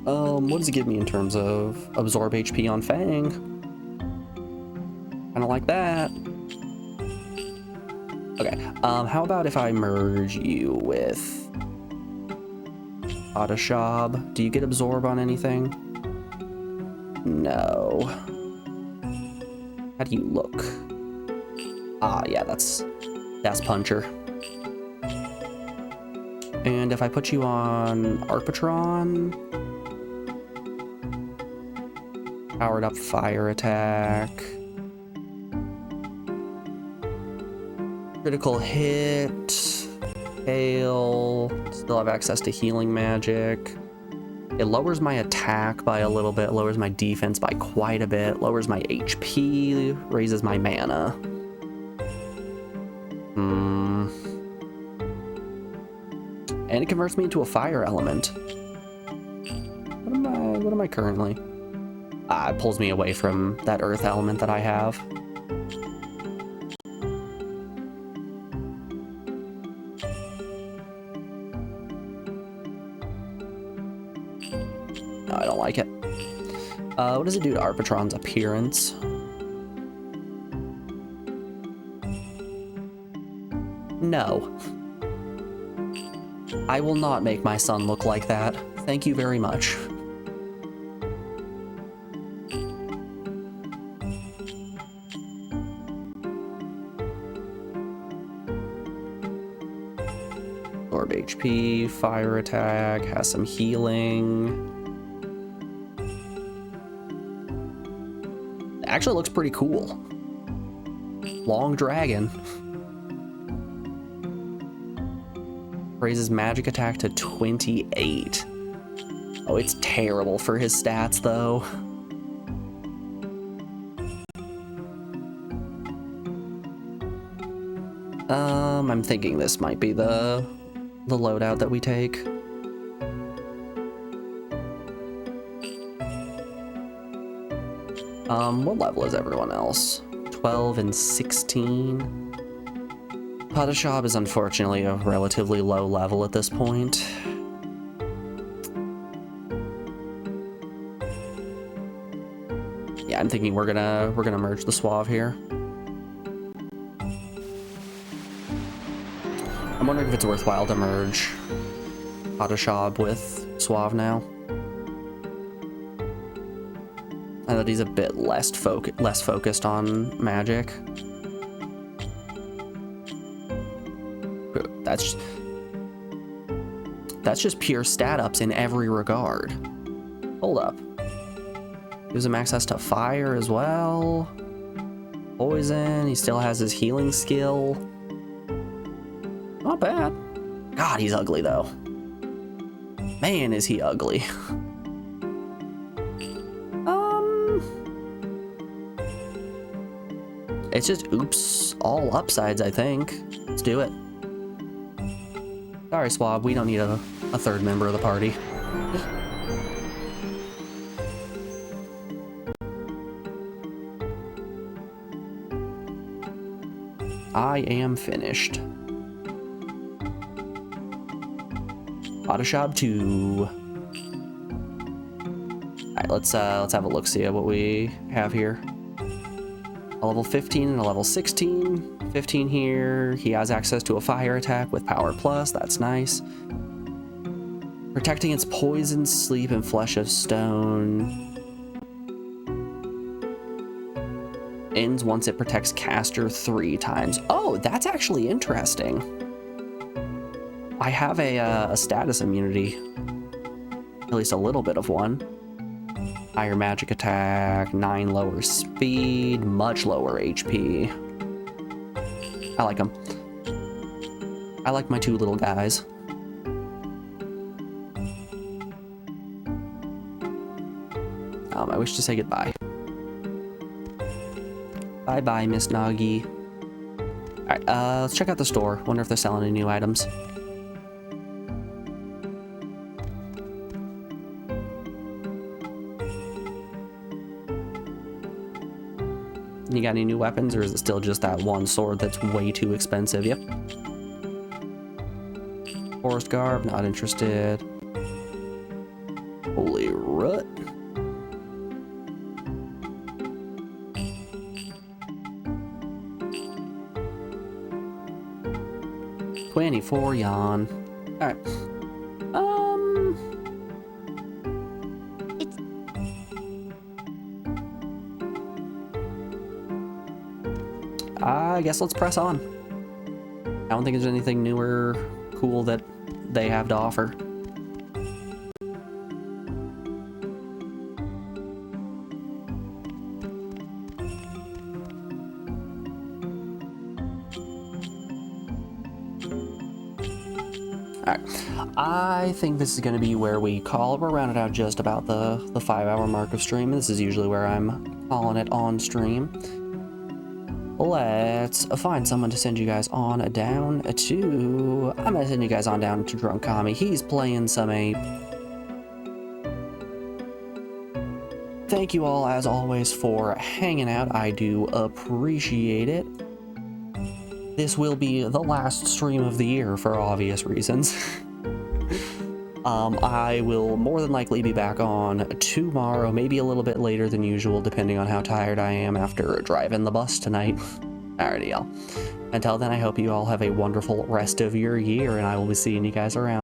What does it give me in terms of absorb HP on Fang? Kinda like that. Okay, how about if I merge you with Potashab? Do you get absorb on anything? No. How do you look? Ah, yeah, that's Puncher. And if I put you on Arpatron, powered up fire attack, critical hit, hail, still have access to healing magic. It lowers my attack by a little bit, lowers my defense by quite a bit, lowers my HP, raises my mana. And it converts me into a fire element. What am I currently? It pulls me away from that earth element that I have. No, I don't like it. What does it do to Arpatron's appearance? No. I will not make my son look like that. Thank you very much. Absorb HP, fire attack, has some healing. Actually looks pretty cool. Long dragon. Raises magic attack to 28. Oh, it's terrible for his stats though. I'm thinking this might be the loadout that we take. What level is everyone else? 12 and 16. Potashab is unfortunately a relatively low level at this point. Yeah, I'm thinking we're gonna merge the Suave here. I'm wondering if it's worthwhile to merge Potashab with Suave now. Now that he's a bit less focused on magic. That's just pure stat ups in every regard. Hold up. Gives him access to fire as well. Poison. He still has his healing skill. Not bad. God, he's ugly though. Man, is he ugly. It's just oops, all upsides, I think. Let's do it. Sorry, Swab, we don't need a third member of the party. I am finished. Auto shop 2. Alright, let's have a look, see what we have here. A level 15 and a level 16. 15 here. He has access to a fire attack with power plus. That's nice. Protect against poison, sleep, and flesh of stone. Ends once it protects caster 3 times. Oh, that's actually interesting. I have a status immunity. At least a little bit of one. Higher magic attack, 9 lower speed, much lower HP. I like them. I like my 2 little guys. I wish to say goodbye. Bye-bye, Miss Nagi. Alright, let's check out the store. Wonder if they're selling any new items. You got any new weapons, or is it still just that one sword that's way too expensive? Yep. Forest garb, not interested. Holy rut. $24 yawn. Alright. I guess let's press on. I don't think there's anything new or cool that they have to offer. Alright, I think this is going to be where we call it. We're rounded out just about the 5-hour mark of stream. This is usually where I'm calling it on stream. Let's find someone to send you guys on down to... I'm going to send you guys on down to Drunk Kami. He's playing some ape. Thank you all, as always, for hanging out. I do appreciate it. This will be the last stream of the year for obvious reasons. I will more than likely be back on tomorrow, maybe a little bit later than usual, depending on how tired I am after driving the bus tonight. Alrighty, y'all. Until then, I hope you all have a wonderful rest of your year, and I will be seeing you guys around.